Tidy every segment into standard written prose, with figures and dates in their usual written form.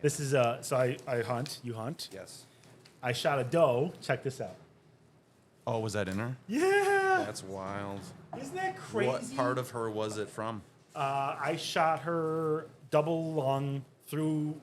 This is so I hunt. You hunt. Yes. I shot a doe. Check this out. Oh, was that in her? Yeah. That's wild. Isn't that crazy? What part of her was it from? I shot her double lung through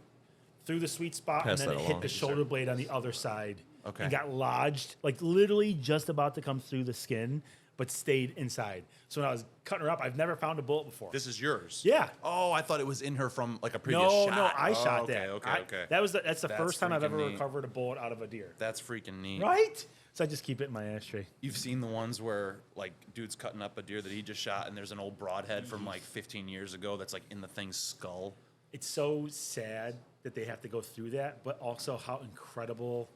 the sweet spot, Pass and then that it hit along. the shoulder blade on the other side. Okay. And got lodged, like literally just about to come through the skin, but stayed inside. So when I was cutting her up, I've never found a bullet before. This is yours. Yeah. Oh, I thought it was in her from like a previous No, shot. no, I shot okay, that. Okay. That's the That's first time I've freaking ever neat. recovered a bullet out of a deer. That's freaking neat. Right? So I just keep it in my ashtray. You've seen the ones where like dude's cutting up a deer that he just shot, and there's an old broadhead from like 15 years ago that's like in the thing's skull. It's so sad that they have to go through that, but also how incredible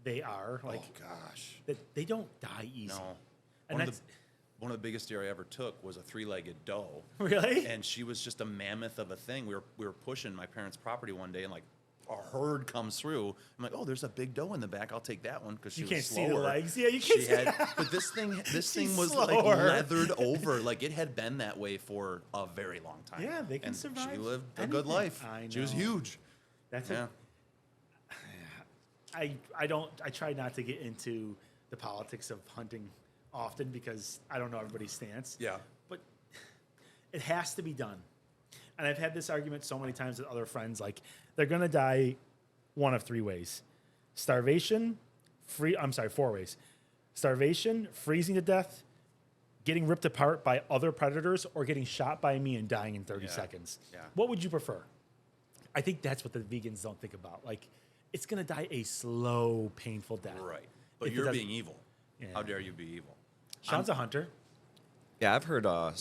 they are. Like, oh gosh. that they don't die easy. No. And One of the biggest deer I ever took was a 3-legged doe. Really? And she was just a mammoth of a thing. We were pushing my parents' property one day, and like a herd comes through. I'm like, oh, there's a big doe in the back. I'll take that one because she You was can't slower. see the legs. Yeah, you can't She see. had, but this thing was like slower. leathered over. Like it had been that way for a very long time. Yeah, they can and survive She lived a good anything. life. I She was know. huge. That's Yeah. I try not to get into the politics of hunting often because I don't know everybody's stance. Yeah. But it has to be done. And I've had this argument so many times with other friends, like they're gonna die one of three ways. Starvation, 4 ways. Starvation, freezing to death, getting ripped apart by other predators, or getting shot by me and dying in 30 Yeah. seconds. Yeah. What would you prefer? I think that's what the vegans don't think about. Like, it's gonna die a slow, painful death. Right. But If it you're doesn't- being evil. Yeah. How dare you be evil? Sean's a hunter. Yeah, I've heard a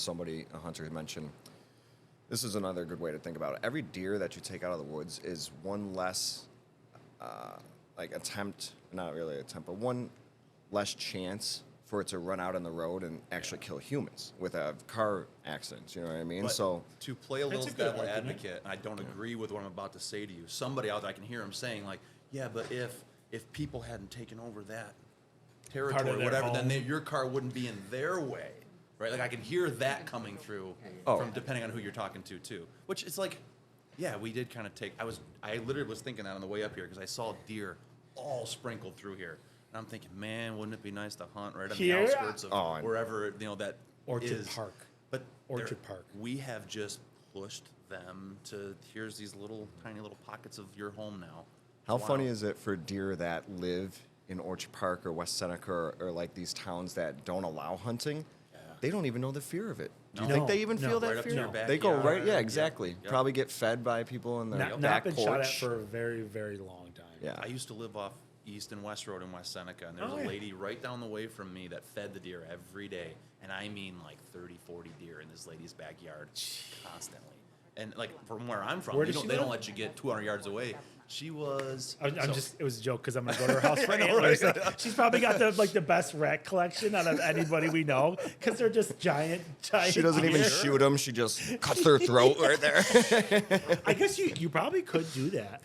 hunter mention, this is another good way to think about it. Every deer that you take out of the woods is one less, not really attempt, but one less chance for it to run out on the road and actually kill humans with a car accidents. You know what I mean? But So to play a That's little a good devil argument. advocate, and I don't agree with what I'm about to say to you. Somebody out there, I can hear him saying like, "Yeah, but if people hadn't taken over that territory, or their whatever, home. then your car wouldn't be in their way." Right? Like I can hear that coming through Oh. from depending on who you're talking to too. Which is like, yeah, we did kind of take. I literally was thinking that on the way up here because I saw deer all sprinkled through here, and I'm thinking, man, wouldn't it be nice to hunt right on Here? the outskirts of Oh, I know. wherever that Orchard is. Park. But Orchard Park. we have just pushed them to here's these tiny little pockets of your home now. how Wow. funny is it for deer that live in Orchard Park or West Seneca or like these towns that don't allow hunting? They don't even know the fear of it. Do you No. think they even No. feel Right that up to fear? your They go right, backyard. yeah, Yep. exactly. Yep. Probably get fed by people in their Not back been porch. shot at for a very, very long time. Yeah. I used to live off East and West Road in West Seneca, and there was Oh, a yeah. lady right down the way from me that fed the deer every day. And I mean like 30, 40 deer in this lady's backyard constantly. And like from where I'm from, Where does she they don't live? let you get 200 yards away. She was. It was a joke because I'm gonna go to her house for I know, antlers. right? Like, she's probably got the best rat collection out of anybody we know because they're just giant. She doesn't even deer. shoot them. She just cuts their throat right there. I guess you probably could do that.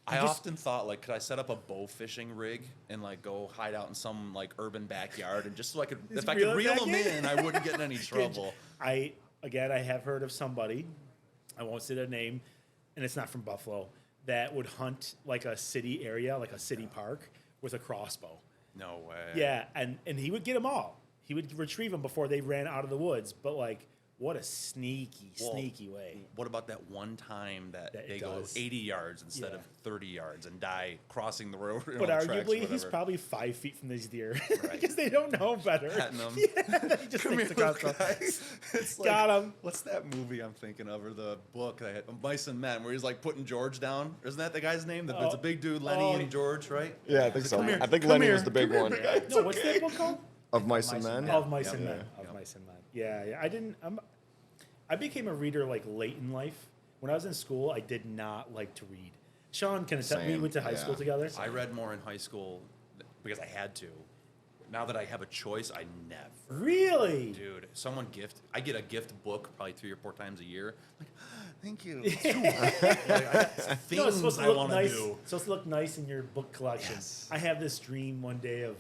I often thought, like, could I set up a bow fishing rig and like go hide out in some like urban backyard and just so I could, Just if I could reel it reel back them in? in, I wouldn't get in any trouble. I have heard of somebody, I won't say their name, and it's not from Buffalo, that would hunt like a city area, like a city park, with a crossbow. No way. Yeah, and he would get them all. He would retrieve them before they ran out of the woods. But like, what a sneaky way. What about that one time that That it they go does. 80 yards instead Yeah. of 30 yards and die crossing the road? But tracks, arguably, he's whatever. probably 5 feet from these deer Right. because they don't know better. Patting them. Yeah, he just Come thinks here, the little crossbow. guys. It's like, Got him. What's that movie I'm thinking of, or the book, Mice and Men, where he's like putting George down? Isn't that the guy's name? It's a big dude, Lenny and George, right? Yeah, I think so. Come here. I think Come Lenny here. was the big one. No, what's that book called? Of Mice and Men? Of Mice and Yeah. Men. Yeah. Of Mice and Men. Yeah. I became a reader like late in life. When I was in school, I did not like to read. Sean can attest. We Same, went to high yeah. school together. I read more in high school because I had to. Now that I have a choice, I never. Really? Dude, I get a gift book probably 3 or 4 times a year. Like, thank you. Things No, it's supposed to I look want to nice. do. It's supposed to look nice in your book collection. Yes. I have this dream one day of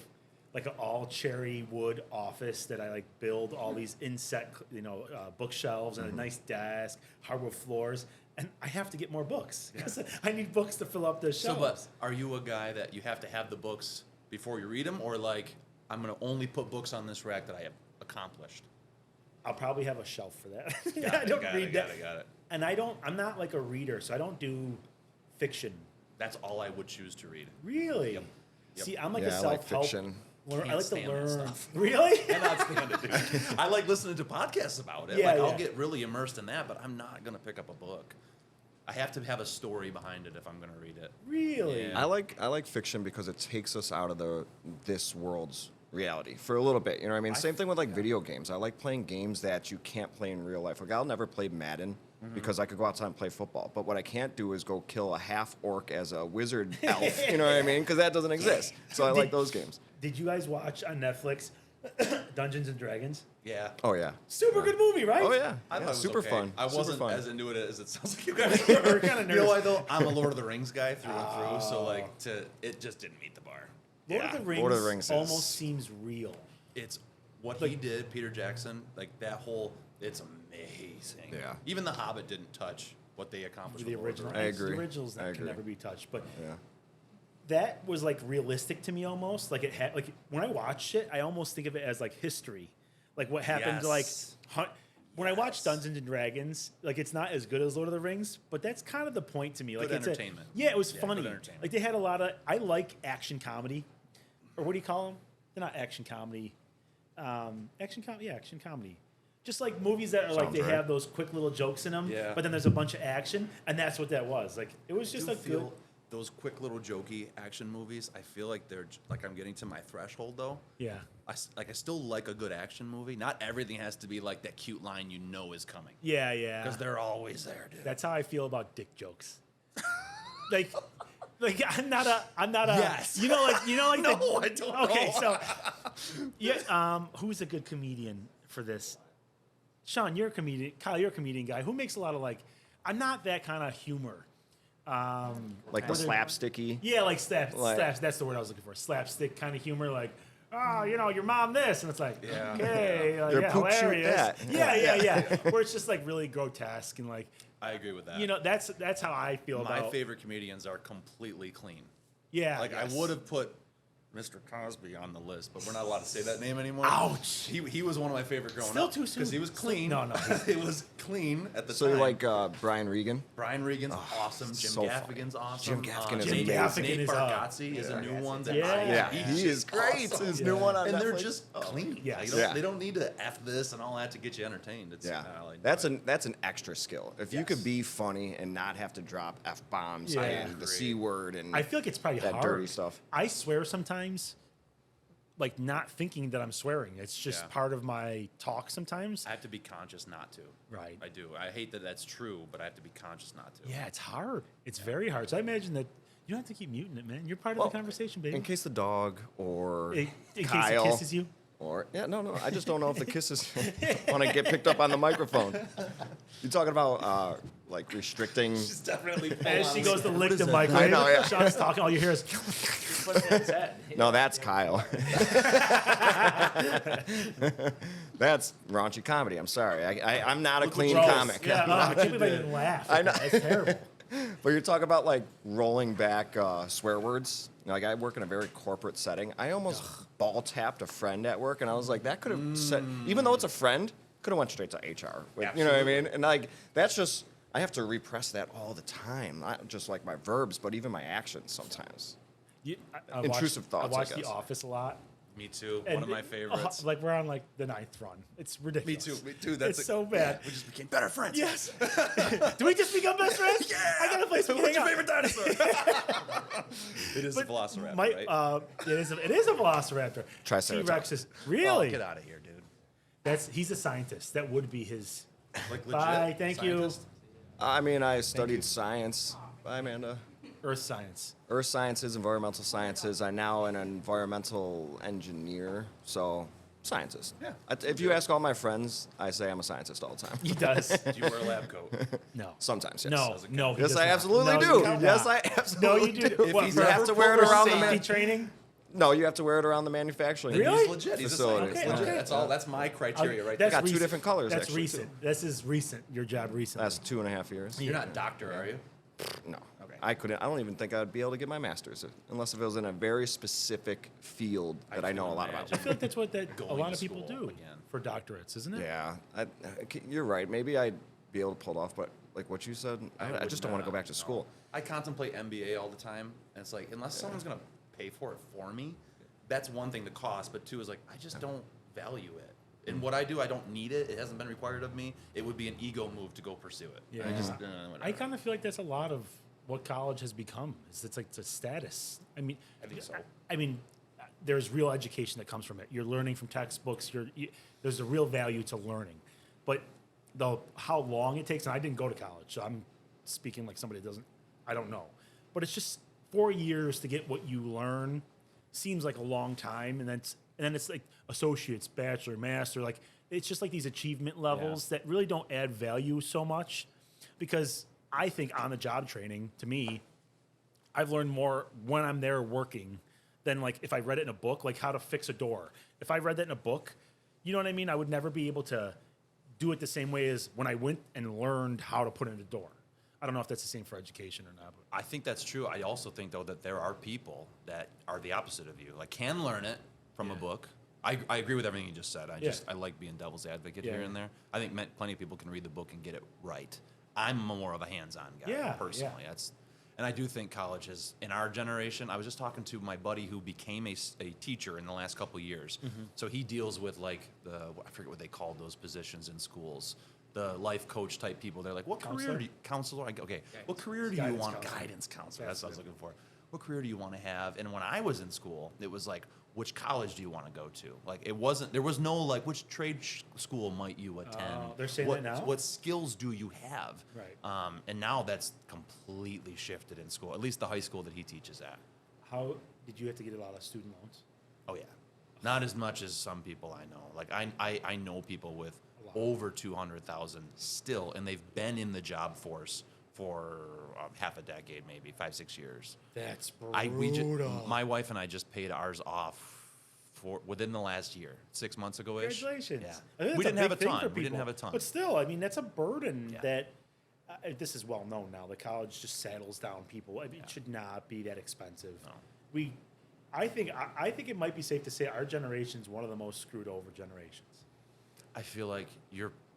like an all cherry wood office that I like build all these inset, bookshelves and a nice desk, hardwood floors, and I have to get more books because I need books to fill up the So, shelves. but are you a guy that you have to have the books before you read them, or like I'm gonna only put books on this rack that I have accomplished? I'll probably have a shelf for that. Got I it, don't got read it, that. got it. And I'm not like a reader, so I don't do fiction. That's all I would choose to read. Really? Yep. See, I'm like Yeah, a I like self-help. fiction. I Can't like to stand that learn. stuff. Really? Cannot stand it, dude. I like listening to podcasts about it. Yeah, Like I'll yeah. get really immersed in that, but I'm not gonna pick up a book. I have to have a story behind it if I'm gonna read it. Really? Yeah. I like fiction because it takes us out of this world's reality for a little bit. You know what I mean? Same thing with like video games. I like playing games that you can't play in real life. Like I'll never play Madden because I could go outside and play football. But what I can't do is go kill a half orc as a wizard elf. You know what I mean? Because that doesn't exist. So I like those games. Did you guys watch on Netflix Dungeons and Dragons? Yeah. Oh yeah. Super good movie, right? Oh yeah. I thought Yeah, it was super okay. fun. I Super wasn't fun. as into it as it sounds like you guys We're were. kinda You know nerds. why though? I'm a Lord of the Rings guy through and through, so like it just didn't meet the bar. Lord Yeah, of the Rings, Lord of the Rings is- almost seems real. It's what Like- he did, Peter Jackson, like that whole. It's amazing. Yeah. Even The Hobbit didn't touch what they accomplished. The with Lord of the original, I Rings. agree. The originals that I can agree. never be touched, but Yeah. that was like realistic to me almost. Like it had like when I watched it, I almost think of it as like history, like what happened to like Yes. when I watch Yes. Dungeons and Dragons. Like it's not as good as Lord of the Rings, but that's kind of the point to me. Like Good it's entertainment. yeah, it was Yeah, funny. good entertainment. Like they had a lot of. I like action comedy, or what do you call them? They're not action comedy. Action comedy. Yeah, action comedy. Just like movies that are like Sounds they right. have those quick little jokes in them, Yeah. but then there's a bunch of action, and that's what that was. Like it was just do a good. feel those quick little jokey action movies. I feel like they're like I'm getting to my threshold though. Yeah. I still like a good action movie. Not everything has to be like that cute line you know is coming Yeah, yeah. because they're always there, dude. That's how I feel about dick jokes. like I'm not a. Yes. You know, like. No, I don't Okay, know. so yeah. Who's a good comedian for this? Sean, you're a comedian. Kyle, you're a comedian guy who makes a lot of like. I'm not that kind of humor. Like the whether- slapsticky. Yeah, like slap. Like- That's the word I was looking for. Slapstick kind of humor, like. Oh, your mom this, and it's like, Yeah. okay, like, Your yeah, poop shoot hilarious. that. Yeah. Where it's just like really grotesque and like, I agree with that. that's how I feel my about. favorite comedians are completely clean. Yeah. Like yes. I would have put Mr. Cosby on the list, but we're not allowed to say that name anymore. Ouch. He was one of my favorite growing Still up too soon. because he was clean. No. it was clean at the So time. you like Brian Regan? Brian Regan's awesome. Jim so funny. Gaffigan's awesome. Jim Gaffigan is Jim amazing. Gaffigan Nate is Bargatze is a new one. That Yeah. He is great. awesome. His new one on And they're Netflix. just clean. Yes. Like, Yeah. they don't need to F this and all that to get you entertained. It's, Yeah, I like that's it. an extra skill. If you Yes. could be funny and not have to drop f bombs Yeah. and the Agree. c word and I feel like it's probably that hard. dirty stuff. I swear sometimes, like not thinking that I'm swearing. It's just Yeah. part of my talk sometimes. I have to be conscious not to. Right. I do. I hate that that's true, but I have to be conscious not to. Yeah, it's hard. It's very hard. So I imagine that you don't have to keep muting it, man. You're part of Well, the conversation, baby. In case the dog or In case Kyle he kisses you. or no, I just don't know if the kisses want to get picked up on the microphone. You talking about like restricting? She's definitely. As she goes to lick the that? microwave, I know, yeah. Sean's talking. All you hear is. No, that's Kyle. That's raunchy comedy. I'm sorry. I'm not a clean Gross. comic. Yeah, I can't believe I didn't laugh. I know. That's terrible. But you're talking about like rolling back swear words. Like I work in a very corporate setting. I almost ball tapped a friend at work, and I was like, that could have said, even though it's a friend, could have went straight to HR. You know what I mean? And like that's just I have to repress that all the time. Not just like my verbs, but even my actions sometimes. I Intrusive watch, thoughts, I I watch The guess. Office a lot. Me too. And One of my favorites. Like we're on like the 9th run. It's Me ridiculous. too. Me too. That's it's so bad. We just became better friends. Yes. Do we just become best friends? Yeah. I got a place we What's hang your out. favorite dinosaur? It is But a velociraptor, my- right? it is a velociraptor. Triceratops. T-Rex is Oh, really. get out of here, dude. He's a scientist. That would be his. Like legit. Bye, thank you. scientist? I mean, I studied science. Bye, Amanda. Earth science. Earth sciences, environmental sciences. I'm now an environmental engineer, so scientist. Yeah. If you ask all my friends, I say I'm a scientist all the time. He does. Do you wear a lab coat? No. Sometimes, yes. No. No. he Yes, does I not. absolutely No, do. you do Yes, not. I No, absolutely you do. do. What, he's for You have ever to wear it put around the safety man. training? No, you have to wear it around the manufacturing. Then Really? He's legit. He's Facility. a scientist. Okay, legit. okay. That's all. That's my criteria right there. Got two different colors, That's actually, recent. This is recent. Your job recent. Last 2.5 years. You're not a doctor, are you? No. Okay. I couldn't. I don't even think I'd be able to get my master's unless if it was in a very specific field that I know a lot I about. feel like that's what a Going lot to of people school do again. for doctorates, isn't it? Yeah, you're right. Maybe I'd be able to pull it off, but like what you said, I would just don't want to go not, back to no. school. I contemplate MBA all the time, and it's like unless someone's gonna pay for it for me, that's one thing, the cost. But two is like I just don't value it. In what I do, I don't need it. It hasn't been required of me. It would be an ego move to go pursue it. Yeah. I just, I whatever. kind of feel like that's a lot of what college has become. It's like it's a status. I mean, I think so. I mean, there's real education that comes from it. You're learning from textbooks. There's a real value to learning, but how long it takes. And I didn't go to college, so I'm speaking like somebody that doesn't. I don't know, but it's just 4 years to get what you learn. Seems like a long time, and then it's like associates, bachelor, master. Like it's just like these achievement levels that really don't add value so much, because I think on the job training, to me, I've learned more when I'm there working than like if I read it in a book, like how to fix a door. If I read that in a book, you know what I mean? I would never be able to do it the same way as when I went and learned how to put in a door. I don't know if that's the same for education or not. But I think that's true. I also think though that there are people that are the opposite of you, like can learn it from a book. I agree with everything you just said. I like being devil's advocate here and there. I think plenty of people can read the book and get it right. I'm more of a hands-on guy personally. And I do think college is, in our generation, I was just talking to my buddy who became a teacher in the last couple of years. So he deals with like I forget what they called those positions in schools, the life coach type people. They're like, what career do you, counselor? Okay, what career do you want? Guidance counselor. That's what I was looking for. What career do you want to have? And when I was in school, it was like, which college do you want to go to? Like there was no like, which trade school might you attend? They're saying that now? What skills do you have? Right. And now that's completely shifted in school, at least the high school that he teaches at. How did you have to get a lot of student loans? Oh yeah, not as much as some people I know. Like I know people with over 200,000 still, and they've been in the job force for half a decade, maybe 5-6 years. That's brutal. My wife and I just paid ours off within the last year, 6 months ago-ish. Congratulations. Yeah. I think We that's didn't have a big thing ton. for We didn't people. have a ton. But still, I mean, that's a burden Yeah. that this is well known now. The college just saddles down people. I mean, it should not be that expensive. No. I think it might be safe to say our generation is one of the most screwed over generations. I feel like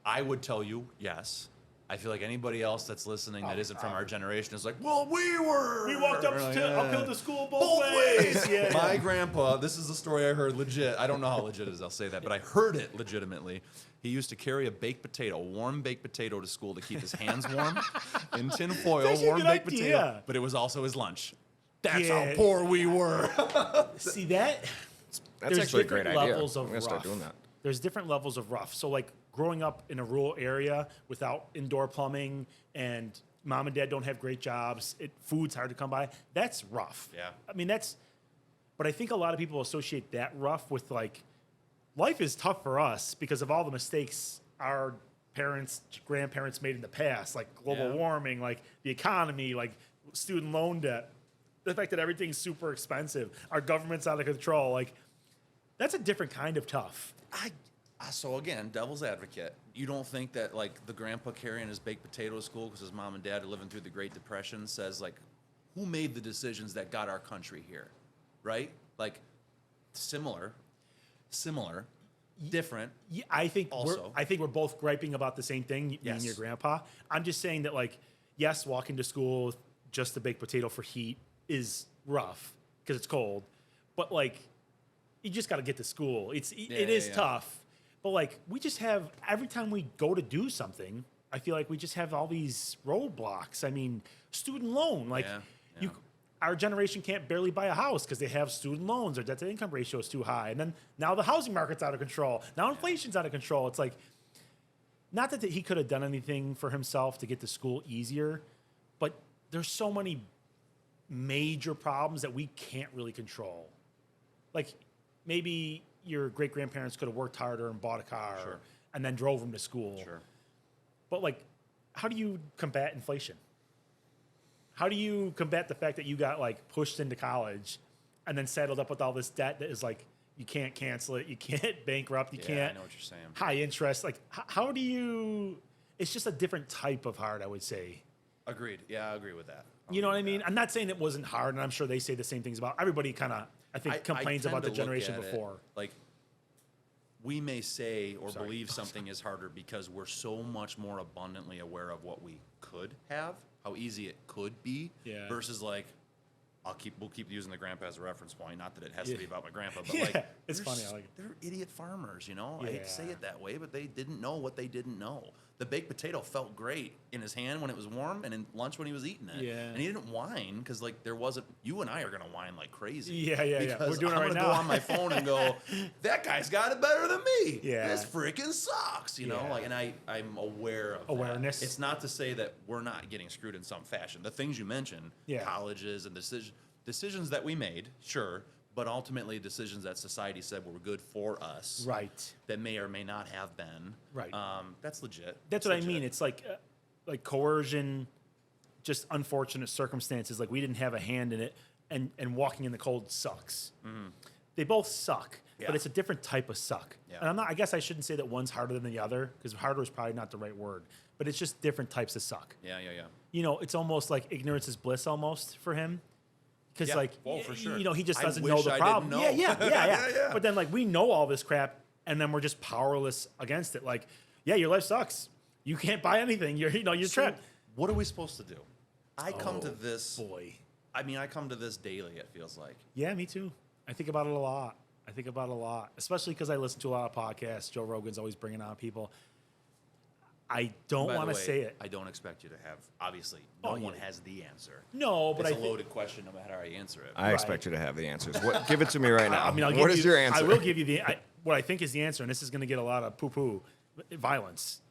I would tell you yes. I feel like anybody else that's listening that isn't from our generation is like, well, we were. We walked Like, uphill to school both both ways. ways. Yeah. My grandpa, this is the story I heard legit. I don't know how legit it is, I'll say that, but I heard it legitimately. He used to carry a baked potato, a warm baked potato to school to keep his hands warm in tin foil, That's actually a warm good baked idea. potato. But it was also his lunch. That's Yeah. how poor we were. See that? That's There's actually a great different idea. levels of I'm gonna start rough. doing that. There's different levels of rough. So like growing up in a rural area without indoor plumbing and mom and dad don't have great jobs, food's hard to come by. That's rough. Yeah. I mean but I think a lot of people associate that rough with like life is tough for us because of all the mistakes our parents, grandparents made in the past, like global warming, like the economy, like student loan debt, the fact that everything's super expensive, our government's out of control. Like that's a different kind of tough. So again, devil's advocate. You don't think that like the grandpa carrying his baked potato to school because his mom and dad are living through the Great Depression says like, who made the decisions that got our country here, right? Like, similar, different. Yeah, I think Also- we're both griping about the same thing, me and Yes. your grandpa. I'm just saying that like, yes, walking to school with just a baked potato for heat is rough because it's cold, but like, you just got to get to school. It is tough, but like we just have every time we go to do something, I feel like we just have all these roadblocks. I mean, student loan, like our generation can't barely buy a house because they have student loans. Their debt to income ratio is too high, and then now the housing market's out of control. Now inflation's out of control. It's like not that he could have done anything for himself to get to school easier, but there's so many major problems that we can't really control. Like maybe your great grandparents could have worked harder and bought a car and then drove him to school. Sure. But like, how do you combat inflation? How do you combat the fact that you got like pushed into college and then saddled up with all this debt that is like, you can't cancel it, you can't bankrupt, you Yeah, can't I know what you're saying. high interest. Like, how do you? It's just a different type of hard, I would say. Agreed. Yeah, I agree with that. You know what I mean? I'm not saying it wasn't hard, and I'm sure they say the same things about everybody. Kind of, I think, complains tend about the to look generation at it before. like, we may say or Sorry. believe something is harder because we're so much more abundantly aware of what we could have, how easy it could be, Yeah. versus like, we'll keep using the grandpa as a reference point. Not that it has Yeah. to be about my grandpa, but Yeah, like, it's they're funny, I like it. They're idiot farmers, you know. I hate to say Yeah. it that way, but they didn't know what they didn't know. The baked potato felt great in his hand when it was warm, and in lunch when he was eating it. Yeah. And he didn't whine because like there wasn't. You and I are gonna whine like crazy. Yeah. Because We're doing it I'm right gonna now. go on my phone and go, that guy's got it better than me. Yeah. This freaking sucks. You know, Yeah. like, and I'm aware of Awareness. That. It's not to say that we're not getting screwed in some fashion. The things you mentioned, Yeah. colleges and decisions that we made, sure, but ultimately decisions that society said were good for us, Right. that may or may not have been. Right. That's legit. That's what I mean. It's like coercion, just unfortunate circumstances. Like we didn't have a hand in it, and walking in the cold sucks. They both suck, Yeah. but it's a different type of suck. Yeah. And I'm not. I guess I shouldn't say that one's harder than the other because harder is probably not the right word. But it's just different types of suck. Yeah. You know, it's almost like ignorance is bliss almost for him. Because Yeah. like, Oh, for sure. you know, he just I doesn't wish know the I problem. didn't know. Yeah. Yeah. But then like we know all this crap, and then we're just powerless against it. Like, yeah, your life sucks. You can't buy anything. You're So trapped. what are we supposed to do? I come to Oh, this. boy. I mean, I come to this daily. It feels like. Yeah, me too. I think about it a lot. Especially because I listen to a lot of podcasts. Joe Rogan's always bringing on people. I don't By the want to way, say it. I don't expect you to have. Obviously, no Oh, one yeah. has the answer. No, but It's I a think, loaded question, no matter how you answer it. I expect Right. you to have the answers. Give it to me right now. I mean, What is your answer? I will give you what I think is the answer, and this is going to get a lot of poo-poo. Violence,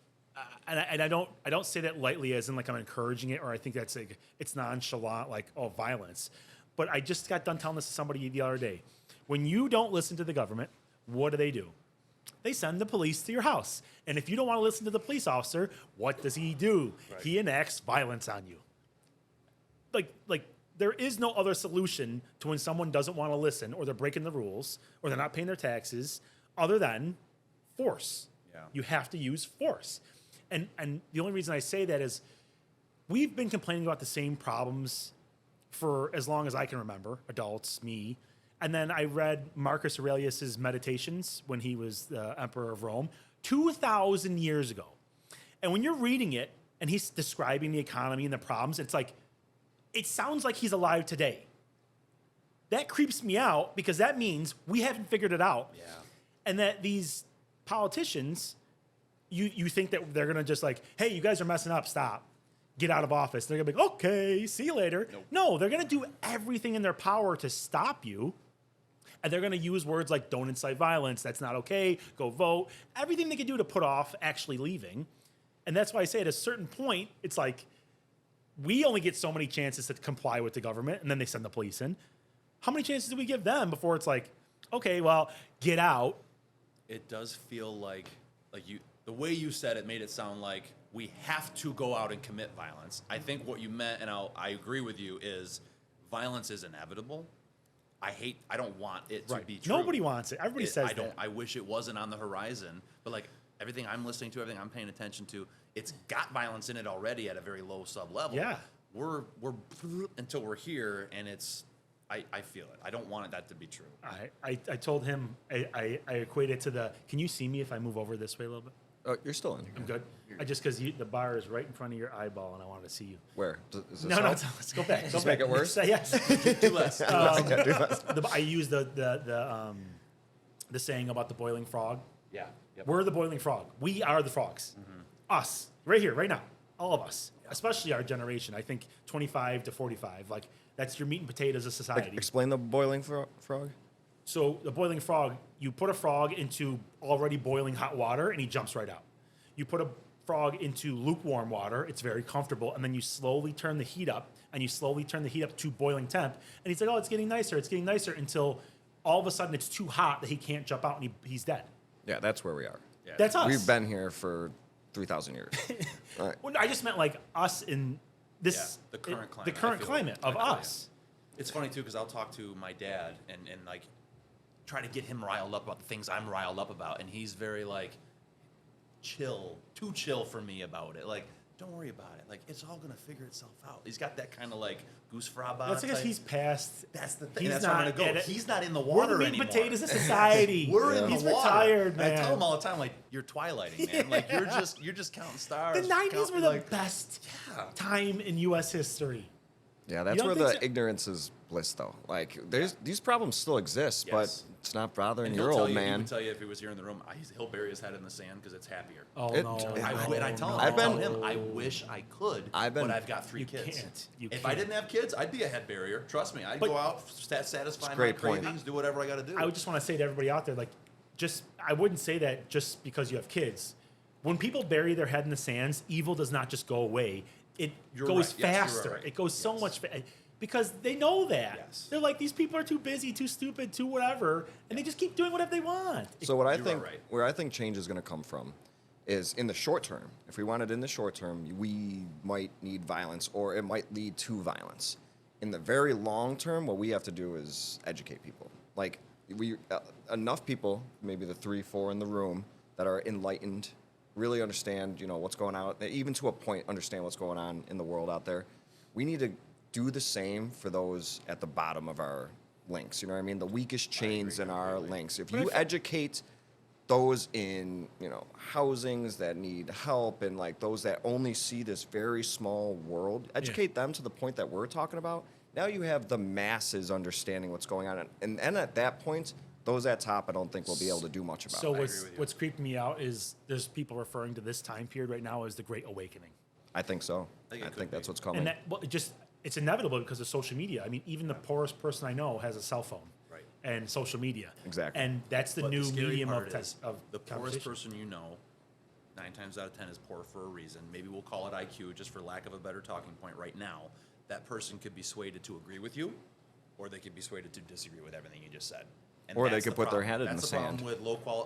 and I don't say that lightly, as in like I'm encouraging it, or I think that's like it's nonchalant, like violence. But I just got done telling this to somebody the other day. When you don't listen to the government, what do? They send the police to your house, and if you don't want to listen to the police officer, what does he do? Right. He enacts violence on you. Like there is no other solution to when someone doesn't want to listen, or they're breaking the rules, or they're not paying their taxes, other than force. Yeah. You have to use force. And the only reason I say that is we've been complaining about the same problems for as long as I can remember, adults, me. And then I read Marcus Aurelius's Meditations when he was the emperor of Rome 2,000 years ago. And when you're reading it and he's describing the economy and the problems, it's like, it sounds like he's alive today. That creeps me out because that means we haven't figured it out. Yeah. And that these politicians, you think that they're going to just like, hey, you guys are messing up, stop. Get out of office. They're going to be like, okay, see you later. Nope. No, they're going to do everything in their power to stop you. And they're going to use words like don't incite violence, that's not okay, go vote, everything they can do to put off actually leaving. And that's why I say at a certain point, it's like we only get so many chances to comply with the government, and then they send the police in. How many chances do we give them before it's like, okay, well, get out? It does feel like you. The way you said it made it sound like we have to go out and commit violence. I think what you meant, and I agree with you, is violence is inevitable. I don't want it to be true. Nobody wants it. Everybody says that. I wish it wasn't on the horizon, but like everything I'm listening to, everything I'm paying attention to, it's got violence in it already at a very low sub level. Yeah. We're until we're here, and it's. I feel it. I don't want that to be true. I told him, I equate it to the, can you see me if I move over this way a little bit? Oh, you're still in. I'm good. Because the bar is right in front of your eyeball, and I wanted to see you. Where? Is this No, help? let's go back. Just make it worse? Yes. Do less. I use the saying about the boiling frog. Yeah. Yep. We're the boiling frog. We are the frogs. Us, right here, right now, all of us, especially our generation. I think 25 to 45. Like that's your meat and potatoes of society. Explain the boiling frog. So the boiling frog, you put a frog into already boiling hot water, and he jumps right out. You put a frog into lukewarm water, it's very comfortable, and then you slowly turn the heat up, and you slowly turn the heat up to boiling temp, and he's like, oh, it's getting nicer, until all of a sudden it's too hot that he can't jump out, and he's dead. Yeah, that's where we are. Yeah. That's us. We've been here for 3,000 years. All right. Well, I just meant like us in this, Yeah, the current climate. the current I feel climate like- of I feel us. It's funny too because I'll talk to my dad and like try to get him riled up about the things I'm riled up about, and he's very like chill, too chill for me about it. Like, don't worry about it. Like, it's all gonna figure itself out. He's got that kind of like goose fraba. That's because he's past. That's the thing. He's That's not where I'm gonna go. at it. He's not in the We're water the meat anymore. and potatoes of society. We're in He's the water. retired, And I man. tell him all the time, like, you're twilighting, man. Like, you're just counting stars. The 90s were the like, best Yeah. time in U.S. history. Yeah, that's don't where think the so? ignorance is bliss, though. Like, these problems still exist, Yes. but it's not bothering And your he'll tell old you, He man. would tell you if he was here in the room, he'll bury his head in the sand because it's happier. Oh, It- no. and And I tell him, I've been- I wish I could, I've been- but I've got 3 You kids. can't. You If can't. I didn't have kids, I'd be a head barrier. Trust me. I'd But- go out, satisfy my great point. cravings, do whatever I got to do. I would just want to say to everybody out there, like, I wouldn't say that just because you have kids. When people bury their head in the sands, evil does not just go away. It You're goes right. Yes, you're faster. right. It goes so Yes. much because they know that. Yes. They're like, these people are too busy, too stupid, too whatever, and they just keep doing whatever they want. So what I You are think, right. where I think change is going to come from, is in the short term. If we want it in the short term, we might need violence, or it might lead to violence. In the very long term, what we have to do is educate people. Like enough people, maybe the 3, 4 in the room, that are enlightened, really understand, what's going on, even to a point, understand what's going on in the world out there. We need to do the same for those at the bottom of our links. You know what I mean? The weakest chains in our links. If you educate those in, housings that need help and like those that only see this very small world, educate them to the point that we're talking about. Now you have the masses understanding what's going on. And at that point, those at top, I don't think will be able to do much about So it. what's creeping me out is there's people referring to this time period right now as the Great Awakening. I think so. I think it I could think that's be. what's coming. And it's inevitable because of social media. I mean, even the poorest person I know has a cell phone. Right. And social media. Exactly. And that's the But new scary medium part of, is of the poorest conversation. person you know, 9 times out of 10 is poor for a reason. Maybe we'll call it IQ, just for lack of a better talking point right now. That person could be swayed to agree with you, or they could be swayed to disagree with everything you just said. And Or they that's could the put their problem. head in That's the the problem sand. with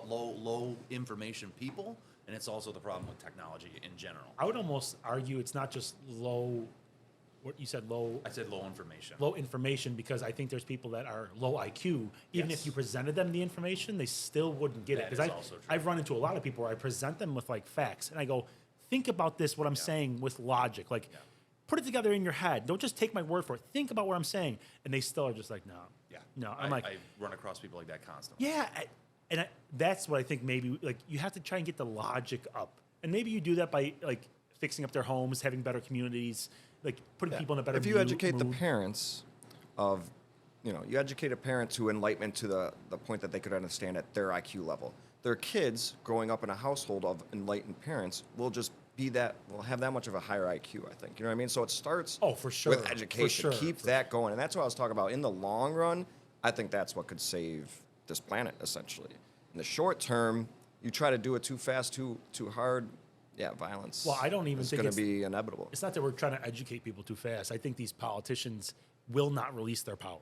low information people, and it's also the problem with technology in general. I would almost argue it's not just low. What you said, low I said low information. information, because I think there's people that are low IQ. Even Yes. if you presented them the information, they still wouldn't get it. That Because is also true. I've run into a lot of people where I present them with like facts, and I go, think about this, what I'm saying with logic. Like, put it together in your head. Don't just take my word for it. Think about what I'm saying, and they still are just like, no, Yeah. no. I I'm like, run across people like that constantly. yeah, that's what I think. Maybe like you have to try and get the logic up, and maybe you do that by like fixing up their homes, having better communities, like putting people in a better. If you mood. educate the parents of, you educate a parent to enlightenment to the point that they could understand at their IQ level. Their kids growing up in a household of enlightened parents will just will have that much of a higher IQ, I think. You know what I mean? So it starts For sure, with education. for sure, Keep that going. And that's what I was talking about. In the long run, I think that's what could save this planet, essentially. In the short term, you try to do it too fast, too hard, violence. Well, I don't even is think going to be inevitable. It's not that we're trying to educate people too fast. I think these politicians will not release their power.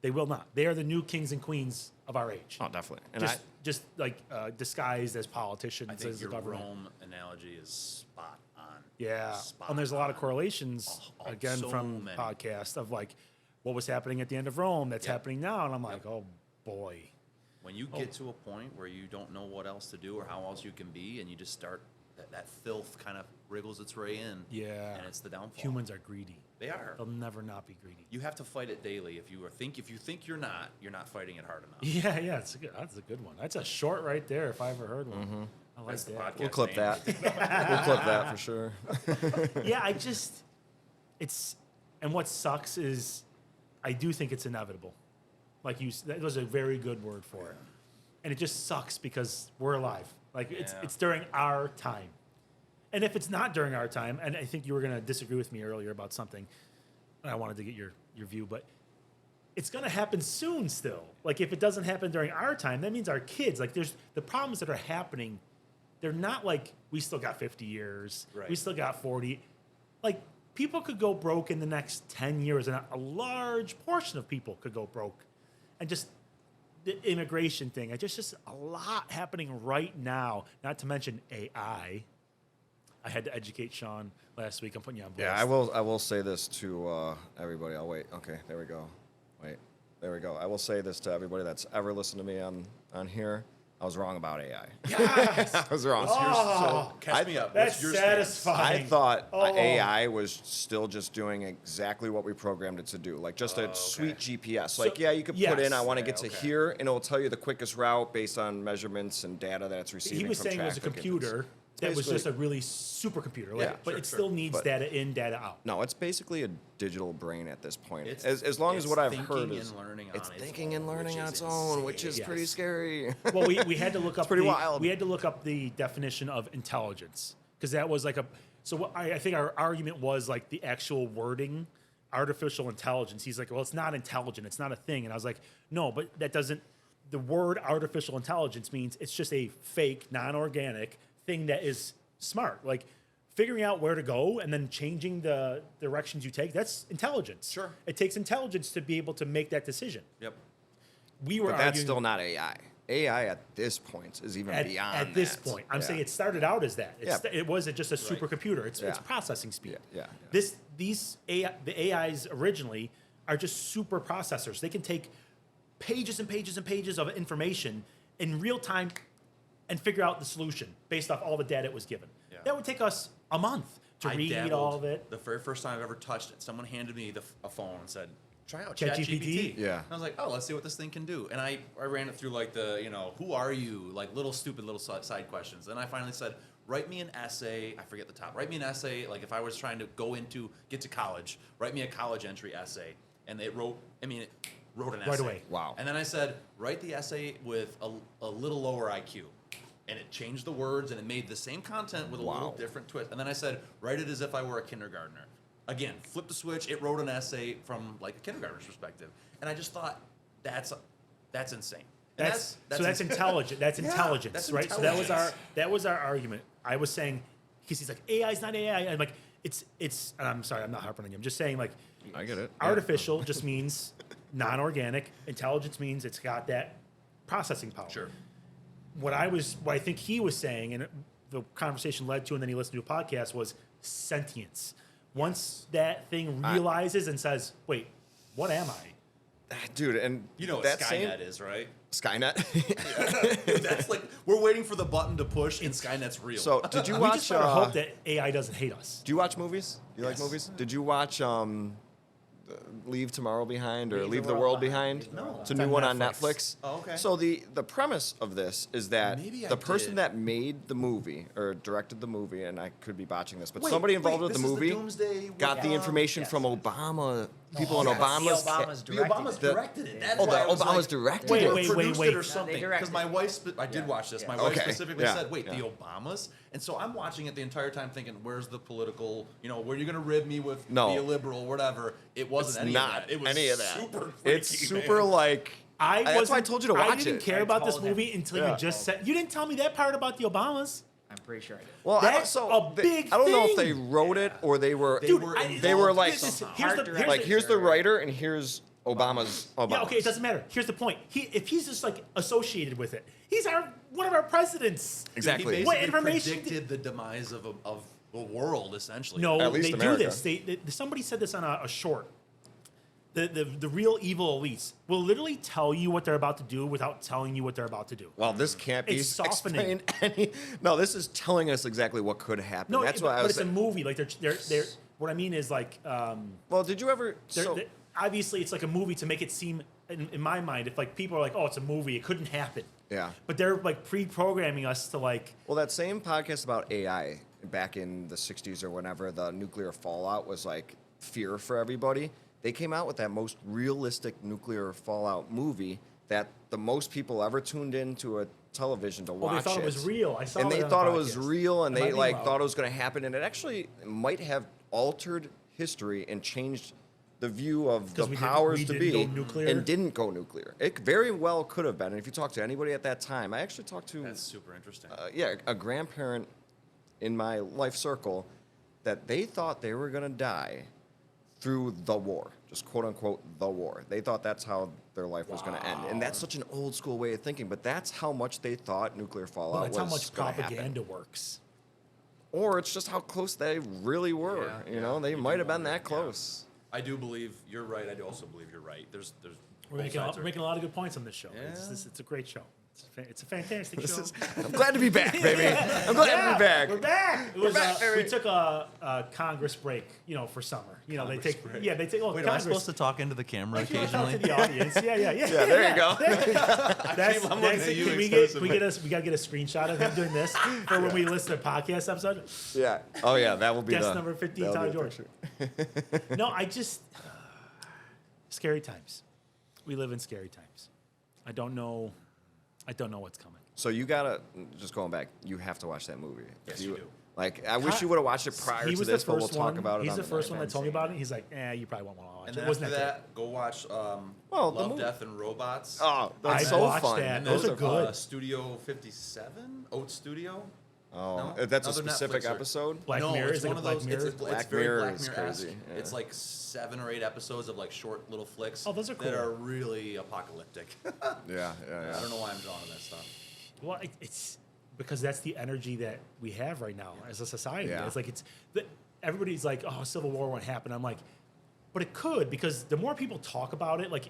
They will not. They are the new kings and queens of our age. Oh, definitely. And Just like disguised as politicians, I think as the your government. Rome analogy is spot on. Yeah, Spot and there's a lot of on. correlations again so from many. podcast of like what was happening at the end of Rome that's happening now, and I'm like, oh boy. When you get to a point where you don't know what else to do or how else you can be, and you just start, that filth kind of wriggles its way in. Yeah, And it's the downfall. humans are greedy. They are. They'll never not be greedy. You have to fight it daily. If you think you're not fighting it hard enough. Yeah, that's a good one. That's a short right there if I ever heard one. I like That's the that. podcast we'll clip name. that. We'll clip that for sure. Yeah, and what sucks is I do think it's inevitable. Like that was a very good word for it. And it just sucks because we're alive. Like Yeah. it's during our time. And if it's not during our time, and I think you were going to disagree with me earlier about something, and I wanted to get your view, but it's going to happen soon still. Like if it doesn't happen during our time, that means our kids, like there's the problems that are happening. They're not like we still got 50 years. Right. We still got 40. Like people could go broke in the next 10 years, and a large portion of people could go broke. And just the immigration thing, just a lot happening right now, not to mention AI. I had to educate Sean last week. I'm putting you on blast. Yeah, I will say this to everybody. I'll wait. Okay, there we go. Wait, there we go. I will say this to everybody that's ever listened to me on here. I was wrong about AI. Yes! I was wrong. Oh, Catch me up. that's What's your stance? satisfying. I thought Oh. AI was still just doing exactly what we programmed it to do, like just a sweet GPS. Like, yeah, you could put in, yes. I want to Yeah, get to okay. here, and it'll tell you the quickest route based on measurements and data that it's receiving. He was from saying it was a traffic and computer that was basically- just a really supercomputer. Like, Yeah, but sure, it still needs But- data in, data out. No, it's basically a digital brain at this point. It's- As long as it's what I've thinking heard and is learning on it's its thinking and own, learning which on is its own, which is insane. pretty Yes. scary. Well, we had to look up pretty wild. we had to look up the definition of intelligence because that was like a. So what I think our argument was like the actual wording, artificial intelligence. He's like, well, it's not intelligent. It's not a thing. And I was like, no, but that doesn't. The word artificial intelligence means it's just a fake, non-organic thing that is smart. Like figuring out where to go and then changing the directions you take. That's intelligence. Sure. It takes intelligence to be able to make that decision. Yep. We were But that's arguing still not AI. AI at this point is even beyond at this that. point. I'm Yeah. saying it started out as that. Yeah. It wasn't just a supercomputer. It's Yeah. processing speed. Yeah. The AIs originally are just super processors. They can take pages and pages and pages of information in real time and figure out the solution based off all the data it was given. Yeah. That would take us a month to I read dabbled. all of it. The very first time I ever touched it, someone handed me a phone and said, "Try out ChatGPT? ChatGPT." Yeah. And I was like, "Oh, let's see what this thing can do." And I ran it through like the who are you, like little stupid little side questions. Then I finally said, "Write me an essay." I forget the top. Write me an essay like if I was trying to get to college. Write me a college entry essay. And it wrote. It wrote an essay Right away. Wow. And then I said, "Write the essay with a little lower IQ." And it changed the words, and it made the same content with a little Wow. different twist. And then I said, write it as if I were a kindergartner. Again, flip the switch. It wrote an essay from like a kindergartner's perspective, and I just thought that's insane. And That's intelligent. That's Yeah, intelligence, that's right? So intelligence. that was our argument. I was saying because he's like AI is not AI. I'm like it's. And I'm sorry, I'm not harping on you. I'm just saying like I get it. artificial just means non-organic. Intelligence means it's got that processing power. Sure. What I think he was saying, and the conversation led to, and then he listened to a podcast, was sentience. Once that thing realizes and says, "Wait, what am I?" Dude, and You know what that Skynet is, right? Skynet. That's like we're waiting for the button to push, and Skynet's real. So, did you We watch? just better hope that AI doesn't hate us. Do you watch movies? You like Yes. movies? Did you watch Leave Tomorrow Behind or Leave Leave the the World World Behind. Behind? No. It's a It's new on one on Netflix. Netflix. Oh, okay. So the premise of this is that Maybe I the person did. that made the movie or directed the movie, and I could be botching this, but Wait, somebody involved wait, with the this is the movie Doomsday got the one? information Yes. from Obama, people in yes. Obama's. The Obamas The directed Obamas it. directed it. That's Oh, why the I was Obamas like, directed Wait, it. wait, produced wait. it No, or they something. directed Because my it. wife, I did Yeah. watch this. My Yeah. wife Okay. specifically Yeah. said, "Wait, Yeah. the Obamas?" And so I'm watching it the entire time, thinking, "Where's the political? Where you're gonna rib me with No. be a liberal, whatever?" It wasn't It's any not of that. It was any of that. super. It's freaky, super man. like. That's why I wasn't- told you to watch I didn't it. care I about this told him. movie until Yeah. you just said you didn't tell me that part about the Obamas. I'm pretty sure I did. Well, I don't, That's so a they- big I don't know if they thing. wrote it or they were. They were they were involved like somehow. here's the writer and here's Obama's. Yeah, okay, it doesn't matter. Here's the point. If he's just like associated with it, he's one of our presidents. Exactly. He What basically information predicted the demise of the world, essentially. No, At least they America. do this. Somebody said this on a short. The real evil elites will literally tell you what they're about to do without telling you what they're about to do. Well, this can't be It's softening. explained no, this is telling us exactly what could happen. No, That's but, why I but was. it's a movie. Like they're. What I mean is like. Well, did you ever? Obviously, it's like a movie to make it seem, in my mind, if like people are like, "Oh, it's a movie," it couldn't happen. Yeah. But they're like pre-programming us to like. Well, that same podcast about AI back in the '60s or whenever the nuclear fallout was like fear for everybody. They came out with that most realistic nuclear fallout movie that the most people ever tuned into a television to watch. Well, they thought it was real. I saw and it they on the thought it was podcast. real, and It might they be like loud. thought it was going to happen, and it actually might have altered history and changed the view of the 'Cause we didn't- powers we to didn't be go nuclear? and didn't go nuclear. It very well could have been. And if you talk to anybody at that time, I actually talked to That's super interesting. a grandparent in my life circle that they thought they were going to die through the war, just quote unquote the war. They thought that's how their life was going to end. And that's such an old school way of thinking, but that's how much they thought nuclear fallout Well, that's how was much gonna happen. propaganda works. or it's just how close they really were. Yeah, you know, they you might do have been wonder, that close. I do believe you're right. I do also believe you're right. There's We're both making, sides we're are- making a lot of good points on this show. Yeah. It's a great show. It's a fantastic show. I'm glad to be back, baby. I'm glad to be back. We're back. It was, back, baby. we took a Congress break, for summer. They Congress take break. they take. Well, Wait, am I Congress, supposed to talk into the camera If you wanna talk occasionally? to the audience. Yeah. Yeah, there you go. That's, I'm that's looking at it. you Can we gotta get a screenshot of him doing this for when we listen to the podcast episode. Yeah. Oh yeah, that will be Guest the number 15, that'll Todd be the George. picture. No, I just scary times. We live in scary times. I don't know what's coming. So you gotta just going back. You have to watch that movie. Yes, you do. Like I wish you would have watched it prior He to was this, the but we'll first talk one. about it. He's on the the first next one that told me about it. He's like, you probably won't want to watch And it. then It wasn't after that that, go watch Well, the Love, movie- Death, and Robots. Oh, that's I so watched fun. that. And Those there's are good. Studio 57, Oat Studio. Oh, No? that's a Another specific Netflix or- episode. Black no, Mirror it's is like one a of Black those. Mirror. It's Black very Mirror Black is Mirror-esque. crazy, yeah. It's like 7 or 8 episodes of like short little flicks. Oh, those are That cool. are really apocalyptic. Yeah. I don't know why I'm drawn to that stuff. Well, it's because that's the energy that we have right now as a society. Yeah. It's like everybody's like, "Oh, Civil War won't happen." I'm like, but it could, because the more people talk about it, like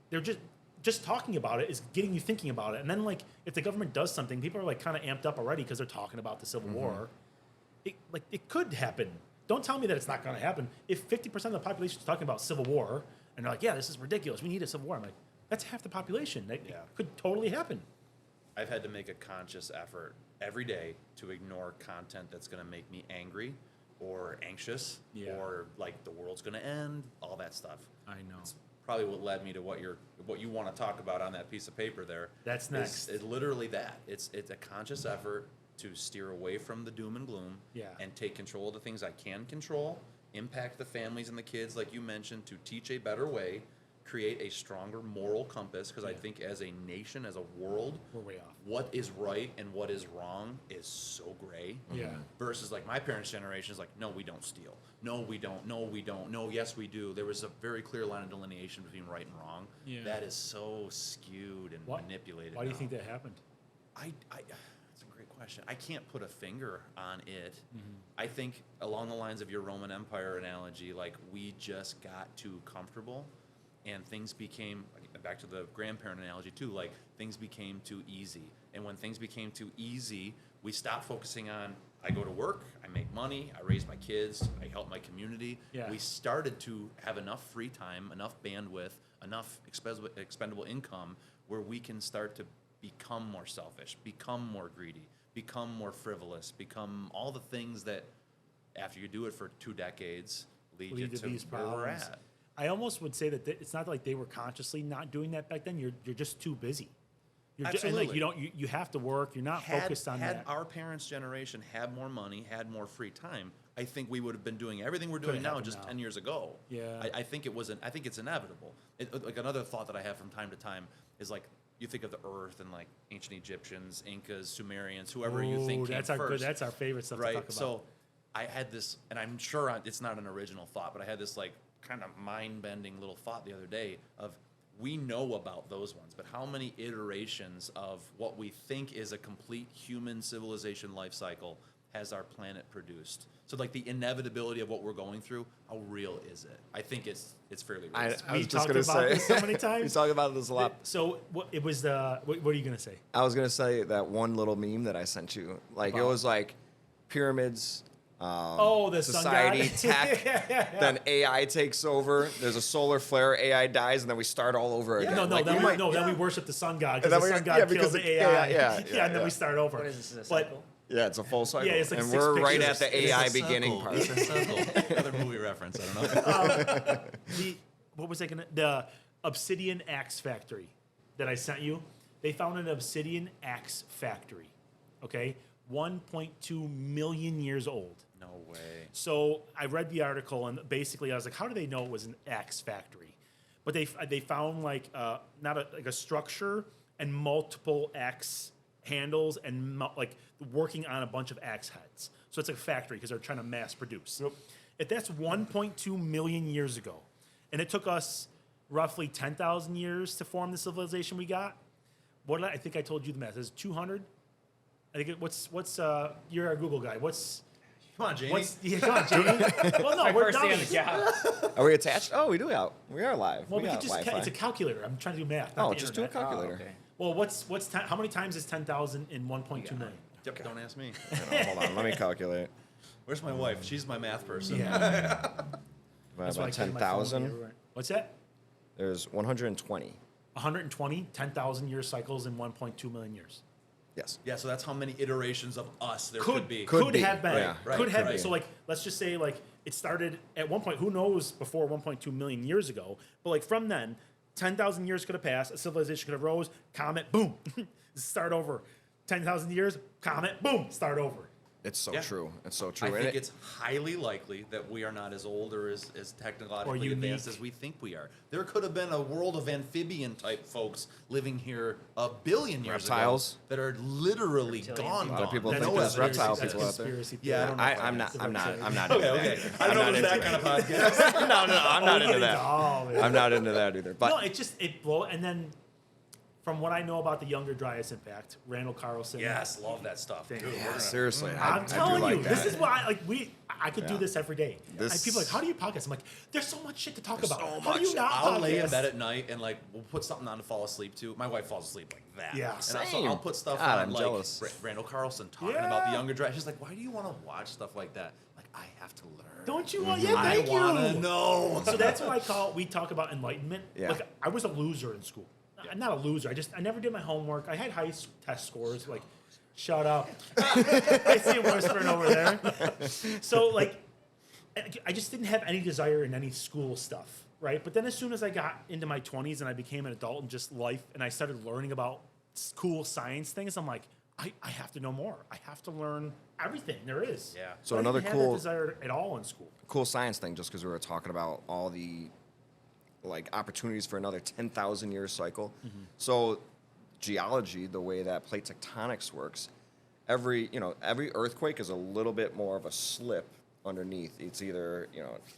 they're just talking about it is getting you thinking about it. And then like if the government does something, people are like kind of amped up already because they're talking about the Civil War. It could happen. Don't tell me that it's not going to happen. If 50% of the population is talking about Civil War and they're like, "Yeah, this is ridiculous. We need a Civil War." I'm like, that's half the population. It could totally happen. I've had to make a conscious effort every day to ignore content that's going to make me angry or anxious or like the world's going to end, all that stuff. I know. It's probably what led me to what you want to talk about on that piece of paper there. That's next. It's literally that. It's a conscious effort to steer away from the doom and gloom and take control of the things I can control, impact the families and the kids, like you mentioned, to teach a better way, create a stronger moral compass, because I think as a nation, as a world, We're way off. what is right and what is wrong is so gray. Yeah. Versus like my parents' generation is like, no, we don't steal. No, we don't. No, we don't. No, yes, we do. There was a very clear line of delineation between right and wrong. Yeah. That is so skewed and manipulated. Why do you now. think that happened? That's a great question. I can't put a finger on it. I think along the lines of your Roman Empire analogy, like we just got too comfortable. And things became, back to the grandparent analogy too, like things became too easy. And when things became too easy, we stopped focusing on, I go to work, I make money, I raise my kids, I help my community. Yeah. We started to have enough free time, enough bandwidth, enough expendable income where we can start to become more selfish, become more greedy, become more frivolous, become all the things that after you do it for 2 decades lead you to these where we're problems. at. I almost would say that it's not like they were consciously not doing that back then. You're just too busy. And like Absolutely. you have to work. You're not focused on had that. our parents' generation had more money, had more free time, I think we would have been doing everything we're doing Could've now happened just now. 10 years ago. Yeah. I think I think it's inevitable. Like another thought that I have from time to time is like you think of the earth and like ancient Egyptians, Incas, Sumerians, whoever you think came that's our first. That's our favorite stuff right? to talk about. So I had this, and I'm sure it's not an original thought, but I had this like kind of mind-bending little thought the other day of we know about those ones, but how many iterations of what we think is a complete human civilization life cycle has our planet produced? So like the inevitability of what we're going through, how real is it? I think it's fairly real. I was We just talked gonna about say this so many we times. talk about this a lot. So what are you gonna say? I was gonna say that one little meme that I sent you. Like it About? was like pyramids. The society, sun god. tech, then AI takes over. There's a solar flare, AI dies, and then we start all over again. No, Like, then you we, might- then we worship the sun god And because then the we- sun god yeah, kills because the it's AI. yeah, and yeah. then we start over. What is this? A But cycle? Yeah, it's a full cycle, it's like and 6 we're right pictures. at the It's a AI circle. beginning part. It's a circle. Another movie reference. I don't know. what was I gonna? The Obsidian Axe Factory that I sent you. They found an Obsidian Axe Factory. Okay, 1.2 million years old. No way. So I read the article, and basically I was like, how do they know it was an axe factory? But they found like not a structure and multiple axe handles and like working on a bunch of axe heads. So it's a factory because they're trying to mass produce. Yep. If that's 1.2 million years ago, and it took us roughly 10,000 years to form the civilization we got, I think I told you the math is 200. I think you're a Google guy. Come on, Jamie. Come on, Jamie. Well, no, we're First day on the dummies. job. Are we attached? Oh, we are live. Well, we we got could just Wi-Fi. it's a calculator. I'm trying to do math. not Oh, the just do a internet. calculator. okay. Well, how many times is 10,000 in 1.2 million? Yep, don't ask me. Hold on, let me calculate. Where's my wife? She's my math person. Yeah. That's why I About carry my phone 10,000. everywhere. What's that? There's 120. 120, 10,000 year cycles in 1.2 million years. Yes. Yeah, so that's how many iterations of us there could be. Could be. have been. Yeah, right, could have right. been. So like, let's just say like it started at one point. Who knows before 1.2 million years ago? But like from then, 10,000 years could have passed. A civilization could have rose. Comet, boom, start over. 10,000 years, comet, boom, start over. It's so Yeah. true. It's so true. I And think it- it's highly likely that we are not as old or as technologically Or advanced unique. as we think we are. There could have been a world of amphibian type folks living here a billion years Reptiles. ago that are literally Reptilian gone. people. A lot of people gone. think No there's evidence. reptile That's people out there. conspiracy Yeah, I theory. don't know. I'm not into Okay, okay. that. I don't know not if it's that into kind of podcast. no, I'm not into that. Oh, man. I'm not into that either. But No, it blow. And then, from what I know about the Younger Dryas impact, Randall Carlson. Yes, love that stuff. Thank Dude, you. we're gonna- seriously, I'm I telling do like you, that. this is why I could do Yeah. this every day. This- People are like, how do you podcast? I'm like, there's so much shit to talk about. so How do you much. not I'll lay in podcast? bed at night and like we'll put something on to fall asleep to. My wife falls asleep like that. Yeah. And so Same. I'll put stuff God, on I'm like jealous. Randall Carlson talking about the Yeah. younger draft. She's like, why do you want to watch stuff like that? Like, I have to learn. Don't you want? Yeah, Mm-hmm. I thank wanna you. know. So that's what we talk about enlightenment. Yeah. Like I was a loser in school. I'm not a loser. I never did my homework. I had high test scores. Like, shut up. I see him whispering over there. So like, I just didn't have any desire in any school stuff, right? But then as soon as I got into my 20s and I became an adult and just life, and I started learning about cool science things, I'm like, I have to know more. I have to learn everything there is. Yeah. So I didn't another have cool- that desire at all in school. cool science thing, just because we were talking about all the like opportunities for another 10,000 year cycle. So geology, the way that plate tectonics works, every earthquake is a little bit more of a slip underneath. It's either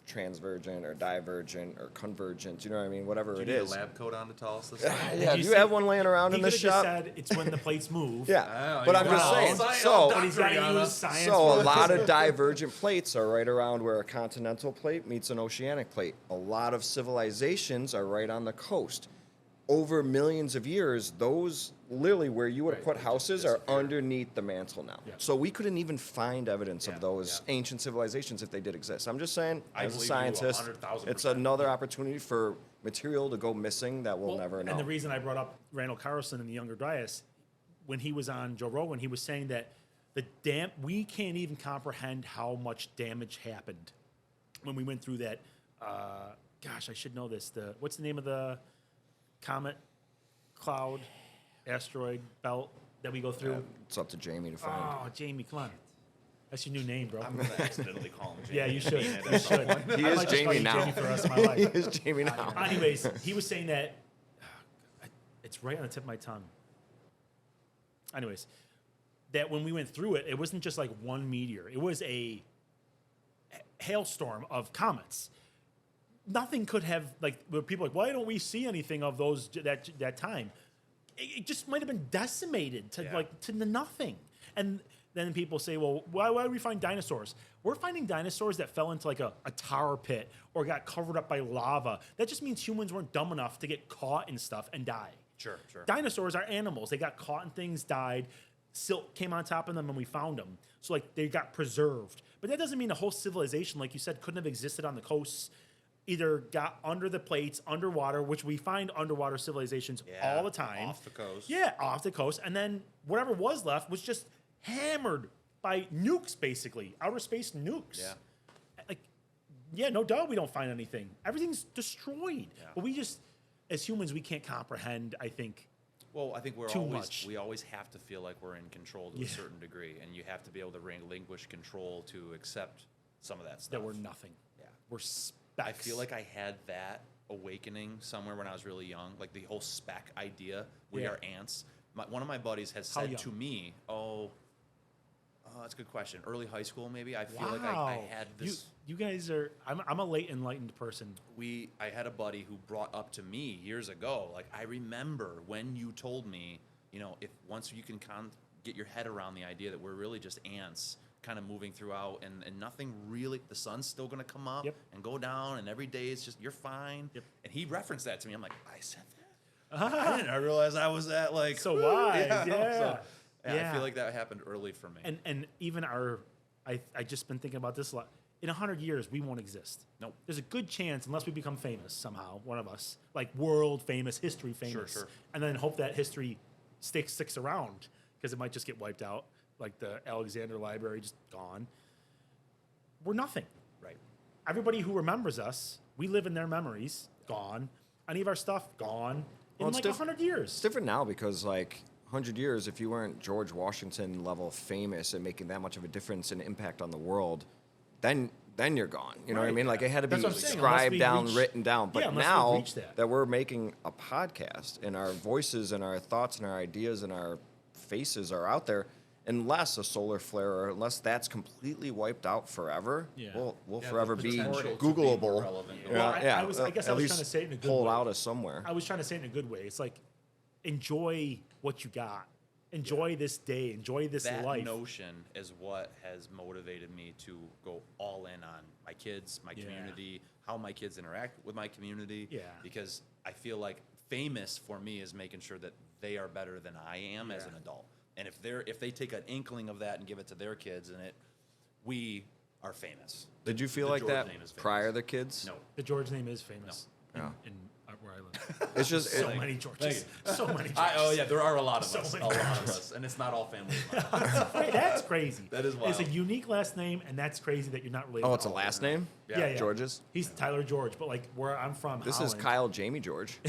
transvergent or divergent or convergent. You know what I mean? Whatever Do it you need is. a lab coat on to tell us this? Yeah, you do see- you have one laying around He in could the have just shop? said it's when the plates move. Yeah, Oh, but you I'm just know. saying. Science, So, But he's got to Doctor use Rihanna. science. so a for lot this. of divergent plates are right around where a continental plate meets an oceanic plate. A lot of civilizations are right on the coast. Over millions of years, those literally where you would have put houses are underneath the mantle now. Yeah. So we couldn't even find evidence Yeah, of those yeah. ancient civilizations if they did exist. I'm just saying, I as a believe you scientist, 100,000%. it's another opportunity for material to go missing that we'll never know. And the reason I brought up Randall Carlson and the Younger Dryas, when he was on Joe Rogan, he was saying that we can't even comprehend how much damage happened when we went through that. Gosh, I should know this. What's the name of the comet, cloud, asteroid belt that we go through? It's up to Jamie to find. Oh, Jamie, come on. That's your new name, bro. I'm gonna accidentally call him Jamie. Yeah, you should. Mean it You at some should. point. He I is might just call Jamie you now. Jamie for the rest of my he life. is Jamie now. Anyways, he was saying that it's right on the tip of my tongue. Anyways, that when we went through it, it wasn't just like one meteor. It was a hailstorm of comets. Nothing could have like where people are like, why don't we see anything of those that time? It just might have been decimated to Yeah. to nothing. And then people say, well, why do we find dinosaurs? We're finding dinosaurs that fell into like a tar pit or got covered up by lava. That just means humans weren't dumb enough to get caught in stuff and die. Sure. Dinosaurs are animals. They got caught in things, died. Silt came on top of them and we found them. So like they got preserved. But that doesn't mean a whole civilization, like you said, couldn't have existed on the coasts. Either got under the plates, underwater, which we find underwater civilizations Yeah, all the time. off the coast. Yeah, off the coast. And then whatever was left was just hammered by nukes, basically. Outer space nukes. Yeah. Like, yeah, no doubt we don't find anything. Everything's destroyed. Yeah. But we just, as humans, we can't comprehend, I think. Well, I think Too much. we always have to feel like we're in control to Yeah. a certain degree, and you have to be able to relinquish control to accept some of that stuff. That we're nothing. Yeah. We're specks. I feel like I had that awakening somewhere when I was really young, like the whole speck idea. We Yeah. are ants. One of my buddies has How said young? to me, that's a good question. Early high school, maybe. I feel Wow. like I had this. You guys are, I'm a late enlightened person. I had a buddy who brought up to me years ago, like, I remember when you told me, if once you can get your head around the idea that we're really just ants kind of moving throughout, and nothing really, the sun's still going to come up and go down, and every day it's just, you're fine. And he referenced that to me. I'm like, I said that? I didn't realize I was that, like, So why? So, I feel like that happened early for me. And even I just been thinking about this a lot. In 100 years, we won't exist. Nope. There's a good chance, unless we become famous somehow, one of us, like world famous, history famous, Sure. and then hope that history sticks around, because it might just get wiped out, like the Alexander Library, just gone. We're nothing. Right. Everybody who remembers us, we live in their memories, gone. Any of our stuff, gone. In like 100 years. It's different now because, like, 100 years, if you weren't George Washington level famous and making that much of a difference and impact on the world, then you're gone. You know what I mean? Like, it had to be That's what I'm saying, scribed down, reach- written down. But unless we now reach that. that we're making a podcast and our voices and our thoughts and our ideas and our faces are out there, unless a solar flare or unless that's completely wiped out forever, we'll forever be Googleable. Well, I guess I at was least trying to say it in a good pulled way. out of somewhere. I was trying to say it in a good way. It's like, enjoy what you got. Enjoy this day. Enjoy this That life. notion is what has motivated me to go all in on my kids, my community, how my kids interact with my community. Yeah. Because I feel like famous for me is making sure that they are better than I am as an adult. And if they take an inkling of that and give it to their kids, and we are famous. Did you feel The like George that name is famous. prior to kids? No. The George name is famous. No. In where I live. It's just So many Georges. So many Georges. Oh yeah, there are a lot of So us. A many lot of us, and it's not all family. Hey, that's crazy. That is It's a wild. unique last name, and that's crazy that you're not related. Oh, to it's a all last of them. name? Yeah, yeah. George's? He's Tyler George, but like where I'm from, This Holland, is Kyle Jamie George.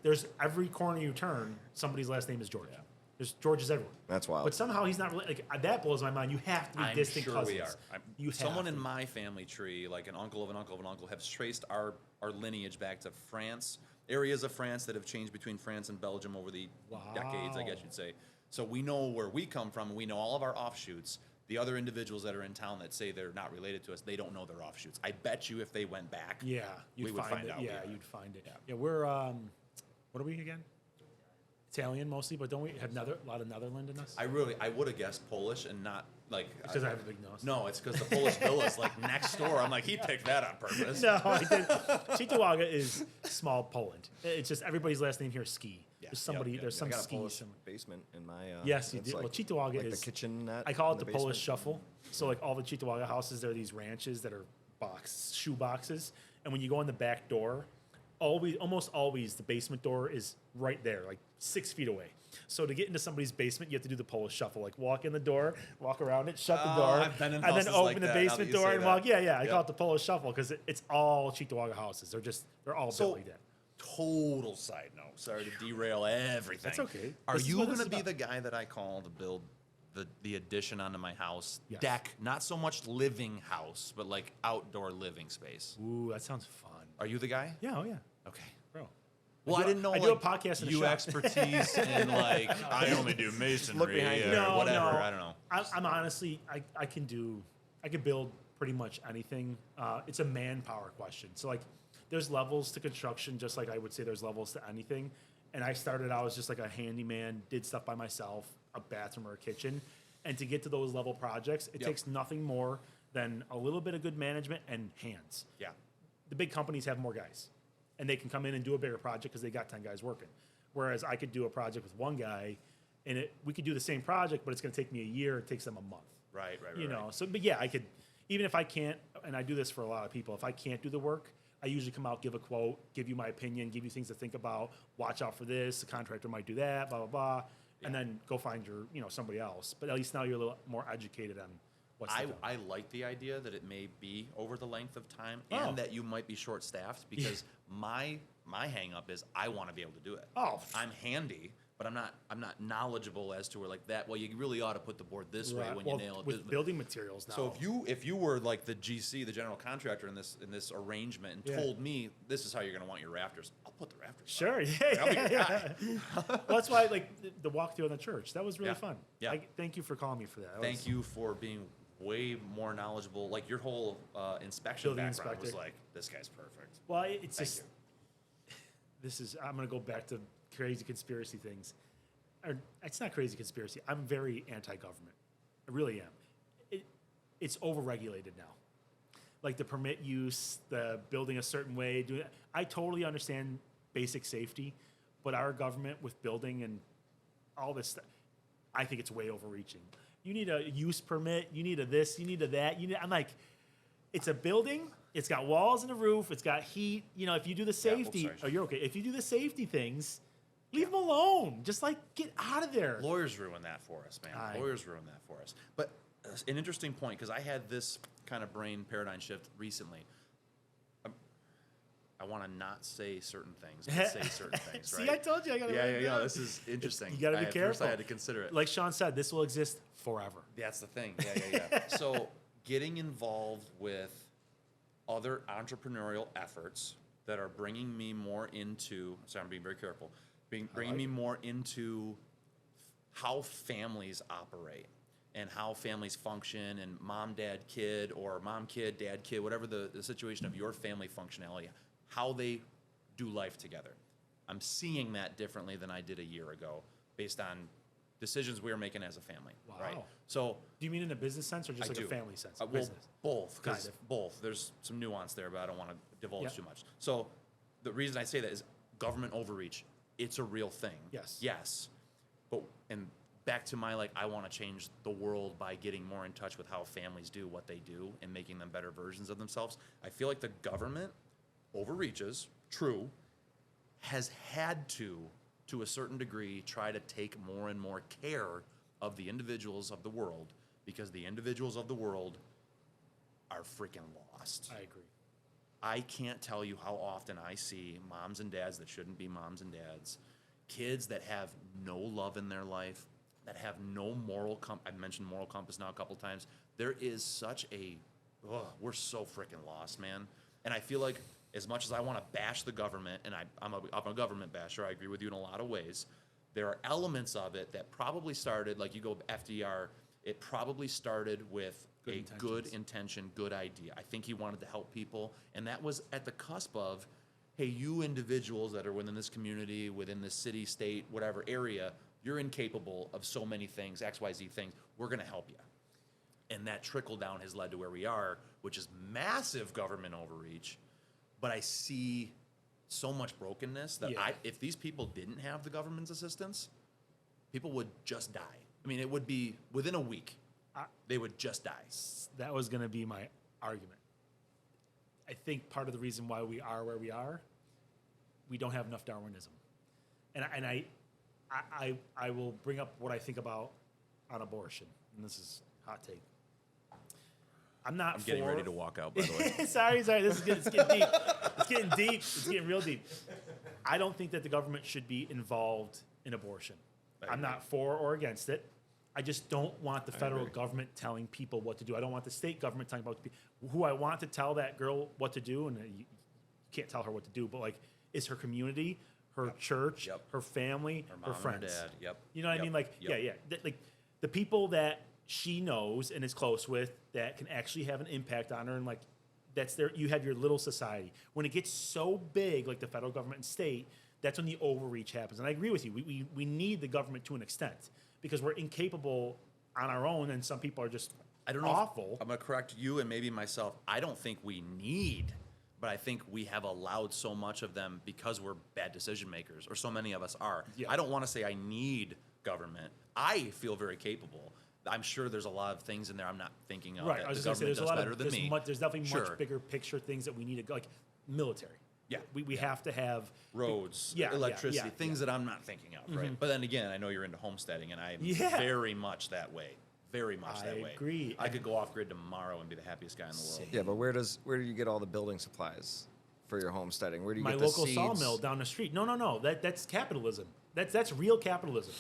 There's every corner you turn, somebody's last name is George. There's Georges everywhere. That's wild. But somehow he's not related. Like, that blows my mind. You have to be I'm distant sure cousins. we are. You have Someone to. in my family tree, like an uncle of an uncle of an uncle, has traced our lineage back to France, areas of France that have changed between France and Belgium over the decades, I guess you'd say. So we know where we come from, and we know all of our offshoots. The other individuals that are in town that say they're not related to us, they don't know their offshoots. I bet you if they went back, Yeah, you'd we would find find it. out. Yeah, you'd find it. Yeah, we're what are we again? Italian mostly, but don't we have a lot of Netherland in us? I would have guessed Polish and not like Because I have a big nose. No, it's because the Polish villa's like next door. I'm like, he picked that on purpose. No, I didn't. Cheektowaga is small Poland. It's just everybody's last name here is Ski. Yeah. There's somebody. There's some I got a ski. Polish basement in my. Yes, you it's did. Like, Well, Cheektowaga like is the kitchenette. I call in it the the Polish basement. shuffle. So like all the Cheektowaga houses, there are these ranches that are shoe boxes, and when you go in the back door, almost always the basement door is right there, like 6 feet away. So to get into somebody's basement, you have to do the Polish shuffle, like walk in the door, walk around it, shut the door, I've been in and then houses open like the that, now that basement you door say and that. walk. Yeah, I Yep. call it the Polish shuffle because it's all Cheektowaga houses. They're all So, built like that. total side note. Sorry to derail everything. That's okay. Are This is you what going this to is be about. the guy that I call to build the addition onto my house? Yes. Deck, not so much living house, but like outdoor living space. Ooh, that sounds fun. Are you the guy? Yeah, oh yeah, Okay. bro. Well, I didn't know. I do a podcast in a you shop. expertise in like I only do masonry behind or you. No, whatever. no. I don't know. I'm honestly, I can build pretty much anything. It's a manpower question. So like, there's levels to construction, just like I would say there's levels to anything. And I started out as just like a handyman, did stuff by myself, a bathroom or a kitchen. And to get to those level projects, it Yep. takes nothing more than a little bit of good management and hands. Yeah. The big companies have more guys, and they can come in and do a bigger project because they got 10 guys working. Whereas I could do a project with one guy, and we could do the same project, but it's going to take me a year. It takes them a month. Right. You know, so but yeah, I could, even if I can't, and I do this for a lot of people. If I can't do the work, I usually come out, give a quote, give you my opinion, give you things to think about. Watch out for this. The contractor might do that. Blah blah blah, and then go find your somebody else. But at least now you're a little more educated on what's to do. I like the idea that it may be over the length of time Oh. and that you might be short staffed because my hang up is I want to be able to do it. Oh. I'm handy, but I'm not knowledgeable as to where like that. Well, you really ought to put the board this way Right. when Well, you nail it. with building materials now. So if you were like the GC, the general contractor in this arrangement, and Yeah. told me this is how you're going to want your rafters, I'll put the rafters. up. Sure, I'll be yeah, your yeah. Well, that's why like the walkthrough in the church. That was really Yeah. fun. Yeah. Thank you for calling me for that. Thank you for being way more knowledgeable. Like your whole inspection Building background was inspector. like, this guy's perfect. Well, it's Thank just you. this is. I'm gonna go back to crazy conspiracy things. or it's not crazy conspiracy. I'm very anti-government. I really am. It's overregulated now. Like the permit use, the building a certain way. I totally understand basic safety, but our government with building and all this stuff, I think it's way overreaching. You need a use permit. You need a this. You need a that. I'm like, it's a building. It's got walls and a roof. It's got heat. You know, if you do the safety, you're okay. If you do the safety things, leave them alone. Just like get out of there. Lawyers ruin that for us, man. Lawyers ruin that for us. But an interesting point, because I had this kind of brain paradigm shift recently. I want to not say certain things, but say certain things, right? See, I told you I got to Yeah, this is interesting. You got to be careful. First I had to consider it. Like Sean said, this will exist forever. That's the thing. Yeah. So getting involved with other entrepreneurial efforts that are bringing me more into, sorry, I'm being very careful, bringing me more into how families operate and how families function, and mom, dad, kid, or mom, kid, dad, kid, whatever the situation of your family functionality, how they do life together. I'm seeing that differently than I did a year ago based on decisions we were making as a family. Wow. Right? So, do you mean in a business sense or just I like do. a family sense? Well, Business. both. Kind of. Both. There's some nuance there, but I don't want to divulge Yep. too much. So the reason I say that is government overreach. It's a real thing. Yes. But, and back to my, I want to change the world by getting more in touch with how families do what they do and making them better versions of themselves. I feel like the government overreaches, true, has had to a certain degree, try to take more and more care of the individuals of the world, because the individuals of the world are freaking lost. I agree. I can't tell you how often I see moms and dads that shouldn't be moms and dads, kids that have no love in their life, that have no moral I've mentioned moral compass now a couple times. There is such a, we're so freaking lost, man. And I feel like as much as I want to bash the government, and I'm a government basher, I agree with you in a lot of ways, there are elements of it that probably started, like you go FDR, it probably started with good intention, good idea. I think he wanted to help people, and that was at the cusp of, hey, you individuals that are within this community, within this city, state, whatever area, you're incapable of so many things, XYZ things, we're going to help you. And that trickle down has led to where we are, which is massive government overreach. But I see so much brokenness that if these people didn't have the government's assistance, people would just die. I mean, it would be within a week, they would just die. That was going to be my argument. I think part of the reason why we are where we are, we don't have enough Darwinism. And I will bring up what I think about on abortion. And this is hot take. I'm getting ready to walk out, by the way. sorry. This is good. It's getting deep. It's getting deep. It's getting real deep. I don't think that the government should be involved in abortion. I'm not for or against it. I just don't want the federal government telling people what to do. I don't want the state government telling about who I want to tell that girl what to do, and you can't tell her what to do, but is her community, her church, her family, her friends. Her dad. You know what I mean? The people that she knows and is close with that can actually have an impact on her, and that's there. You have your little society. When it gets so big, like the federal government and state, that's when the overreach happens. And I agree with you. We need the government to an extent because we're incapable on our own, and some people are just awful. I'm going to correct you and maybe myself. I don't think we need, but I think we have allowed so much of them because we're bad decision makers, or so many of us are. Yeah. I don't want to say I need government. I feel very capable. I'm sure there's a lot of things in there I'm not thinking of. Right. That I was the just going to say, government does better than me. there's definitely much bigger picture things that we need to go, like military. Yeah. We have to have roads, electricity, things that I'm not thinking of, right? But then again, I know you're into homesteading, and I'm very much that way. Very much that way. I agree. I could go off grid tomorrow and be the happiest guy in the world. Yeah, but where do you get all the building supplies for your homesteading? Where do you My get the local seeds? sawmill down the street. No. That's capitalism. That's real capitalism.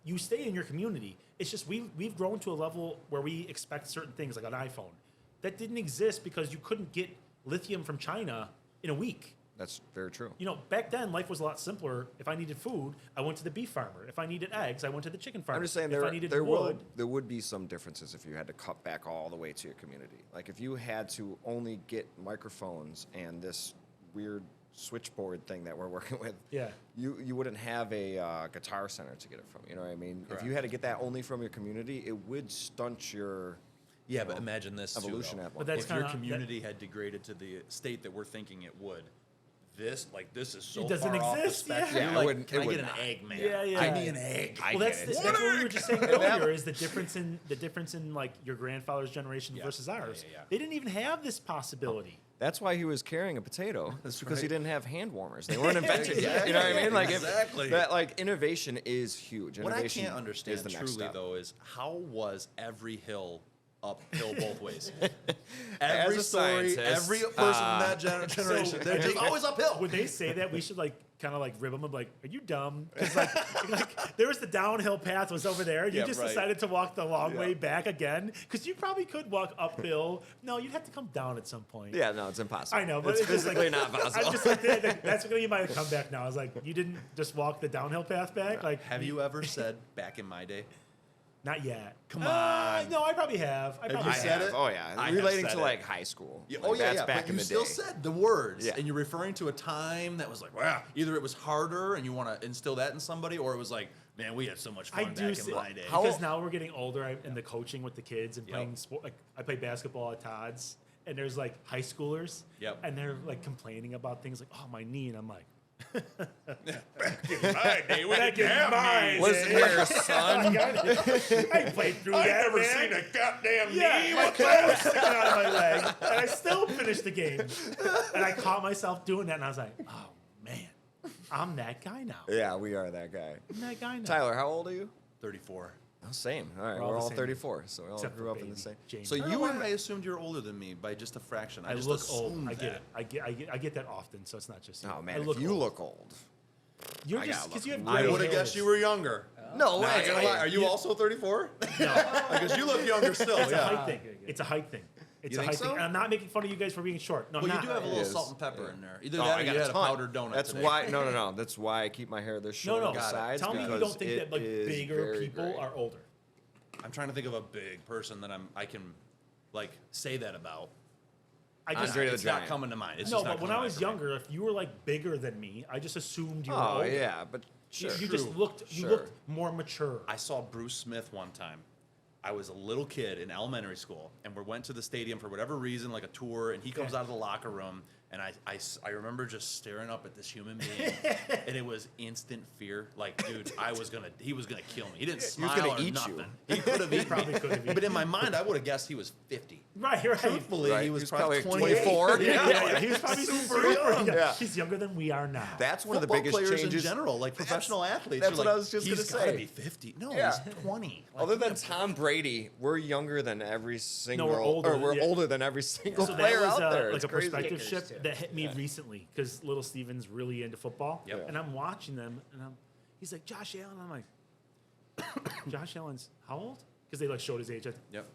You stay in your community. It's just we've grown to a level where we expect certain things, like an iPhone. That didn't exist because you couldn't get lithium from China in a week. That's very true. Back then, life was a lot simpler. If I needed food, I went to the beef farmer. If I needed eggs, I went to the chicken farmer. I'm just saying if I needed there wood, would be some differences if you had to cut back all the way to your community. Like if you had to only get microphones and this weird switchboard thing that we're working with. Yeah. You wouldn't have a guitar center to get it from. You know what I mean? If you had to get that only from your community, it would stunt your Yeah, but imagine this evolution too, at though. one. But that's If your kinda- community had degraded to the state that we're thinking it would, this is so It doesn't far off the exist, spectrum. yeah. You're Yeah, it like, wouldn't- can it I would get an not. egg, man? Yeah, yeah. I need an egg. I Well, that's get it. what we were just saying that- earlier is the difference in like your grandfather's generation Yeah. versus ours. Yeah. They didn't even have this possibility. That's why he was carrying a potato. That's because he right. didn't have hand warmers. They weren't invented yet. You know what I mean? Like Exactly. that like innovation is huge. What I Innovation can't is understand the next truly step. though is how was every hill uphill both ways? As Every a story, scientist, every person from that generation, they're just always uphill. When they say that, we should like kind of like rib them. Like, are you dumb? 'Cause, like there was the downhill path was over there. You Yeah, just right. decided to walk the long way back again because you probably could walk uphill. No, you'd have to come down at some point. Yeah, no, it's impossible. I know, but it's it's just like- physically not possible. I'm just like that's going to be my comeback now. I was like, you didn't just walk the downhill path back. Like, Have you ever said back in my day? Not yet. Come on. No, I probably have. I probably you I said have. it? Oh yeah, I have relating said to it. like high school. Yeah, Like, that's back but in you the still day. said the words, Yeah. and you're referring to a time that was like, wow, either it was harder and you want to instill that in somebody, or it was like, man, we had so much I fun do back see, in my day. because now we're getting older and the coaching with the kids and Yep. playing sport. Like I play basketball at Todd's, and there's like high schoolers, Yep. and they're like complaining about things like, oh, my knee, and I'm like, my day, we back didn't in have my knees. Listen day. here, son. I played through that, man. a goddamn Yeah, my clothes was sticking out of my leg, and I still finished the game. And I caught myself doing that, and I was like, oh man, I'm that guy now. Yeah, we are that guy. I'm that guy now. Tyler, how old are you? 34. Oh, same. All right, We're all we're the all same 34, so we all Except grew for up in the baby same. James. So I I you were. I assumed you were older than me by just a fraction. I just look old. assumed I get that. it. I get that often, so it's not just. Oh I man, look if you old. look old. You're I just gotta because you look have. I gray would have hairs. guessed you were younger. No Not way. gonna lie. Are you also 34? No, Because you look younger still. it's a Yeah. height thing. It's a height thing. It's You a think height thing. so? And I'm not making fun of you guys for being short. No, Well, I'm you not. do have a It little is. salt and pepper in there. Either Oh, that I or got you a had a ton. powdered donut That's today. why. No. That's why I keep my hair this short No, on the no. sides. Tell me you because don't think that it like is bigger very people gray. are older. I'm trying to think of a big person that I can like say that about. I just Andre the It's not Giant. coming to mind. It's no, just not but when coming I to was mind for me. younger, if you were like bigger than me, I just assumed you were Oh older. yeah, but sure. You just True. looked. You Sure. looked more mature. I saw Bruce Smith one time. I was a little kid in elementary school, and we went to the stadium for whatever reason, like a tour, and he comes Yeah. out of the locker room, and I remember just staring up at this human being, and it was instant fear. Like, dude, he was gonna kill me. He didn't was smile gonna or eat you. nothing. He could have eaten probably me. could have. But in my mind, I would have guessed he was 50. Right. Truthfully, Right. he was He was probably probably 24. 24. Yeah. He was probably super young. Yeah. He's younger than we are now. That's one of the Football biggest players changes in general, like professional athletes. that's you're what I like, was just he's gonna gotta say. be 50. No, Yeah. he's 20. Like, Other than Tom Brady, we're younger than every single. we're older, Or we're yeah. older than every single So that player was out there. like It's a crazy. perspective Kickers, shift too. that hit me recently because little Steven's really into football. Yep. And I'm watching them, and he's like, Josh Allen. I'm like, Josh Allen's how old? Because they like showed his age. Yep.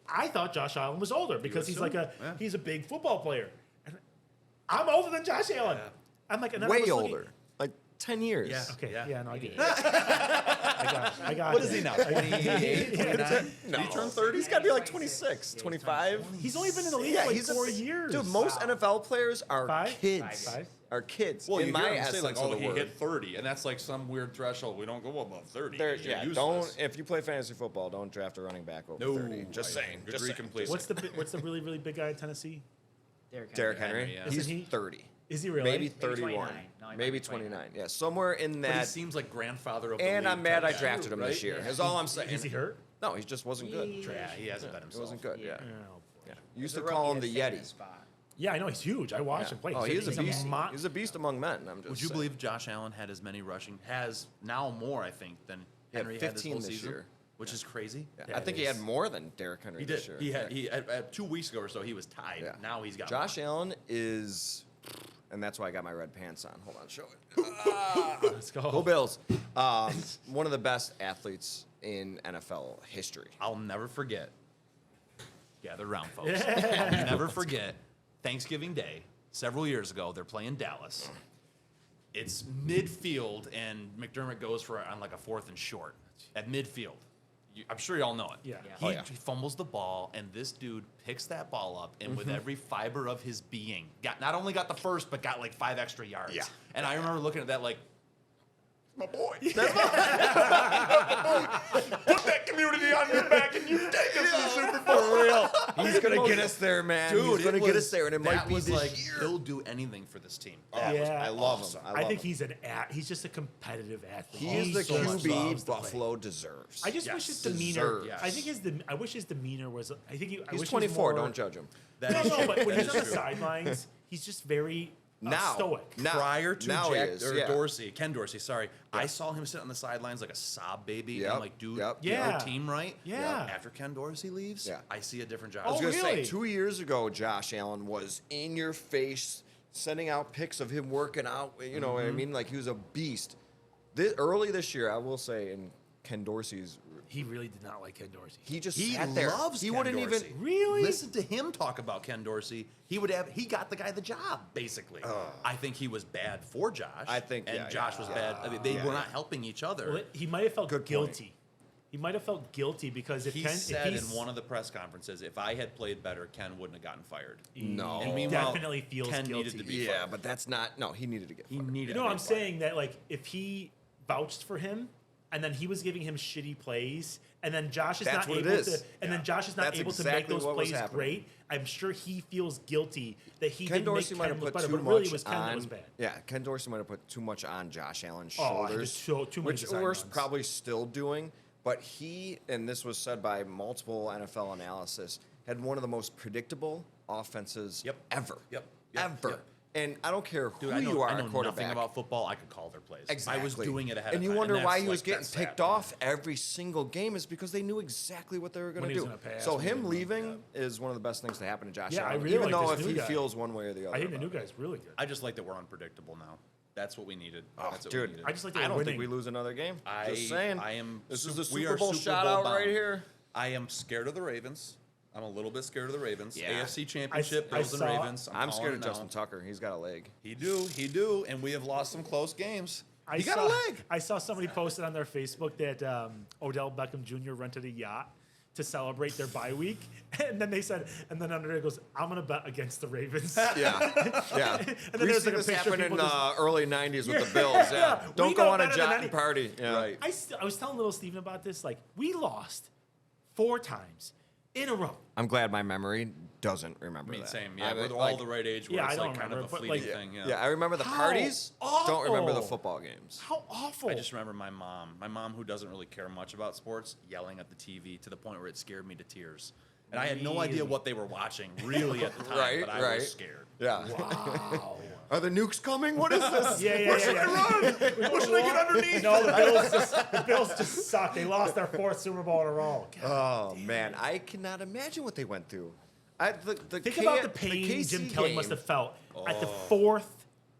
I thought Josh Allen was older because he's like assume? Yeah. he's a big football player. And I'm older than Josh Allen. Yeah. I'm like, and then I Way was looking- older, like 10 years. Yeah. Okay, Yeah. yeah, no, I get it. I got What it. is he now? 28, 29? No. Did he turn 30? He's got to be like 26, Yeah, 25. He's only been in the league Yeah, for like he's a 4 fi- years. Dude, most Wow. NFL players are Five? kids. Five? Are kids. Well, in you my hear him essence say like, of "Oh, the he word. hit 30," and that's like some weird threshold. We don't go above 30. There, 'cause you're yeah, useless. don't. If you play fantasy football, don't draft a running back over No, 30. Just right. saying. Good Just saying. completely. What's the really really big guy in Tennessee? Derrick Henry. Henry, yeah. He's Isn't he- 30. Is he really? Maybe 31. 29. No, he might Maybe be 29. Yeah, somewhere in But he that. seems like grandfather of the And league I'm mad type I guy, drafted him this right? year. Yeah. Is all I'm saying. Is he hurt? No, he just wasn't good. Yeah, he hasn't been He himself. wasn't good. Yeah. Oh, boy. Yeah. You used to call him the Yeti. Yeah, I know he's huge. I watched him play. Oh, he is a He's beast. mon- He's a beast among men. I'm just Would you saying. believe Josh Allen had as many rushing, has now more, I think, than He had Henry had this 15 whole this season, year. which is crazy. Yeah, Yeah, I think it he had is. more than Derrick Henry He this did. year. He had. Yeah. He at 2 weeks ago or so, he was tied. Yeah. Now he's got Josh more. Allen is, and that's why I got my red pants on. Hold on, show it. Let's go. Go Bills. One of the best athletes in NFL history. I'll never forget. Gather round, folks. I'll never forget Thanksgiving Day several years ago. They're playing Dallas. It's midfield, and McDermott goes for on like a 4th and short at midfield. I'm sure y'all know it. Yeah. He fumbles the ball, and this dude picks that ball up, and with every fiber of his being, not only got the first, but got like 5 extra yards. Yeah. And I remember looking at that like, my boy. Put that community on your back, and you take us to the Super Bowl. For real. He's going to get us there, man. Dude, He's going to get us there, and it might be was this like, year. he'll do anything for this team. I love him. I think he's he's just a competitive athlete. He is the so much loves QB to play. Buffalo deserves. I just wish his demeanor. Deserves. I think I wish his demeanor was. I think I He's wish 24. He was more, Don't judge him. That No, is no, true. but when That he's is on the true. sidelines, he's just very Now, stoic. now, Prior to now he Jack is, or yeah. Dorsey, Ken Dorsey, sorry, I saw him sit on the sidelines like a sob baby. Yep, I'm like, dude, yep. Yeah. your team right. Yeah. After Ken Dorsey leaves, Yeah. I see a different Josh. I was Oh, going to really? say, 2 years ago, Josh Allen was in your face, sending out pics of him working out. You know what I mean? Like, he was a beast. Early this year, I will say, in Ken Dorsey's, He really did not like Ken Dorsey. he just He sat there. loves He Ken wouldn't Dorsey. even. Really? Listen to him talk about Ken Dorsey. He got the guy the job, basically. I think he was bad for Josh. I think, and yeah, Josh was bad. I mean, they were not helping each other. Well, he might have felt Good point. guilty. He might have felt guilty because if He Ken, said if in he's, one of the press conferences, if I had played better, Ken wouldn't have gotten fired. No. And meanwhile, definitely feels Ken guilty. needed to be Yeah, fired. but that's not. No, he needed to get He fired. needed. No, to be I'm fired. saying that like if he vouched for him and then he was giving him shitty plays and then Josh is That's not what it able is. to and then Josh is not That's able to exactly make those what was plays happening. great, I'm sure he feels guilty that he Ken didn't Dorsey make might Ken have look put better, too but really much it was Ken on. that was bad. Yeah, Ken Dorsey might have put too much on Josh Allen's Oh, I think shoulders, so- too many which design we're runs. probably still doing. But he, and this was said by multiple NFL analysis, had one of the most predictable offenses Yep. ever. Yep. Ever. Yep. And I don't care who Dude, I know, you are I at know quarterback. nothing about football. I could call their plays. Exactly. I was doing it ahead and of you time. wonder why that's he was like- getting that's picked sad. off every single game is because they knew exactly what they were going When to he was do. gonna pass, So when he him didn't, leaving is one of the best things to happen to Josh Yeah, I Allen. really even like though this if new he guy. feels one way or the other. I think the new about it. guy's really good. I just like that we're unpredictable now. That's what we needed. Oh, That's what dude, we needed. I just like that I don't we're think we winning. lose another game. I- Just saying. I am This is su- the we Super are Bowl Super shout Bowl out bound. right here. I am scared of the Ravens. I'm a little bit scared of the Ravens. Yeah. AFC Championship, I Bills and saw- Ravens. I'm scared calling of it Justin now. Tucker. He's got a leg. He do, and we have lost some close games. I He got saw, a leg. I saw somebody posted on their Facebook that Odell Beckham Jr. rented a yacht to celebrate their bye week, and then they said, and then under it goes, "I'm gonna bet against the Ravens." Yeah, yeah. then We've there's seen like a this picture of happen in people just- early '90s with the Bills. Yeah, Yeah, we don't go know on a better than yacht any- and party. Yeah. Right. I was telling little Steven about this. Like, we lost 4 times in a row. I'm glad my memory doesn't remember I mean, that. same. Yeah, I we're mean, all like- the right age where Yeah, it's I don't like kind of remember, a but, fleeting like- thing. Yeah, I remember the How parties. Don't remember the awful. football games. How awful! I just remember my mom who doesn't really care much about sports, yelling at the TV to the point where it scared me to tears. And I had no idea Really? what they were watching really at the time, Right, but I right. was scared. Yeah. wow. Are the nukes coming? What is this? Yeah. Where should I get underneath? No, the Bills just suck. They lost their 4th Super Bowl in a row. God. Oh man, I cannot imagine what they went through. Think about the pain KC Jim Kelly game, must have felt at the 4th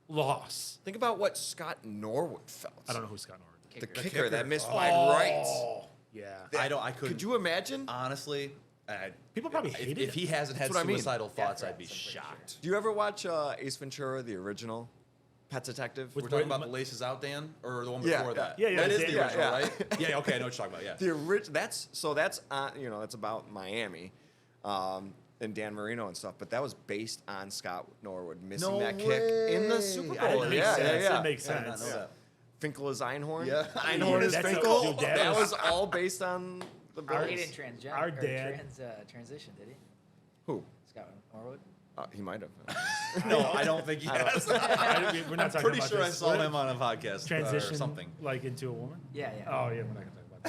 loss. Think about what Scott Norwood felt. I don't know who Scott Norwood is. The Kicker. kicker that missed by Oh, right. yeah. I couldn't. Could you imagine? Honestly, People probably hated if he him. hasn't had That's what I mean. suicidal thoughts, Death I'd be threats, I'm pretty shocked. Do you ever watch Ace Ventura, the original Pet Detective? With We're talking Wait, about the Laces Out, Dan, or the one Yeah, before yeah. that. Yeah, that is Dan- the yeah, original, yeah. right? Yeah, okay, I know what you're talking about. Yeah. That's it's about Miami, and Dan Marino and stuff. But that was based on Scott Norwood missing No that kick in the way. Super I Bowl. That makes Yeah, sense. yeah, yeah. That makes I did not sense. know that. Finkel is Einhorn. Yeah. Einhorn Yeah, is that's a- Finkel. dude, that that was- was all based on the Bills. He didn't Our dad- transition, did he? Who? Scott Norwood? He might have. No, I don't think he has. We're not I'm talking pretty about sure I this. saw him on a podcast Transition or something. like into a woman. Yeah, yeah. Oh yeah, we're not gonna talk about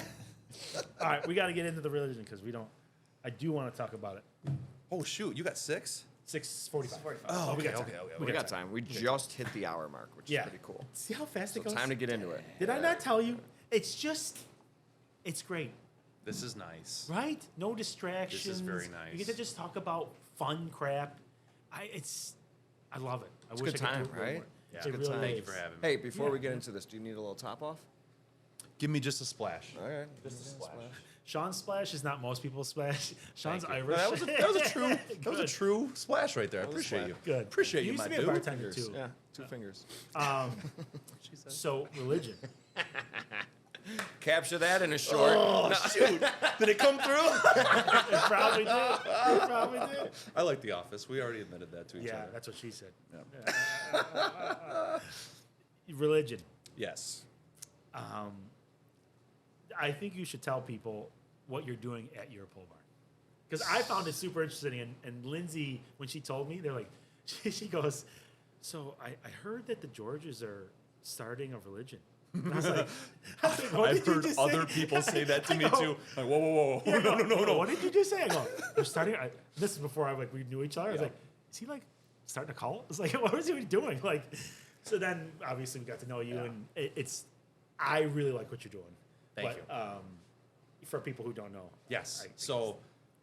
that. All right, we got to get into the religion because we don't. I do want to talk about it. Oh shoot, you got 6? 6:45. 45. Oh, we got time. okay. We got time. We just hit the hour mark, which Yeah. is pretty cool. See how fast So it goes. time to get into it. Did I not tell you? It's great, This is nice. right? No distractions. very You nice. get to just talk about fun crap. I love it. I It's a wish good I could time, do it more. right? It It's a good really time. Thank you is. for having me. Hey, before Yeah. we get into this, do you need a little top off? Give me just a splash. All right. Just a splash. Sean's splash is not most people's splash. Sean's Thank you. Irish. That was a Good. true splash right there. I That was appreciate flat. you. Good. Appreciate You you, used my to be a dude. bartender too. Yeah, 2 fingers. So religion. capture that in a short. Oh, shoot. Did it come through? It probably did. It probably did. I like The Office. We already admitted that to each Yeah, other. that's what she said. Yeah. Religion. Yes. I think you should tell people what you're doing at your pole barn. Because I found it super interesting. And Lindsay, when she told me, they're like, she goes, so I heard that the Georges are starting a religion. And I was like, what I've did you heard just other say? people say that to I me go, too. Like, whoa. Yeah, I go, No. What did you just say? I go, they're starting. This is before we knew each other. I was Yeah. like, is he like starting a cult? It's like, what was he doing? Like, so then obviously we got to know you, and I really like what you're doing. Thank you. For people who don't know. Yes. I think So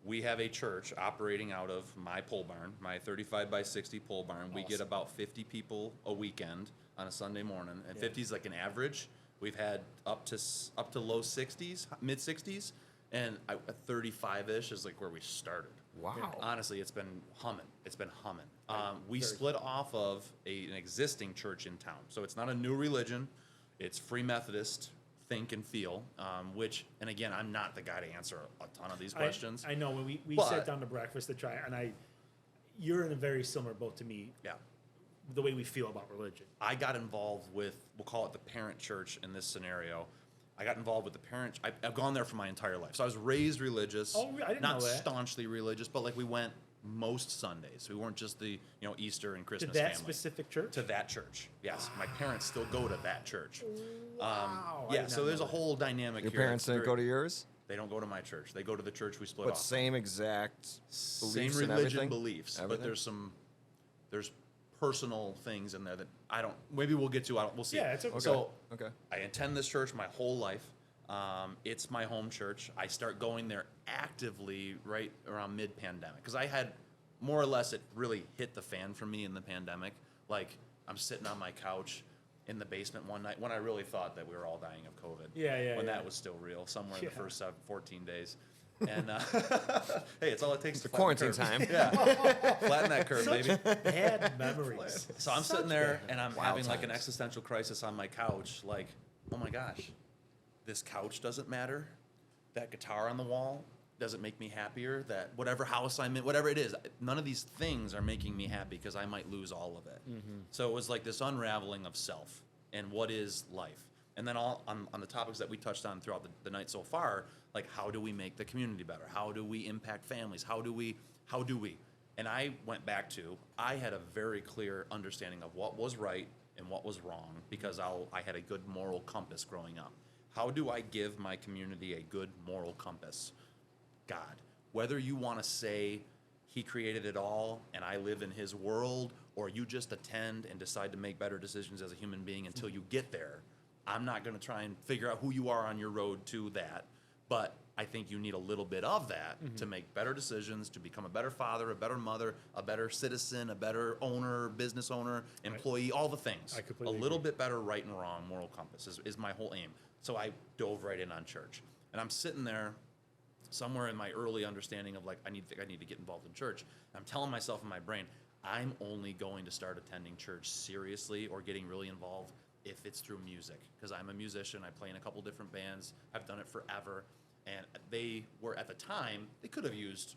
we have a church operating out of my pole barn, my 35 by 60 pole barn. We get Awesome. about 50 people a weekend on a Sunday morning, and Yeah. 50 is like an average. We've had up to low 60s, mid 60s, and 35-ish is like where we started. Wow. Honestly, it's been humming. We Very split off of an existing church in town, so it's not a new religion. It's Free Methodist. Think and feel, and again, I'm not the guy to answer a ton of these questions. I know when we But- sat down to breakfast to try, and you're in a very similar boat to me. Yeah. The way we feel about religion. I got involved with, we'll call it the parent church in this scenario. I got involved with the parent. I've gone there for my entire life. So I was raised religious. Oh, I didn't not know that. staunchly religious, but like we went most Sundays. We weren't just the Easter and To Christmas that family. specific church. To that church. Yes. My parents still go to that church. Wow. I Yeah, did so not there's know a that. whole dynamic Your here. parents that's didn't very- go to yours? They don't go to my church. They go to the church we split But off. same exact Same beliefs and religion everything? beliefs, but Everything? there's personal things in there that I don't. Maybe we'll get to. We'll see. Yeah, it's okay. So Okay. I attend this church my whole life. It's my home church. I start going there actively right around mid-pandemic because I had more or less it really hit the fan for me in the pandemic. Like I'm sitting on my couch in the basement one night when I really thought that we were all dying of COVID. Yeah, When yeah. that was still real, somewhere in the Yeah. first 14 days. And hey, it's all it takes to The flatten quarantine curve. time. Yeah, flatten that curve, baby. Bad memories. So I'm sitting there and I'm Wild having like an times. existential crisis on my couch. Like, oh my gosh, this couch doesn't matter. That guitar on the wall doesn't make me happier. That whatever house I'm in, whatever it is, none of these things are making me happy because I might lose all of it. So it was like this unraveling of self and what is life. And then all on the topics that we touched on throughout the night so far, like how do we make the community better? How do we impact families? How do we? And I went back to, I had a very clear understanding of what was right and what was wrong because I had a good moral compass growing up. How do I give my community a good moral compass? God. Whether you want to say he created it all and I live in his world, or you just attend and decide to make better decisions as a human being until you get there, I'm not going to try and figure out who you are on your road to that. But I think you need a little bit of that to make better decisions, to become a better father, a better mother, a better citizen, a better owner, business owner, employee, all the things. I completely a little agree. bit better right and wrong moral compass is my whole aim. So I dove right in on church. And I'm sitting there somewhere in my early understanding of like, I need to get involved in church. And I'm telling myself in my brain, I'm only going to start attending church seriously or getting really involved if it's through music. Because I'm a musician, I play in a couple different bands, I've done it forever. And they were, at the time, they could have used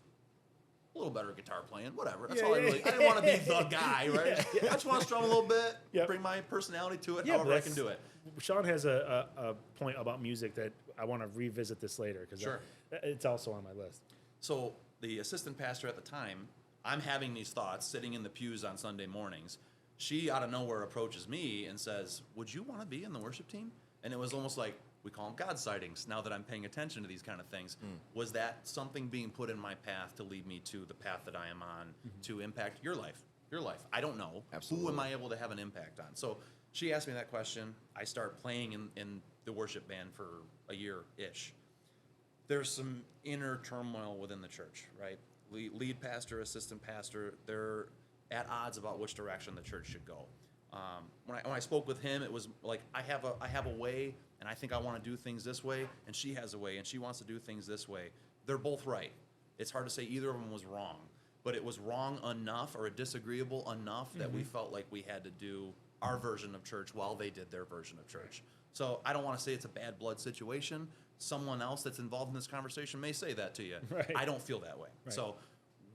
a little better guitar playing, whatever. That's Yeah, all I yeah, really, I didn't want to be the guy, right? Yeah. I just want to strum a little bit, Yep. bring my personality to it, Yeah, however but I can do it. Sean has a point about music that I want to revisit this later because Sure. it's also on my list. So the assistant pastor at the time, I'm having these thoughts sitting in the pews on Sunday mornings. She out of nowhere approaches me and says, would you want to be in the worship team? And it was almost like, we call them God sightings now that I'm paying attention to these kind of things. Was that something being put in my path to lead me to the path that I am on to impact your life? Your life. I don't know. Absolutely. Who am I able to have an impact on? So she asked me that question. I start playing in the worship band for a year-ish. There's some inner turmoil within the church, right? Lead pastor, assistant pastor, they're at odds about which direction the church should go. When I spoke with him, it was like, I have a way, and I think I want to do things this way, and she has a way, and she wants to do things this way. They're both right. It's hard to say either of them was wrong, but it was wrong enough or disagreeable enough that we felt like we had to do our version of church while they did their version of church. So I don't want to say it's a bad blood situation. Someone else that's involved in this conversation may say that to you. Right. I don't feel that way. Right. So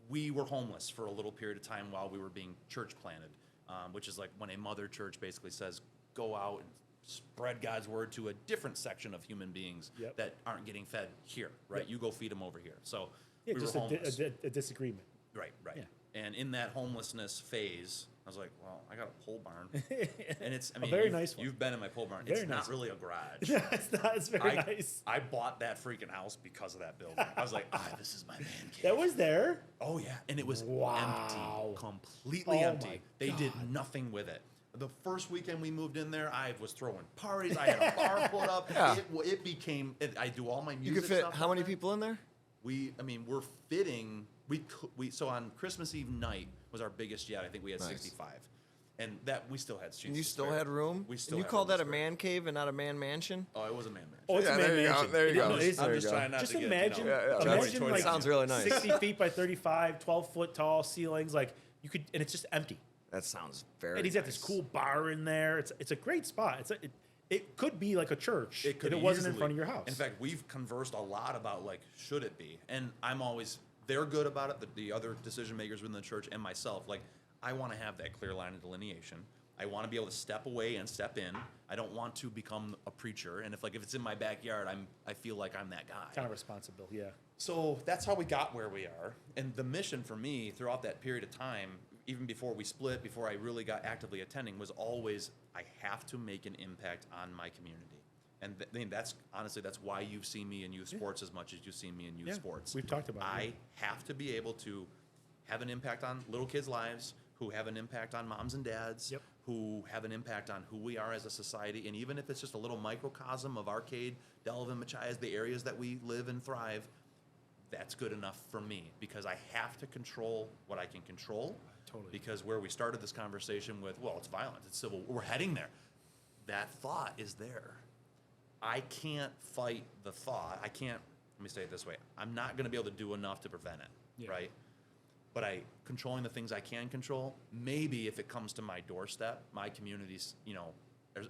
we were homeless for a little period of time while we were being church planted, which is like when a mother church basically says, go out and spread God's word to a different section of human beings Yep. that aren't getting fed here, right? Yep. You go feed them over here. So Yeah, we just were homeless. a disagreement. Right, right. Yeah. And in that homelessness phase, I was like, well, I got a pole barn. And it's, I mean, very you've, nice one. you've been in my pole barn. Very It's nice not really a garage. It's not. It's very nice. I bought that freaking house because of that building. I was like, this is my man cave. That was there. Oh, yeah. And it was Wow. empty, completely Oh, empty. my They did God. nothing with it. The first weekend we moved in there, I was throwing parties. I had a bar put up. Yeah. It became, I do all my music You could fit stuff how in many there. people in there? We're fitting. So on Christmas Eve night was our biggest yet. I think we had Nice. 65, and that we still had. And you still had room? We still. And you had call room that to a spare. man cave and not a man mansion? Oh, it was a man mansion. Oh, it's Yeah, a man there you go, mansion. there you go. No, it's- I'm just trying not just to get. imagine, Yeah, yeah. imagine It like sounds really nice. 60 feet by 35, 12-foot tall ceilings. Like you could, and it's just empty. That sounds very And he's got this nice. cool bar in there. It's a great spot. It could be like a church It could if it wasn't in easily- front of your house. In fact, we've conversed a lot about like, should it be? And I'm always, they're good about it. The other decision makers within the church and myself, like, I want to have that clear line of delineation. I want to be able to step away and step in. I don't want to become a preacher. And if it's in my backyard, I feel like I'm that guy. kind of responsible, yeah. So that's how we got where we are. And the mission for me throughout that period of time, even before we split, before I really got actively attending, was always I have to make an impact on my community. And I mean, that's honestly, that's why you've seen me in youth sports as much as you've seen me in youth Yeah, sports. we've talked about it, I have to be able to have an impact on little kids' lives, who have an impact on moms and dads, Yep. who have an impact on who we are as a society. And even if it's just a little microcosm of Arcade, Delavan, Machias, the areas that we live and thrive, that's good enough for me because I have to control what I can control. Totally. Because where we started this conversation with, well, it's violent, it's civil, we're heading there. That thought is there. I can't fight the thought. Let me say it this way. I'm not going to be able to do enough to prevent it, Yeah. right? But controlling the things I can control, maybe if it comes to my doorstep, my communities,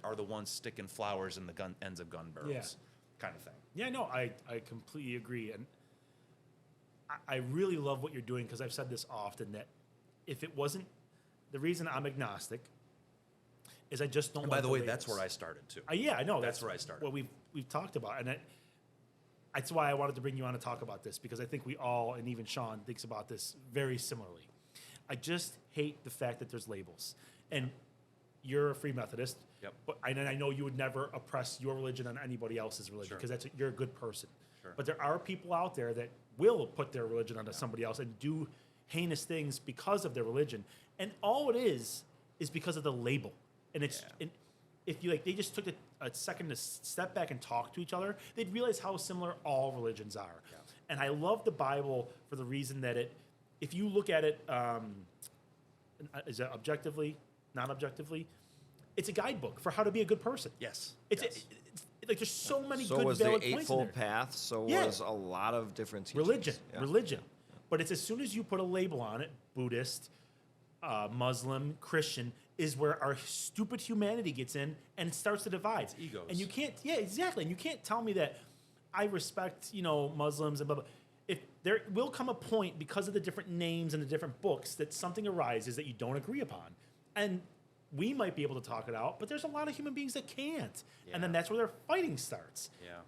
are the ones sticking flowers in the ends of gun barrels, kind of thing. Yeah, no, I completely agree. And I really love what you're doing because I've said this often that if it wasn't, the reason I'm agnostic is I just don't And like by the way, labels. that's where I started too. Yeah, I know. That's where I started. What we've talked about. And that's why I wanted to bring you on to talk about this because I think we all, and even Sean, thinks about this very similarly. I just hate the fact that there's labels. And you're a Free Methodist. Yep. But I know you would never oppress your religion on anybody else's religion Sure. because you're a good person. Sure. But there are people out there that will put their religion onto somebody else and do heinous things because of their religion. And all it is because of the label. And it's Yeah. and if you they just took a second to step back and talk to each other, they'd realize how similar all religions are. Yeah. And I love the Bible for the reason that if you look at it, is it objectively, not objectively, it's a guidebook for how to be a good person. Yes. It's, yes. it's like there's so many So good was the valid points in Eightfold there. Path. So Yeah. was a lot of different teachings. Religion. But it's as soon as you put a label on it, Buddhist, Muslim, Christian, is where our stupid humanity gets in and it starts to divide. It's egos. And you can't, yeah, exactly. And you can't tell me that I respect, Muslims and blah, blah. If there will come a point because of the different names and the different books that something arises that you don't agree upon. And we might be able to talk it out, but there's a lot of human beings that can't. And then Yeah. that's where their fighting starts. Yeah.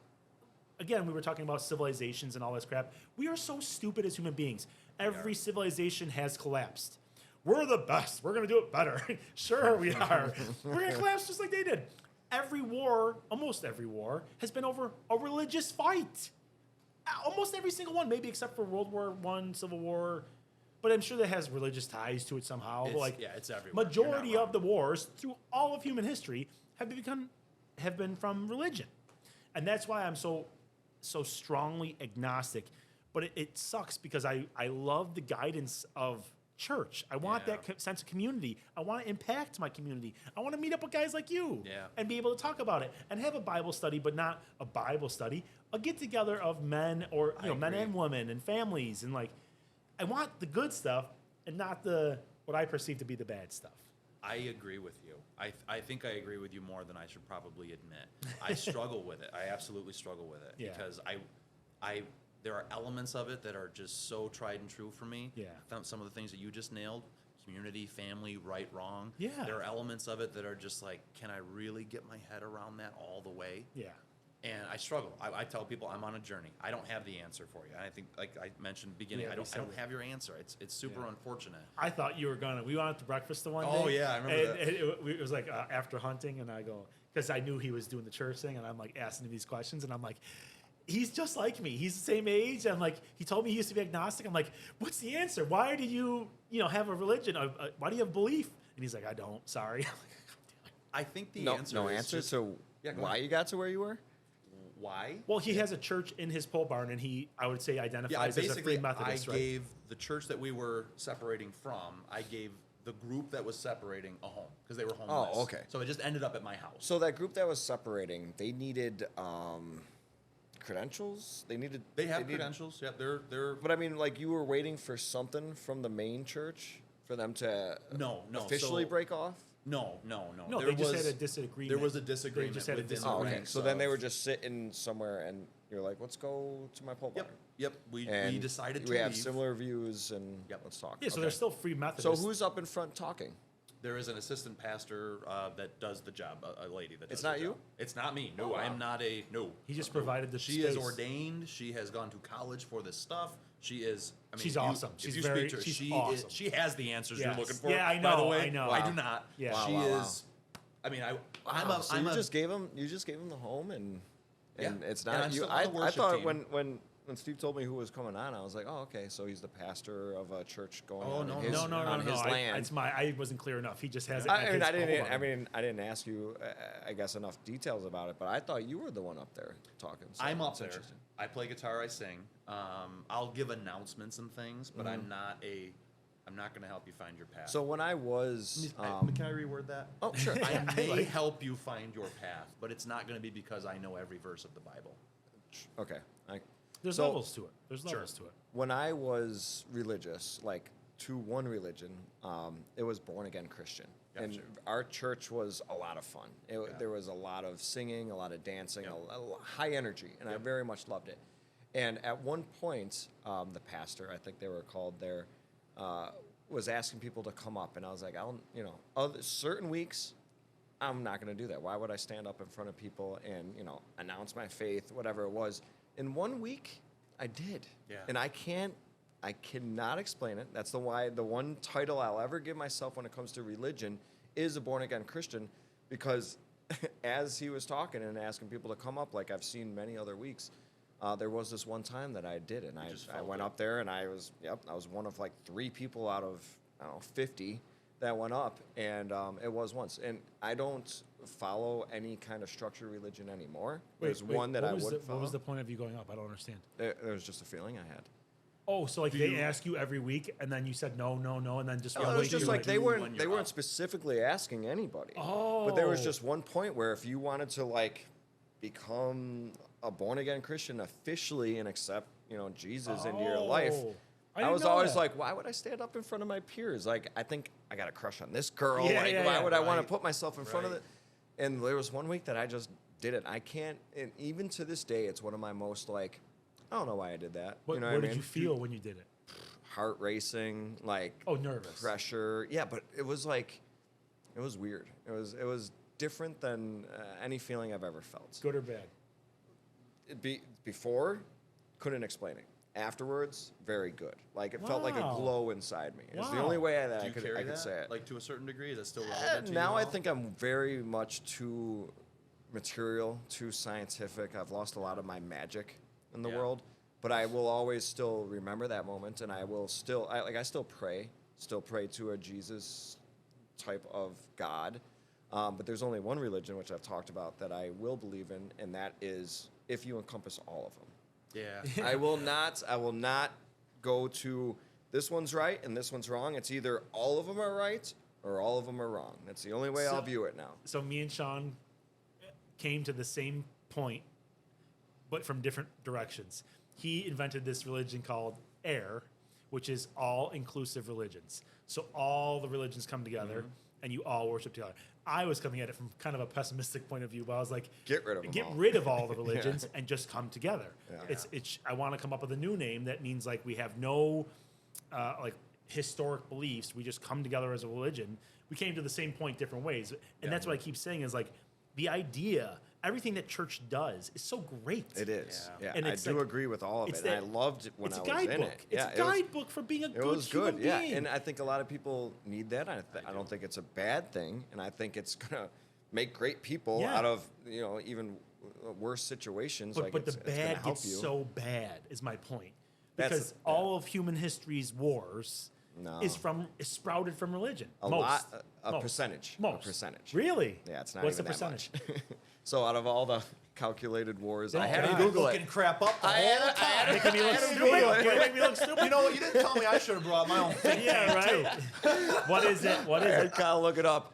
Again, we were talking about civilizations and all this crap. We are so stupid as human beings. Every civilization has collapsed. We're the best. We're going to do it better. Sure, we are. We're going to collapse just like they did. Every war, almost every war, has been over a religious fight. Almost every single one, maybe except for World War I, Civil War. But I'm sure that has religious ties to it somehow. It's everywhere. Majority You're not of the wars through all of human history have been from religion. And that's why I'm so strongly agnostic. But it sucks because I love the guidance of church. I want Yeah. that sense of community. I want to impact my community. I want to meet up with guys like you Yeah. and be able to talk about it and have a Bible study, but not a Bible study, a get together of men or men agree. and women and families. And I want the good stuff and not what I perceive to be the bad stuff. I agree with you. I think I agree with you more than I should probably admit. I struggle with it. I absolutely struggle with it Yeah. because I there are elements of it that are just so tried and true for me. Yeah. Some of the things that you just nailed, community, family, right, wrong. Yeah. There are elements of it that are just like, can I really get my head around that all the way? Yeah. And I struggle. I tell people I'm on a journey. I don't have the answer for you. And I think, like I mentioned beginning, Yeah, I we don't said have your answer. It's super Yeah. unfortunate. I thought you were gonna. We went out to breakfast the one day. Oh, yeah, I remember that. It was like after hunting, and I go because I knew he was doing the church thing, and I'm like asking him these questions, and I'm like, he's just like me. He's the same age. I'm like, he told me he used to be agnostic. I'm like, what's the answer? Why do you have a religion? Why do you have belief? And he's like, I don't. Sorry. I think the No answer is answer just, to Yeah, go why ahead. you got to where you were. why. Well, he has a church in his pole barn, and I would say, Yeah, I identifies as a basically free Methodist, right? gave the church that we were separating from. I gave the group that was separating a home because they were homeless. okay. So it just ended up at my house. So that group that was separating, they needed credentials. They They have needed- credentials. Yeah, they're But I mean, like you were waiting for something from the main church for them to no. officially So- break off. No. No, There they just was- had a disagreement. There was a They disagreement. just had a within the disagreement. Oh, okay. ranks So then they of- were just sitting somewhere, and you're like, "Let's go to my pole barn." Yep. We And decided to we have leave. similar views, and Yep. let's talk. Yeah, so Okay. they're still free Methodists. So who's up in front talking? There is an assistant pastor that does the job, a lady that does It's the not you? job. It's not me. No, Oh, I wow. am not a no. He just No. provided the She is space. ordained. She has gone to college for this stuff. She is. I mean, She's you- awesome. if She's you very- speak to her, she's she awesome. She has the answers Yes. you're looking for. Yeah, I By the know, way, I know. I Wow. do not. Yeah. Wow, She wow, wow. is. I mean, I'm Wow, a. so I'm you a, just gave him the home, and Yeah. it's And I'm not you. still on I the worship thought team. when Steve told me who was coming on, I was like, oh, okay, so he's the pastor of a church going Oh, on no, in his, No. on his land. It's I wasn't clear enough. He just has it. I at mean, his I didn't. pole I barn. mean, I didn't ask you. I guess enough details about it, but I thought you were the one up there talking. So I'm up it's there. interesting. I play guitar. I sing. I'll give announcements and things, but I'm not going to help you find your path. So when I was, can I reword that? oh sure, I may like- help you find your path, but it's not going to be because I know every verse of the Bible. okay. There's so- levels to it. There's Sure. levels to it. When I was religious, like to one religion, it was born again Christian, and Gotcha. our church was a lot of fun. There was a lot of singing, a lot of dancing, high energy, and I very much loved it. And at one point, the pastor, I think they were called there, was asking people to come up, and I was like, certain weeks, I'm not going to do that. Why would I stand up in front of people and announce my faith, whatever it was? In 1 week, I did. Yeah. And I cannot explain it. That's the one title I'll ever give myself when it comes to religion is a born again Christian, because as he was talking and asking people to come up, like I've seen many other weeks, there was this one time that I did, and just I felt went it. up there, and I was one of like 3 people out of 50 that went up, and it was once. And I don't follow any kind of structured religion anymore. There's one that I would follow. What was the point of you going up? I don't understand. There was just a feeling I had. Oh, so like Do they you- ask you every week, and then you said no, and then just No, one it was week just you're like they do when weren't you're up. specifically asking anybody. But there was Oh. just one point where if you wanted to like become a born again Christian officially and accept, Jesus into your life, Oh. I I didn't was know always that. like, why would I stand up in front of my peers? Like, I think I got a crush on this girl. Yeah, like, yeah, why yeah. would I want to Right. put myself in front of Right. it? And there was one week that I just did it. I can't, and even to this day, it's one of my most like, I don't know why I did that. What, you know what what I did mean? you feel when you did it? Heart racing, like Oh, nervous. pressure. Yeah, but it was like, it was weird. It was different than any feeling I've ever felt. Good or bad? Before, couldn't explain it. Afterwards, very good. Like it felt like a Wow. glow inside me. It's the Wow. only way that Do I you could, carry I could that? say it. Like to a certain degree, is that still relevant to you Now I now? think I'm very much too material, too scientific. I've lost a lot of my magic in the Yeah. world, but I will always still remember that moment, and I will still, I still pray to a Jesus type of God. But there's only one religion, which I've talked about, that I will believe in, and that is if you encompass all of them. Yeah. I will not go to this one's right and this one's wrong. It's either all of them are right or all of them are wrong. That's the only way I'll So- view it now. So me and Sean came to the same point, but from different directions. He invented this religion called AIR, which is all inclusive religions. So all the religions come together, and you all worship together. I was coming at it from kind of a pessimistic point of view, but I was like, Get rid of them all. rid of all the religions and just come together. Yeah. It's I want to come up with a new name that means like we have no like historic beliefs. We just come together as a religion. We came to the same point different ways, and that's what I keep saying is like the idea. Everything that church does is so great. It is. Yeah, And I it's do like- agree with all of it's it. And I that- loved it when It's I a was in guidebook. it. It's a it was- guidebook for being a It good was good, human yeah. being. And I think a lot of people need that. I don't think it's a bad thing, and I think it's gonna make great people Yeah. out of even worse situations. But Like the it's gonna bad help gets you. so bad is my point. That's- Because all of human history's wars No. is sprouted from religion. a Most. lot, a Most. percentage, Most. a percentage. Really? Yeah, it's not What's even the that percentage? much. So out of all the calculated wars, I Oh, had to God. Google Looking it. crap up the I whole had time. to- Making me look I had to stupid. Google You're it. gonna make me look stupid. You know what? You didn't tell me I should have brought my own thing. Yeah, right. What is it? What I is it? gotta look it up.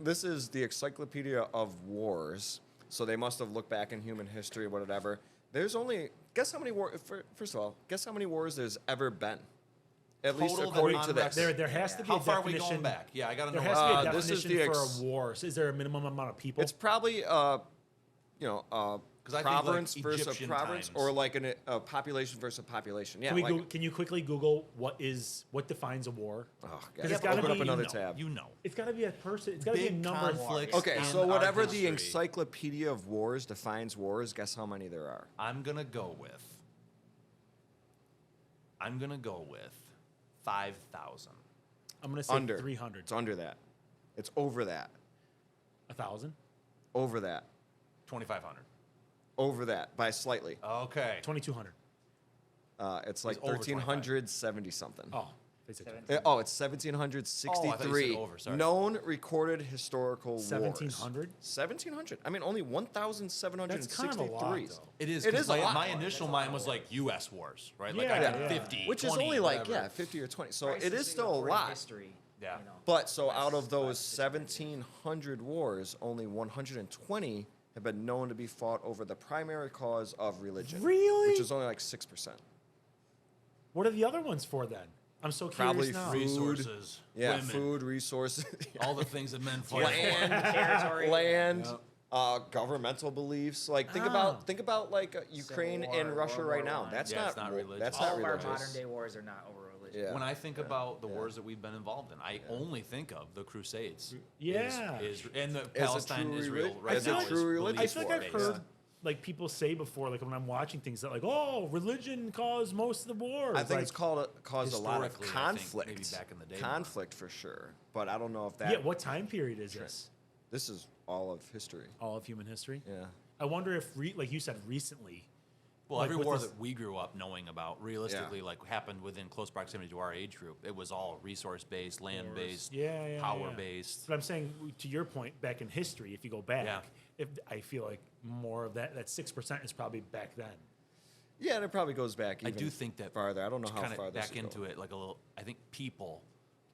This is the Encyclopedia of Wars. So they must have looked back in human history, whatever. There's only guess how many wars. First of all, guess how many wars there's ever been. At least Total according on to this. record. There has to be How a far are we definition. going back? Yeah, I got to know. There has to be a this is definition the for a war. So is there a minimum amount of people? It's probably I think, like, province versus a Egyptian province, times. or like a population versus a population. Yeah. Can you quickly Google what defines a war? Oh, God. Because it's gotta Open up be- another you know, tab. You know. It's got to be a person. It's got to be a Big number. conflicts. Okay, in so our whatever the history. Encyclopedia of Wars defines wars, guess how many there are? I'm gonna go with 5,000. I'm going to say Under 300. It's under that. It's over that. 1,000. Over that. 2,500. Over that by slightly. Okay. 2,200. It's like It's over 1370 something. Oh, they said Seven. 2,000. Oh, it's 1763. over, sorry. Known recorded historical wars. 1,700? 1700. I mean, only That's kind of a 1,763. lot, though. It is. It 'cause is a lot. My initial mind was like U.S. wars, right? Like I Yeah, got yeah. 50, Which 20, is only like, whatever. 50 or 20. So Crisis it is in still a recorded lot. History, Yeah. But so out of Less- those less 1,700 wars, only 120 have been known to be fought over the primary cause of religion. Really? Which is only like 6%. What are the other ones for then? I'm so curious Probably now. food. Resources, Yeah, women, food, resources, all the things that men fight land, Territory. land, Yep. governmental beliefs. Like think Ah. about like Ukraine Civil War, and Russia World right War now. I. That's Yeah, not it's not religious. That's All not of our religious. modern day wars are not over religion. Yeah. When I think about the Yeah. wars that we've been involved in, I only think of the Crusades. Yeah. And the As a Palestine, true Israel relig- right as a now true is religious I feel like I've belief-based. heard like people say before, like when I'm watching things that like, oh, religion caused most of the wars. I think like, it's caused a lot of Historically, I think, conflict. maybe back in the day, conflict for sure. But I don't know if that. yeah. What time period is this? This is all of history. All of human history. Yeah. I wonder if, like you said, recently. Well, like every with war this- that we grew up knowing about, realistically, like happened within close proximity to our age group. It was all resource-based, land-based, Yeah. power-based. But I'm saying, to your point, back in history, if you go back, Yeah. if I feel like more of that 6% is probably back then. Yeah, and it probably goes back. I Even do think that farther. I don't know to how kinda far this back is into going. it like a little. I think people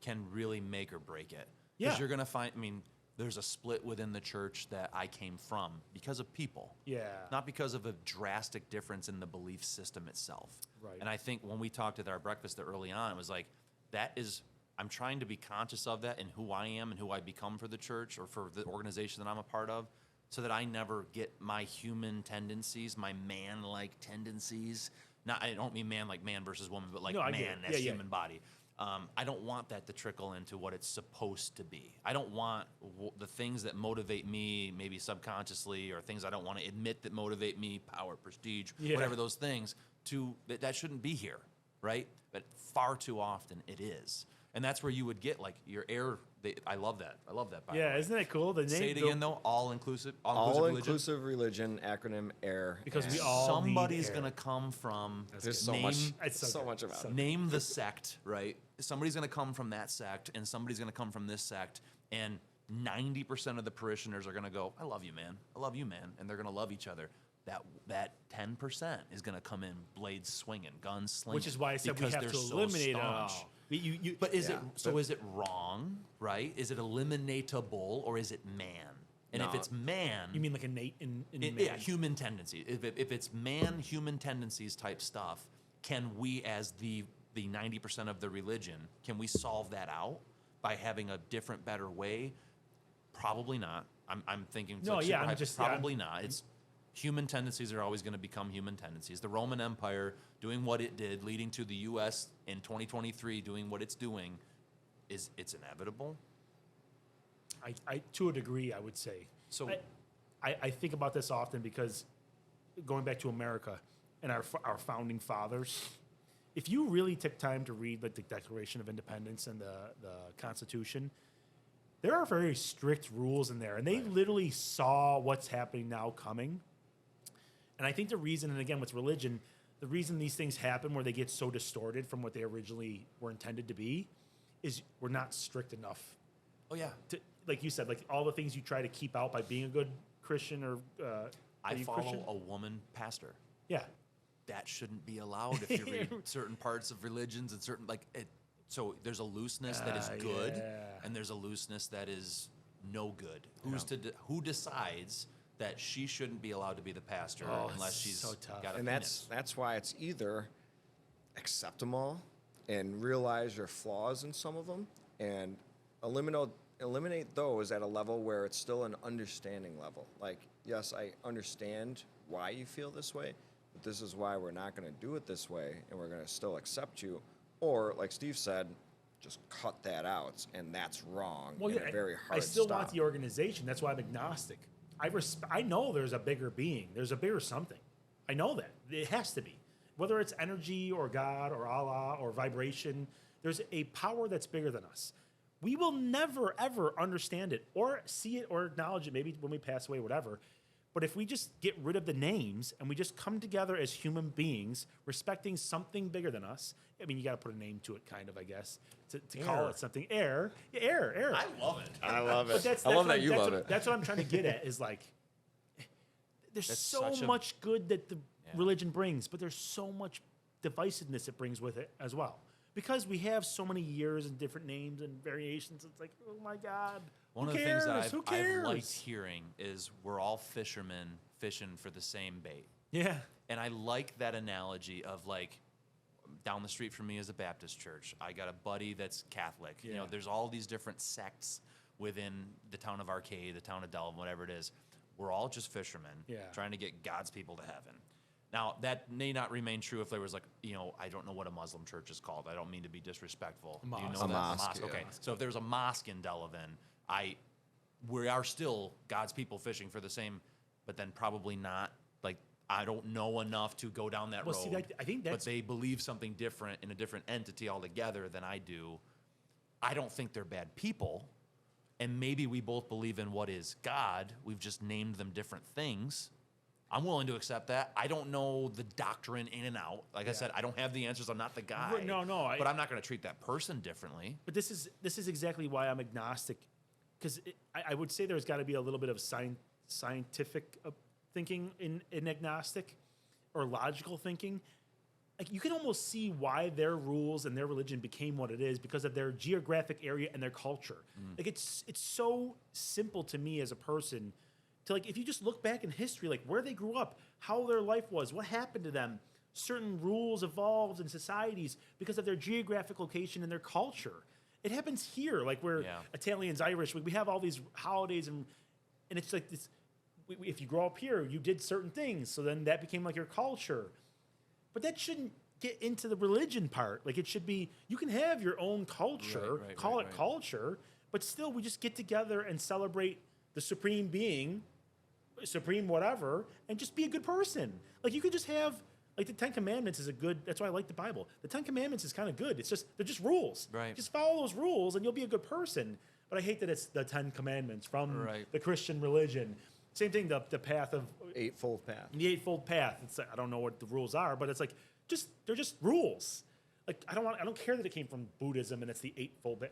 can really make or break it. Yeah. Because you're gonna find. I mean, there's a split within the church that I came from because of people. Yeah. Not because of a drastic difference in the belief system itself. Right. And I think when we talked at our breakfast early on, it was like, that is, I'm trying to be conscious of that and who I am and who I become for the church or for the organization that I'm a part of, so that I never get my human tendencies, my man-like tendencies. Not, I don't mean man like man versus woman, but like No, I get man it. as Yeah. human body. I don't want that to trickle into what it's supposed to be. I don't want the things that motivate me, maybe subconsciously, or things I don't want to admit that motivate me, power, prestige, Yeah. whatever those things, that shouldn't be here, right? But far too often it is. And that's where you would get like your air. I love that. I love that. By the Yeah, way. isn't that cool? The name. Say it again though. All inclusive. All religion. inclusive religion acronym AIR. Because we and all Somebody's need air. gonna come from. There's so name- much. It's so so good. much about So it. Name the sect, right? Somebody's going to come from that sect, and somebody's going to come from this sect, and 90% of the parishioners are going to go, "I love you, man. I love you, man," and they're going to love each other. That 10% is going to come in blades swinging, guns slinging, Which is why I said we because have they're to so eliminate it staunch. all. You, But is Yeah, it so? but- Is it wrong? Right? Is it eliminatable or is it man? And if No. it's man, you mean like innate in man? yeah, human tendency. If it's man, human tendencies type stuff, can we, as the 90% of the religion, can we solve that out? by having a different, better way? Probably not. I'm thinking No, like yeah, super I'm high- just- probably not. It's human tendencies are always going to become human tendencies. The Roman Empire doing what it did, leading to the U.S. in 2023 doing what it's doing, it's inevitable. I to a degree, I would say. So- I think about this often because going back to America and our founding fathers, if you really took time to read like the Declaration of Independence and the Constitution, there are very strict rules in there, and they literally saw what's happening now coming. And I think the reason, and again with religion, the reason these things happen where they get so distorted from what they originally were intended to be, is we're not strict enough. Oh yeah. Like you said, like all the things you try to keep out by being a good Christian or I are you follow Christian? a woman pastor. Yeah. That shouldn't be allowed if you read certain parts of religions and certain like it. So there's a looseness that is good, yeah. and there's a looseness that is no good. Who decides that she shouldn't be allowed to be the pastor unless she's so tough. got a And penis? that's why it's either accept them all and realize your flaws in some of them and eliminate those at a level where it's still an understanding level. Like, yes, I understand why you feel this way, but this is why we're not going to do it this way, and we're going to still accept you. Or, like Steve said, just cut that out, and that's wrong. Well, and yeah, a very hard I still stop. want the organization. That's why I'm agnostic. I know there's a bigger being. There's a bigger something. I know that. It has to be. Whether it's energy or God or Allah or vibration, there's a power that's bigger than us. We will never, ever understand it or see it or acknowledge it, maybe when we pass away, whatever. But if we just get rid of the names and we just come together as human beings, respecting something bigger than us, I mean, you got to put a name to it, kind of, I guess, to call it something. Air. Yeah, air. I love it. I love it. But that's I love what that you that's love what- it. That's what I'm trying to get at is like, there's That's so such a- much good that the religion brings, but there's so much divisiveness it brings with it as well. Because we have so many years and different names and variations, it's like, oh my God. One who of the cares? things that Who I've cares? liked hearing is we're all fishermen fishing for the same bait. Yeah. And I like that analogy of like down the street from me is a Baptist church. I got a buddy that's Catholic. You know, Yeah. there's all these different sects within the town of Arcade, the town of Delve, whatever it is. We're all just fishermen trying to get God's people to heaven. Now, that may not remain true if there was like, you know, I don't know what a Muslim church is called. I don't mean to be disrespectful. Do you know A that? mosque, yeah. Okay. So if there's a mosque in Delavan, we are still God's people fishing for the same, but then probably not. Like, I don't know enough to go down that Well, road. see, I think but that's- they believe something different in a different entity altogether than I do. I don't think they're bad people. And maybe we both believe in what is God. We've just named them different things. I'm willing to accept that. I don't know the doctrine in and out. Like I said, I don't have the answers. I'm not the guy. Right, no, but I'm not going to treat that person differently. But this is exactly why I'm agnostic, because I would say there's got to be a little bit of scientific thinking in agnostic, or logical thinking. Like you can almost see why their rules and their religion became what it is because of their geographic area and their culture. Like it's so simple to me as a person to like if you just look back in history, like where they grew up, how their life was, what happened to them. Certain rules evolved in societies because of their geographic location and their culture. It happens here, like we're Italians, Irish. We have all these holidays, and it's like this. If you grow up here, you did certain things, so then that became like your culture. But that shouldn't get into the religion part. Like it should be, you can have your own culture, call it culture, but still we just get together and celebrate the supreme being, supreme whatever, and just be a good person. Like you could just have. Like the Ten Commandments is a good. That's why I like the Bible. The Ten Commandments is kind of good. They're just rules. Right. Just follow those rules, and you'll be a good person. But I hate that it's the Ten Commandments from the Christian religion. Same thing. The path of Eightfold path. the Eightfold Path. It's I don't know what the rules are, but it's like they're just rules. Like I don't care that it came from Buddhism and it's the Eightfold Path.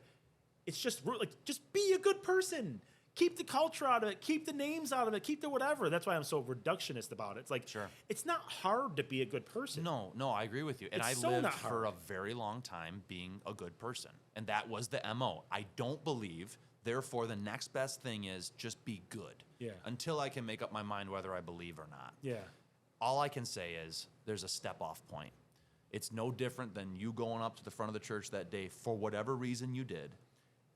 It's just just be a good person. Keep the culture out of it. Keep the names out of it. Keep the whatever. That's why I'm so reductionist about it. It's like, it's not hard to be a good person. No, I agree with you. And It's I so lived not for a hard. very long time being a good person. And that was the MO. I don't believe, therefore, the next best thing is just be good. Yeah. Until I can make up my mind whether I believe or not. Yeah. All I can say is there's a step-off point. It's no different than you going up to the front of the church that day for whatever reason you did,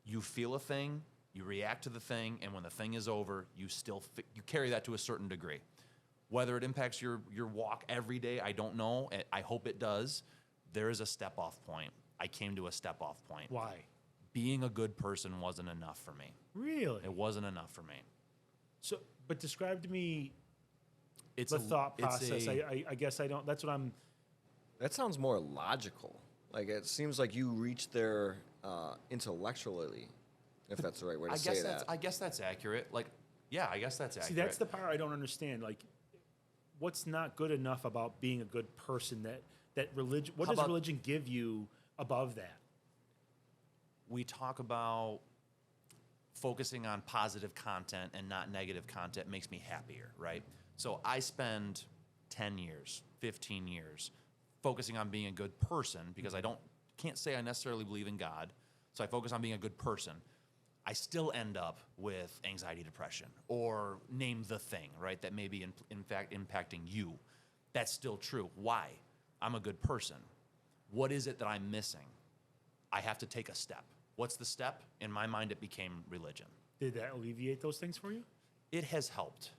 you feel a thing, you react to the thing, and when the thing is over, you still you carry that to a certain degree. Whether it impacts your walk every day, I don't know. I hope it does. There is a step-off point. I came to a step-off point. Why? Being a good person wasn't enough for me. Really? It wasn't enough for me. So, but describe to me It's the a thought it's process. a- I guess I don't. That's what I'm. That sounds more logical. Like it seems like you reach there intellectually, if that's the right way to say that. I guess that's accurate. Like, yeah, I guess that's accurate. See, that's the part I don't understand. Like, what's not good enough about being a good person? That religion. What How does about- religion give you above that? We talk about focusing on positive content and not negative content makes me happier, right? So I spend 10 years, 15 years focusing on being a good person because can't say I necessarily believe in God. So I focus on being a good person. I still end up with anxiety, depression, or name the thing, right? That may be in fact impacting you. That's still true. Why? I'm a good person. What is it that I'm missing? I have to take a step. What's the step? In my mind, it became religion. Did that alleviate those things for you? It has helped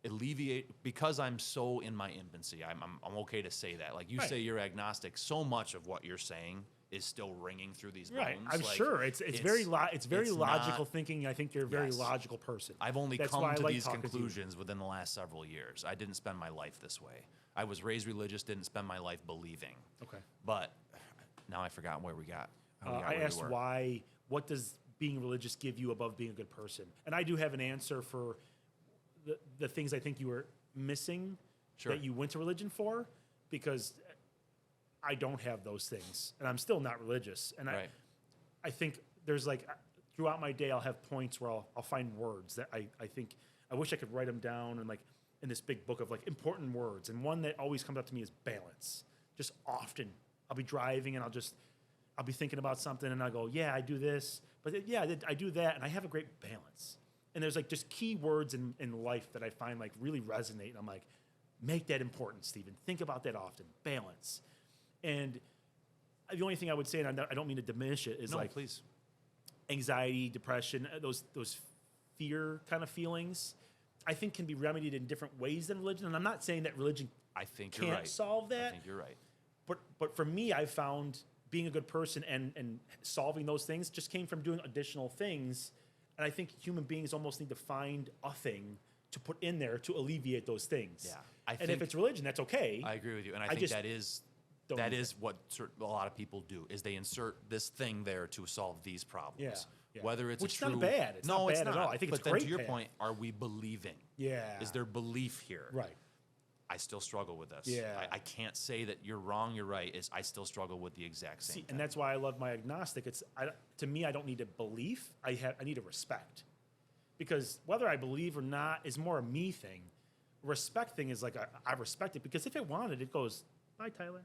alleviate because I'm so in my infancy. I'm okay to say that. Like you Right. say, you're agnostic. So much of what you're saying is still ringing through these Right. bones. I'm Like, sure it's very logical not- thinking. I think you're a very Yes. logical person. I've only That's why come I to like these talking to you. conclusions within the last several years. I didn't spend my life this way. I was raised religious, didn't spend my life believing. Okay. But now I forgot where we got. how we got I where we asked were. why. What does being religious give you above being a good person? And I do have an answer for the things I think you were missing Sure. that you went to religion for, because I don't have those things, and I'm still not religious. And Right. I think there's like throughout my day, I'll have points where I'll find words that I think I wish I could write them down and like in this big book of like important words. And one that always comes up to me is balance. Just often I'll be driving and I'll be thinking about something and I'll go, yeah, I do this, but yeah, I do that, and I have a great balance. And there's like just key words in life that I find like really resonate. And I'm like, make that important, Stephen. Think about that often. Balance. And the only thing I would say, and I don't mean to diminish it, is No, like please. anxiety, depression, those fear kind of feelings, I think can be remedied in different ways than religion. And I'm not saying that religion I think you're can't right. solve I that. think you're right. But for me, I've found being a good person and solving those things just came from doing additional things. And I think human beings almost need to find a thing to put in there to alleviate those things. Yeah. And if think- it's religion, that's okay. I agree with you, and I I think just that is don't that need is what a lot of people do is they insert this thing there to solve these problems. Yeah, yeah. Whether it's Which is a true not bad. It's no, not it's bad at not. all. I think but it's then great to your path. point, are we believing? Yeah. Is there belief here? Right. I still struggle with this. Yeah. I can't say that you're wrong. You're right. I still struggle with the exact same. See, thing. and that's why I love my agnostic. To me, I don't need a belief. I need a respect, because whether I believe or not is more a me thing. Respect thing is like I respect it, because if it wanted, it goes, bye, Tyler.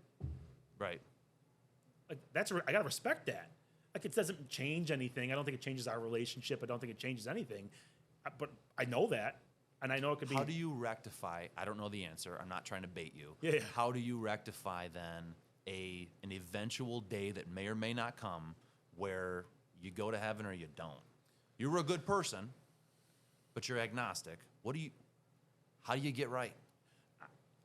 right. Like I gotta respect that. Like it doesn't change anything. I don't think it changes our relationship. I don't think it changes anything. But I know that, and I know it could be. How do you rectify? I don't know the answer. I'm not trying to bait you. Yeah. How do you rectify then an eventual day that may or may not come where you go to heaven or you don't? You were a good person, but you're agnostic. How do you get right?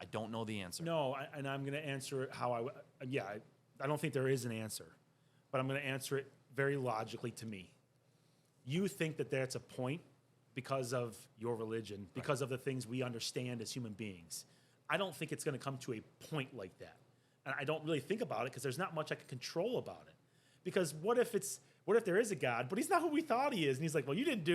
I don't know the answer. No, and I'm going to answer it how I don't think there is an answer, but I'm going to answer it very logically to me. You think that that's a point because of your religion, because of the things we understand as human beings. I don't think it's going to come to a point like that. And I don't really think about it because there's not much I can control about it. Because what if there is a God, but he's not who we thought he is? And he's like, well, you didn't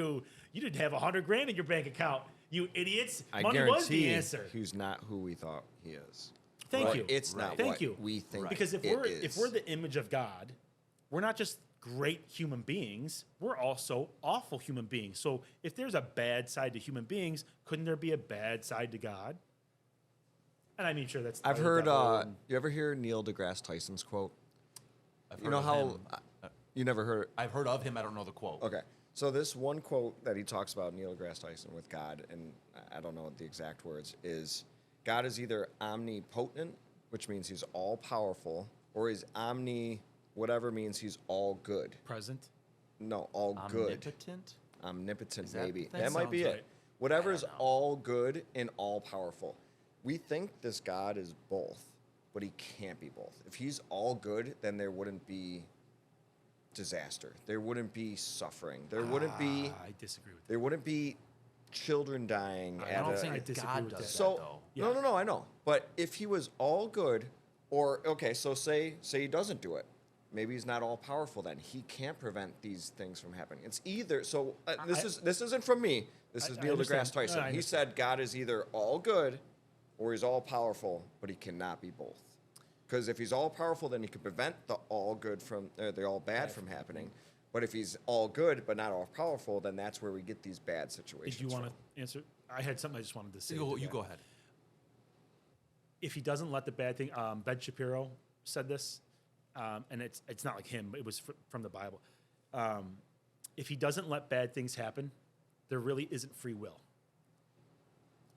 have $100,000 in your bank account, you idiots. I Money was the guarantee answer. he's not who we thought he is. Thank But you. It's not Thank what you. we think Because if it we're is. the image of God, we're not just great human beings, we're also awful human beings. So if there's a bad side to human beings, couldn't there be a bad side to God? And I mean, sure, that's. I've heard. You ever hear Neil deGrasse Tyson's quote? I've You heard know of how him. you never heard. I've heard of him. I don't know the quote. Okay, so this one quote that he talks about Neil deGrasse Tyson with God, and I don't know the exact words, is God is either omnipotent, which means he's all powerful, or he's whatever means he's all good. present. No, all good. Omnipotent? Omnipotent, Is that maybe. the thing? That might be Sounds it. right. Whatever I is don't know. all good and all powerful. We think this God is both, but he can't be both. If he's all good, then there wouldn't be disaster. There wouldn't be suffering. There wouldn't be I disagree with that. there wouldn't be children dying I at don't a, think disagree God with does that. so that, though. Yeah. no, I know. But if he was all good, or okay, so say he doesn't do it. Maybe he's not all powerful. Then he can't prevent these things from happening. It's either so. This isn't from me. This is I Neil understand. deGrasse Tyson. No, I He understand. said God is either all good, or he's all powerful, but he cannot be both. Because if he's all powerful, then he could prevent the all good from the all bad from happening. But if he's all good but not all powerful, then that's where we get these bad situations. Did you want from. to answer? I had something I just wanted to say. You to go, you that. go ahead. If he doesn't let the bad thing, Ben Shapiro said this, and it's not like him, but it was from the Bible. If he doesn't let bad things happen, there really isn't free will.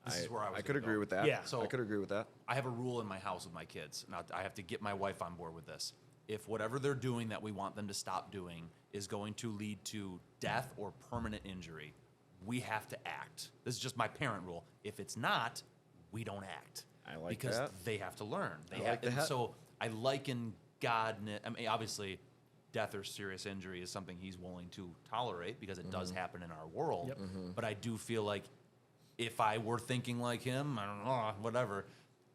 This is where I was could gonna agree go. with that. Yeah. So I could agree with that. I have a rule in my house with my kids. Now I have to get my wife on board with this. If whatever they're doing that we want them to stop doing is going to lead to death or permanent injury, we have to act. This is just my parent rule. If it's not, we don't act. I like because that. they have to learn. They I have, like and that. so I liken God. I mean, obviously, death or serious injury is something he's willing to tolerate because it does happen in our world. Yep. But I do feel like if I were thinking like him, I don't know, whatever,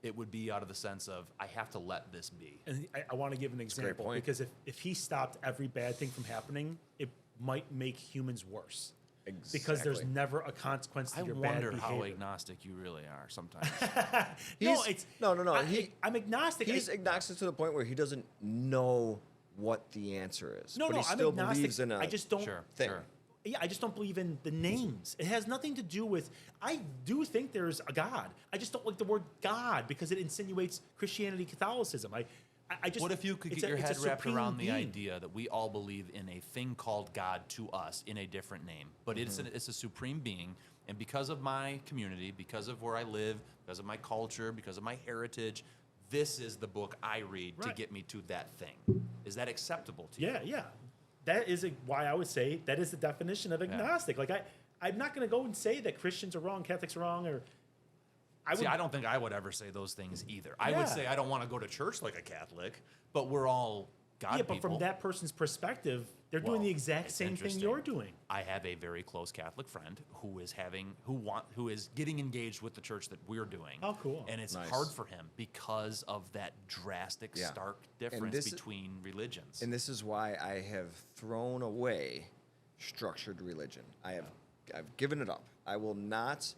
it would be out of the sense of I have to let this be. And I want to give an a great example point. because if he stopped every bad thing from happening, it might make humans worse. Because there's Exactly. never a consequence to I your wonder bad how behavior. agnostic you really are sometimes. No, it's No. I'm agnostic. He's agnostic to the point where he doesn't know what the answer is. but he I'm still agnostic. believes in a I just don't. Sure, thing. sure. Yeah, I just don't believe in the names. It has nothing to do with. I do think there's a God. I just don't like the word God because it insinuates Christianity, Catholicism. I just. What if you could it's get your it's head wrapped supreme around the being. idea that we all believe in a thing called God to us in a different name, but it's a supreme being, and because of my community, because of where I live, because of my culture, because of my heritage, this is the book I read to Right. get me to that thing. Is that acceptable to you? Yeah. That is why I would say that is the definition of agnostic. Like I'm not going to go and say that Christians are wrong, Catholics are wrong, or See, I don't think I would ever say those things either. I Yeah. would say I don't want to go to church like a Catholic, but we're all God yeah, but people. from that person's perspective, they're doing Well, the exact it's same thing interesting. you're doing. I have a very close Catholic friend who is getting engaged with the church that we're doing. Oh, cool. And it's Nice. hard for him because of that drastic, Yeah. stark And difference this- between religions. And this is why I have thrown away structured religion. I've given it up. I will not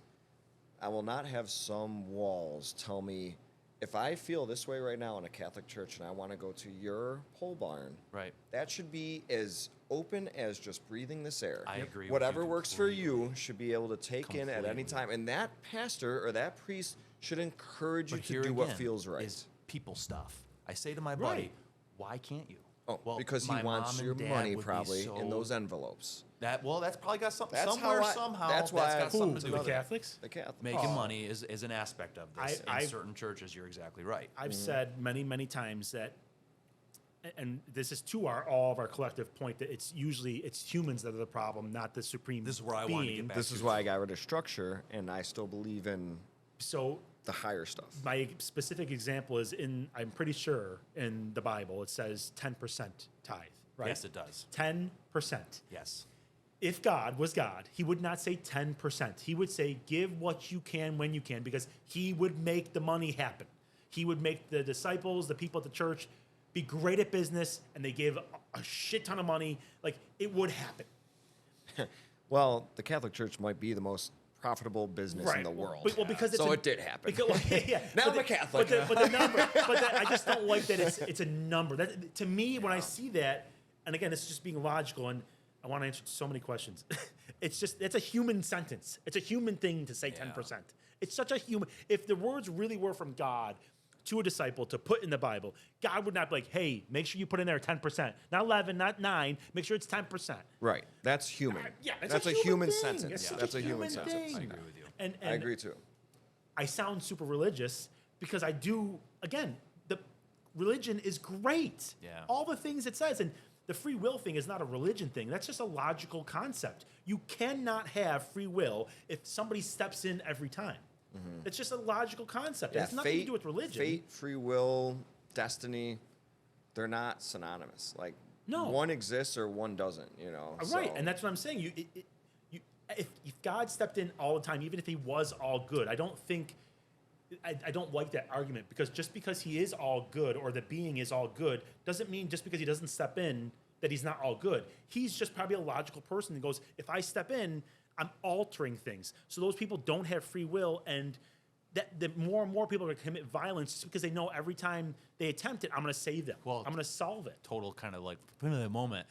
have some walls tell me if I feel this way right now in a Catholic church and I want to go to your pole barn, Right. that should be as open as just breathing this air. I agree with you Whatever works for you completely. should be able to take in at any Completely. time. And that pastor or that priest should encourage you But to here do what again feels right. is people stuff. I say to my buddy, Right. why can't you? Oh, Well, because he my wants mom and your dad money would be probably in so- those envelopes. That's probably got something That's somewhere, how I- somehow. that's why I- got something Who, to the do with it. Catholics? The Catholic Making Oh. money is an aspect of this. I- in certain churches, you're exactly right. I've said many times that, and this is to all of our collective point that it's humans that are the problem, not the supreme. This is where I wanted to get being. back This is why I got rid of structure, and I still believe in So the higher stuff. my specific example is I'm pretty sure in the Bible it says 10% tithe, right? Yes, it does. 10%. Yes. If God was God, he would not say 10%. He would say, give what you can when you can, because he would make the money happen. He would make the disciples, the people at the church, be great at business, and they give a shit ton of money. Like, it would happen. Well, the Catholic Church might be the most profitable business in the world. Because it's So it did happen. yeah. Now But I'm a Catholic. But the number, I just don't like that it's a number. That, to me, when I see that, and again, it's just being logical, and I want to answer so many questions. It's a human sentence. It's a human thing to say 10%. It's such a human. If the words really were from God to a disciple to put in the Bible, God would not be like, hey, make sure you put in there 10%. Not 11, not 9. Make sure it's 10%. Right. That's human. Yeah, that's a human thing. sentence. It's such That's a human thing. sentence. I agree with you. And I agree too. I sound super religious because I do, again, the religion is great. Yeah. All the things it says. And the free will thing is not a religion thing. That's just a logical concept. You cannot have free will if somebody steps in every time. It's just a logical concept. It has nothing to do with religion. Fate, free will, destiny, they're not synonymous. Like, No. one exists or one doesn't, you know. Right, so- and that's what I'm saying. If God stepped in all the time, even if he was all good, I don't like that argument, because just because he is all good or the being is all good doesn't mean just because he doesn't step in that he's not all good. He's just probably a logical person that goes, if I step in, I'm altering things. So those people don't have free will, and that more and more people are going to commit violence just because they know every time they attempt it, I'm going to save them. Well, I'm going to solve it. Total kind of like put in the moment.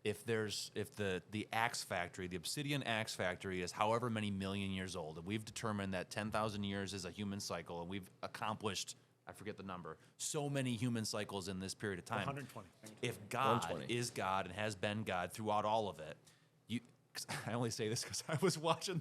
If the axe factory, the obsidian axe factory, is however many million years old, and we've determined that 10,000 years is a human cycle, and we've accomplished, I forget the number, so many human cycles in this period of time. 120. If God 120. is God and has been God throughout all of it, 'cause I only say this because I was watching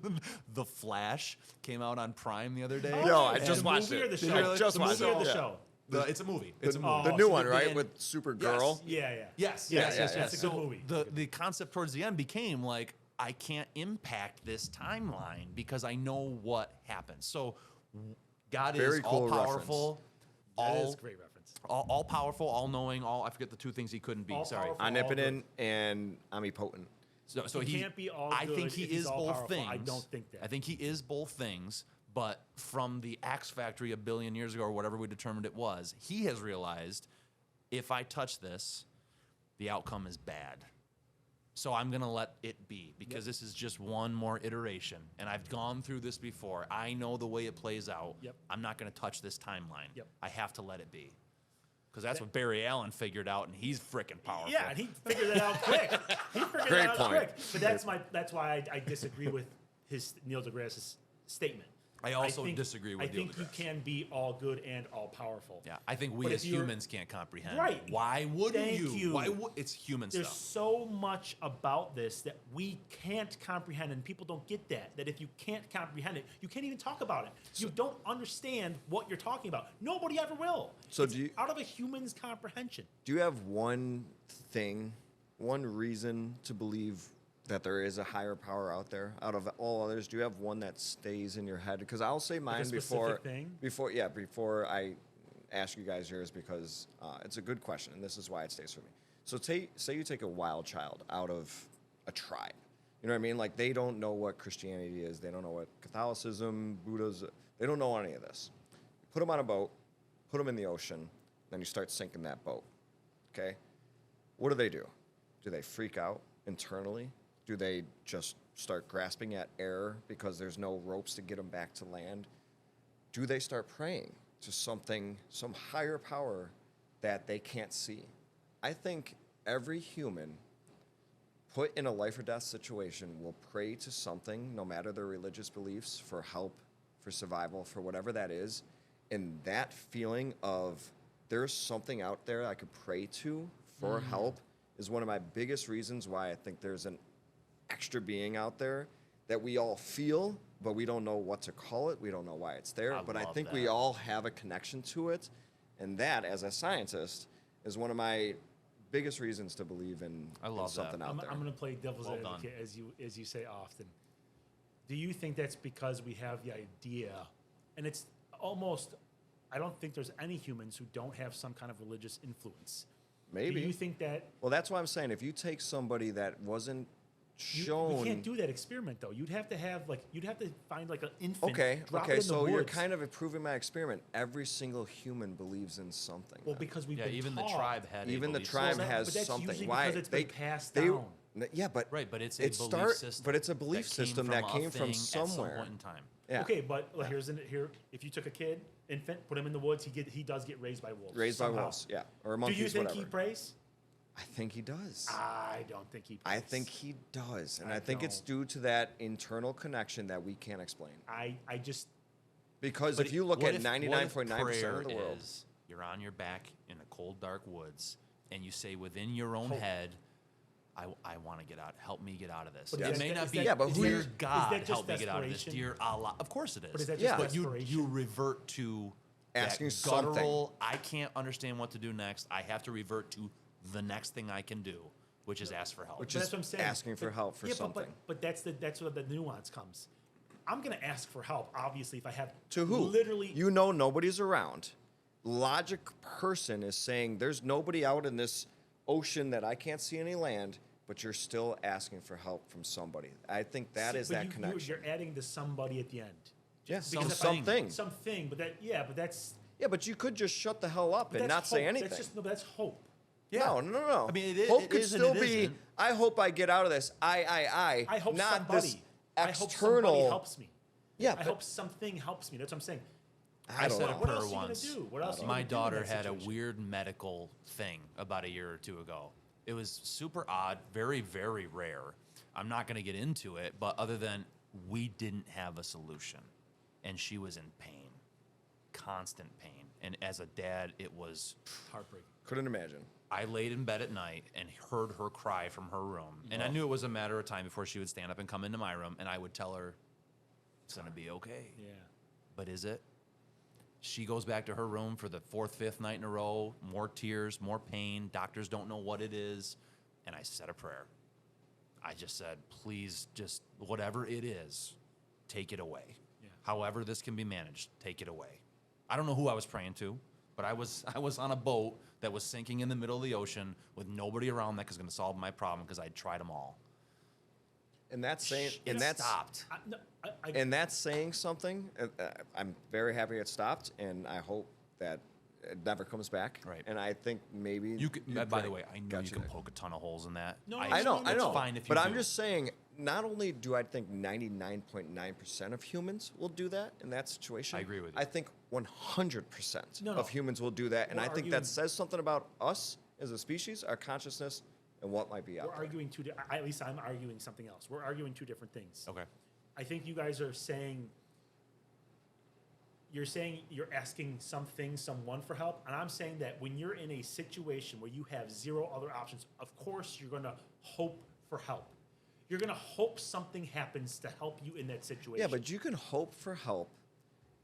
the Flash came out on Prime the other day. Yo, I The just watched movie or it. the Did show? you really? Just the watched movie or it, the yeah. show? It's a movie. It's a movie. The new so one, the right, band- with Supergirl. Yeah. Yes, Yes, yes. that's a good So movie. The concept towards the end became like, I can't impact this timeline because I know what happens. So God Very is cool all powerful, That is a great reference. all powerful, all knowing, I forget the two things he couldn't be. All Sorry. powerful. Omnipotent and omnipotent. So He he can't be all I good think he if he's is all both powerful. things. I don't think that. I think he is both things, but from the Axe Factory a billion years ago or whatever we determined it was, he has realized if I touch this, the outcome is bad. So I'm going to let it be because this is just one more iteration. And I've gone through this before. I know the way it plays out. Yep. I'm not going to touch this timeline. Yep. I have to let it be. Because that's what Barry Allen figured out, and he's freaking powerful. Yeah, and he figured it out quick. He figured Great it out point. quick. But that's why I disagree with Neil deGrasse's statement. I also disagree with I think Neil you deGrasse. can be all good and all powerful. Yeah, I think we But as if you're- humans can't comprehend. Right. Why wouldn't Thank you? you. Why would it's human There's stuff? so much about this that we can't comprehend, and people don't get that. That if you can't comprehend it, you can't even talk about it. You don't understand what you're talking about. Nobody ever will. So It's do you- out of a human's comprehension. Do you have one thing, one reason to believe that there is a higher power out there out of all others? Do you have one that stays in your head? Because I'll say mine specific thing? before I ask you guys yours, because it's a good question, and this is why it stays for me. So say you take a wild child out of a tribe. You know what I mean? Like, they don't know what Christianity is. They don't know what Catholicism, Buddhism, they don't know any of this. Put them on a boat, put them in the ocean, then you start sinking that boat. Okay? What do? Do they freak out internally? Do they just start grasping at air because there's no ropes to get them back to land? Do they start praying to something, some higher power that they can't see? I think every human put in a life or death situation will pray to something, no matter their religious beliefs, for help, for survival, for whatever that is. And that feeling of there's something out there I could pray to for help is one of my biggest reasons why I think there's an extra being out there that we all feel, but we don't know what to call it. We don't know why it's there. But I love think we that. all have a connection to it. And that, as a scientist, is one of my biggest reasons to believe in, I love something that. out I'm there. going to play devil's Well done. advocate, as you say often. Do you think that's because we have the idea, and it's almost, I don't think there's any humans who don't have some kind of religious influence. Maybe. Do you think that Well, that's why I'm saying if you take somebody that wasn't you shown. can't do that experiment though? You'd have to find like an infant. Okay, drop okay, it in the so you're woods. kind of approving my experiment. Every single human believes in something. Well, then. because we've Yeah, been even taught. the tribe had a Even the belief tribe system. has but that's something. usually Why because it's been passed down. Yeah, but Right, but it's a belief system. But it's a belief that came system from that a came from thing at some somewhere. point in time. Yeah. Okay, but here, if you took a kid, infant, put him in the woods, he does get raised by wolves. Raised by somehow. wolves, yeah, or Do monkeys, you think whatever. he prays? I think he does. I don't think he prays. I think he does, and I I think it's don't. due to that internal connection that we can't explain. I just Because But if you look what at if 99.9% prayer of the world, is you're on your back in the cold, dark woods, and you say within your own Hope. head, I want to get out. Help me get out of this. But is It that- may is not that- be, Yeah, but who dear is- God, is that just help me get out of this. desperation? Dear Allah. Of course it is. But is that Yeah. just But you desperation? revert to Asking that something. guttural, I can't understand what to do next. I have to revert to the next thing I can do, which is ask for help. Which But is that's what I'm saying. asking for help for something. But that's where the nuance comes. I'm gonna ask for help, obviously, if I have To who? literally You know nobody's around. Logic person is saying there's nobody out in this ocean that I can't see any land, but you're still asking for help from somebody. I think that is but that connection. You're adding the somebody at the end. Yeah, Just because something. Something, but that's Yeah, but you could just shut the hell up but and that's not say hope. anything. That's just no, but that's hope. No. I mean, it hope it could is and still it be. isn't. I hope I get out of this. I hope not somebody. this I hope somebody external. helps me. Yeah, I but hope something helps me. That's what I'm saying. I don't said know. a What prayer else are you gonna once. do? What else are you My gonna do in daughter that had a situation? weird medical thing about a year or two ago. It was super odd, very, very rare. I'm not going to get into it, but other than we didn't have a solution, and she was in pain, constant pain. And as a dad, it was. Heartbreaking. Couldn't imagine. I laid in bed at night and heard her cry from her room, and I knew it was a matter of time before she would stand up and come into my room, and I would tell her, "It's going to be okay." Yeah. But is it? She goes back to her room for the fourth, fifth night in a row, more tears, more pain. Doctors don't know what it is. And I said a prayer. I just said, please, just whatever it is, take it away. Yeah. However this can be managed, take it away. I don't know who I was praying to, but I was on a boat that was sinking in the middle of the ocean with nobody around that was going to solve my problem because I'd tried them all. And that's saying, It and that's stopped. and that's saying something. I'm very happy it stopped, and I hope that it never comes back. Right. And I think maybe You could, by pray. the way, I know Gotcha you can there. poke a ton of holes in that. No, I know, I it's know. fine if you but I'm do. just saying, not only do I think 99.9% of humans will do that in that situation. I agree with you. I think 100% No, of humans will do that, and We're I think arguing- that says something about us as a species, our consciousness, and what might be out We're there. arguing at least I'm arguing something else. We're arguing two different things. Okay. I think you guys are saying you're asking someone for help, and I'm saying that when you're in a situation where you have zero other options, of course you're going to hope for help. You're going to hope something happens to help you in that situation. Yeah, but you can hope for help,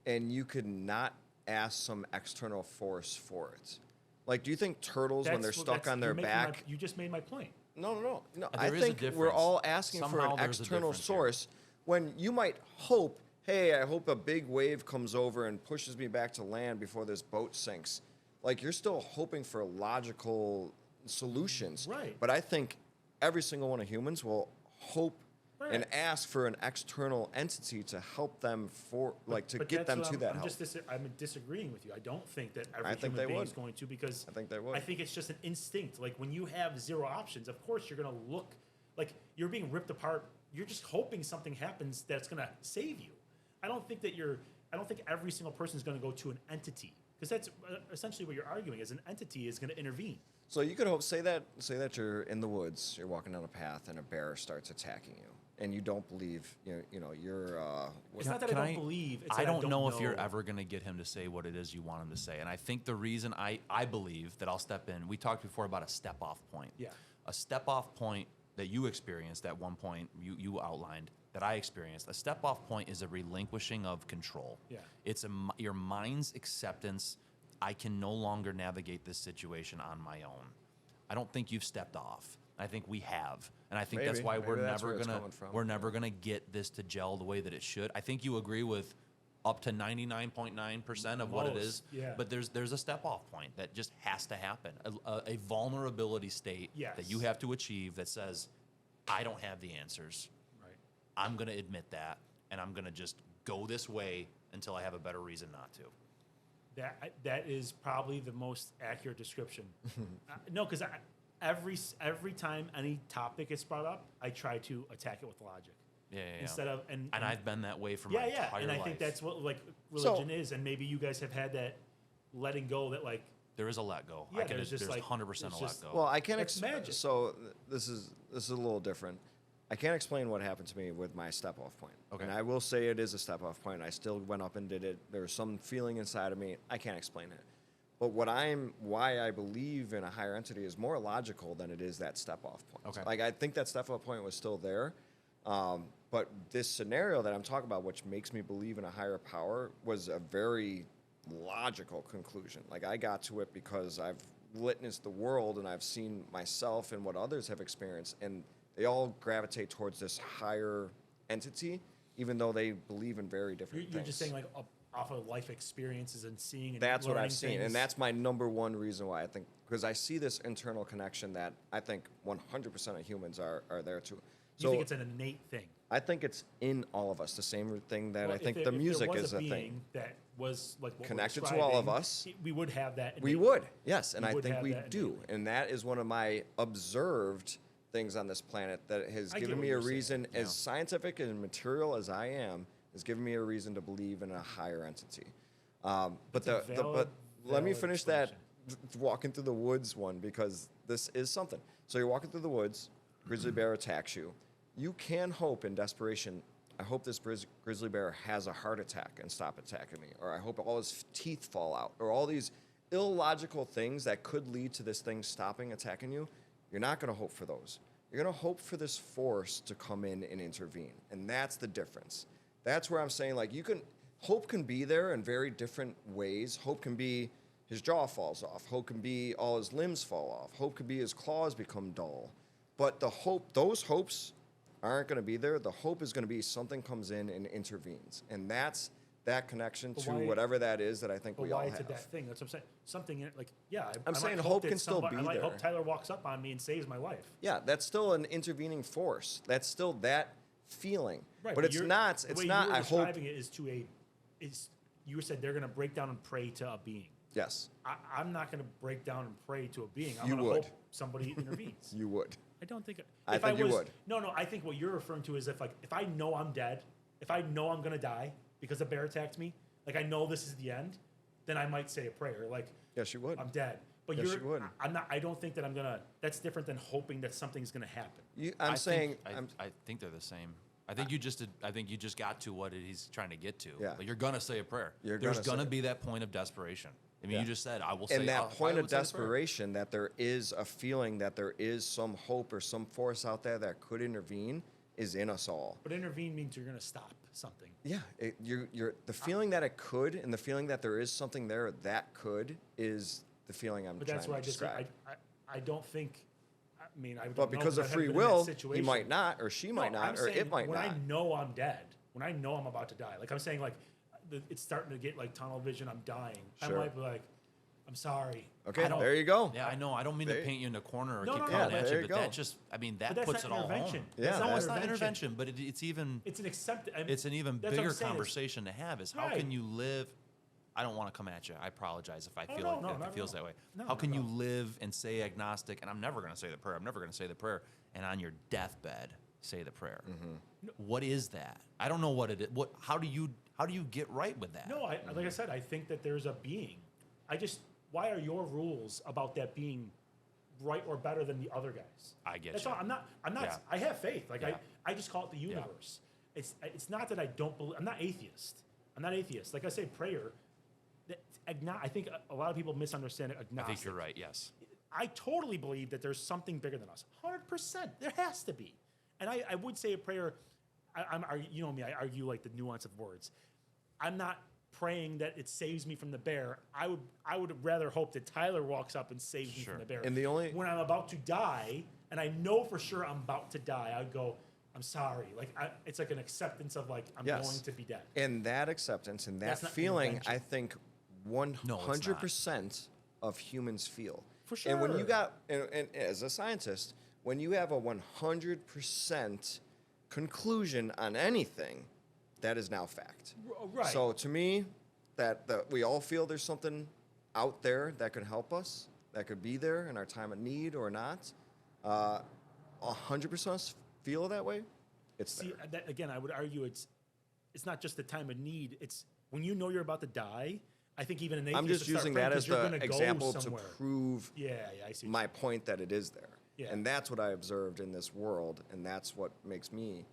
and you could not ask some external force for it. Like, do you think turtles, when they're stuck on their back, you just made my point. No. There I is a think we're difference. all asking for Somehow an there's a external difference here. source when you might hope, hey, I hope a big wave comes over and pushes me back to land before this boat sinks. Like, you're still hoping for logical solutions. Right. But I think every single one of humans will hope Right. and ask for an external entity to help them But get them that's to what that I'm help. I'm disagreeing with you. I don't think that every I think human they being would. is going to, because I think they would. I think it's just an instinct. Like when you have zero options, of course you're going to look like you're being ripped apart. You're just hoping something happens that's going to save you. I don't think every single person is going to go to an entity, because that's essentially what you're arguing is an entity is going to intervene. So you could hope, say that you're in the woods, you're walking down a path, and a bear starts attacking you, and you don't believe, you're. It's not that I don't believe. It's that I don't know if know. you're ever going to get him to say what it is you want him to say. And I think the reason I believe that I'll step in, we talked before about a step off point. Yeah. A step off point that you experienced at one point, you outlined, that I experienced. A step off point is a relinquishing of control. Yeah. It's your mind's acceptance. I can no longer navigate this situation on my own. I don't think you've stepped off. I think we have, and I think that's Maybe. why Maybe that's where it's coming from. we're never gonna get this to gel the way that it should. I think you agree with up to 99.9% of what it Most, is. yeah. But there's a step off point that just has to happen. A vulnerability state Yes. that you have to achieve that says, I don't have the answers. Right. I'm gonna admit that, and I'm gonna just go this way until I have a better reason not to. That is probably the most accurate description. No, because every time any topic is brought up, I try to attack it with logic. Yeah. Instead of and I've been that way for yeah, my yeah, entire and I life. think that's what like So- religion is, and maybe you guys have had that letting go, that like There is a let go. Yeah, I can, there's just there's like- 100% a it's let just- go. Well, I can't. That's magic. So this is a little different. I can't explain what happened to me with my step off point. Okay. And I will say it is a step off point. I still went up and did it. There was some feeling inside of me. I can't explain it. But why I believe in a higher entity is more logical than it is that step off point. Okay. Like I think that step off point was still there. But this scenario that I'm talking about, which makes me believe in a higher power, was a very logical conclusion. Like I got to it because I've witnessed the world and I've seen myself and what others have experienced, and they all gravitate towards this higher entity, even though they believe in very different things. You're just saying like off of life experiences and seeing and That's what learning I've seen, things. and that's my number one reason why I think, because I see this internal connection that I think 100% of humans are there too. You think it's an innate thing? I think it's in all of us, the same thing that Well, I think if the there music was is a being thing. that was like what we're Connected to all of describing, us. We would have that. We innately. would, yes, and We I would think have we that do, innately. and that is one of my observed things on this planet that has I get given what me a you're saying, reason, yeah. as scientific and material as I am, has given me a reason to believe in a higher entity. But It's a valid- let me valid finish that explanation. walking through the woods one, because this is something. So you're walking through the woods, grizzly bear attacks you. You can hope in desperation, I hope this grizzly bear has a heart attack and stop attacking me, or I hope all his teeth fall out, or all these illogical things that could lead to this thing stopping attacking you. You're not going to hope for those. You're going to hope for this force to come in and intervene, and that's the difference. That's where I'm saying, like, hope can be there in very different ways. Hope can be his jaw falls off. Hope can be all his limbs fall off. Hope can be his claws become dull. But those hopes aren't going to be there. The hope is going to be something comes in and intervenes, and that's that connection But to why- whatever that is that I think But we why all it's have. that thing? That's what I'm saying. Something in it, like, yeah. I'm might saying hope hope that can still somebody- be I might there. hope Tyler walks up on me and saves my life. Yeah, that's still an intervening force. That's still that feeling. Right, but it's you're- not. the It's way not. You were I hope. describing it is you said they're going to break down and pray to a being. Yes, I'm not going to break down and pray to a being. I'm You going to would. hope somebody intervenes. you would. I don't think. I if think you was, would. No. I think what you're referring to is if I know I'm dead, if I know I'm going to die because a bear attacked me, like I know this is the end, then I might say a prayer. Like, Yes, you would. I'm dead. But Yes, you would. I'm not. I don't think that I'm gonna. That's different than hoping that something's gonna happen. I'm I saying. think, I think they're the same. I think you just got to what he's trying to get to. Yeah. Like, you're gonna say a prayer. You're There's gonna gonna say be that point of desperation. I mean, Yeah. you just said, I will say. and that I point would of say a prayer. desperation, that there is a feeling that there is some hope or some force out there that could intervene, is in us all. But intervene means you're gonna stop something. Yeah, you're the feeling that it could, and the feeling that there is something there that could, is the feeling I'm But trying that's why I to just describe. I don't think. I mean, I don't But know because of I haven't free been in that will, he situation. might not, or she might No, I'm not, or saying it might when not. I know I'm dead, when I know I'm about to die, like I'm saying, like it's starting to get like tunnel vision. I'm dying. Sure. I might be like, I'm sorry. Okay, I don't- there you go. Yeah, I know. I don't mean There- to paint you in a corner or No, keep no, no, coming but- at there you, you but go. that just, I mean, that But that's puts it not all intervention. home. Yeah, That's No, not it's not intervention. intervention, but it's even It's an accept. it's an even that's what I'm bigger saying is- conversation to have. Is how Right. can you live? I don't want to come at you. I apologize if I feel no, like no, that, not it at feels all. that way. No, How not can at you all. live and say agnostic? And I'm never going to say the prayer. I'm never going to say the prayer. And on your deathbed, say the prayer. Mm-hmm. What is that? I don't know what it is. What? How do you get right with that? No, like I said, I think that there's a being. Why are your rules about that being right or better than the other guys? I get That's you. all. I'm not. Yeah. I have faith. Like Yeah. I just call it the universe. It's not that I don't believe. I'm not atheist. Like I say, prayer. I think a lot of people misunderstand it. I Agnostic. think you're right. Yes. I totally believe that there's something bigger than us. 100%. There has to be. And I would say a prayer. You know me. I argue like the nuance of words. I'm not praying that it saves me from the bear. I would rather hope that Tyler walks up and saves me Sure. from the bear. And the only- when I'm about to die, and I know for sure I'm about to die, I would go, I'm sorry. Like it's like an acceptance of like I'm Yes. going to be dead. And that acceptance and that That's not feeling, intervention. I think No, it's not. 100% of humans feel. For And when you sure. got, and as a scientist, when you have a 100% conclusion on anything, that is now fact. Right. So to me, that we all feel there's something out there that could help us, that could be there in our time of need or not. 100% feel that way. It's See, there. that, again, I would argue it's not just the time of need. It's when you know you're about to die. I think even an atheist I'm just would start using praying that 'cause as you're the gonna go example to somewhere. prove Yeah, I see. what my you're point that it is there. Yeah. And that's what I observed in this world, and that's what makes me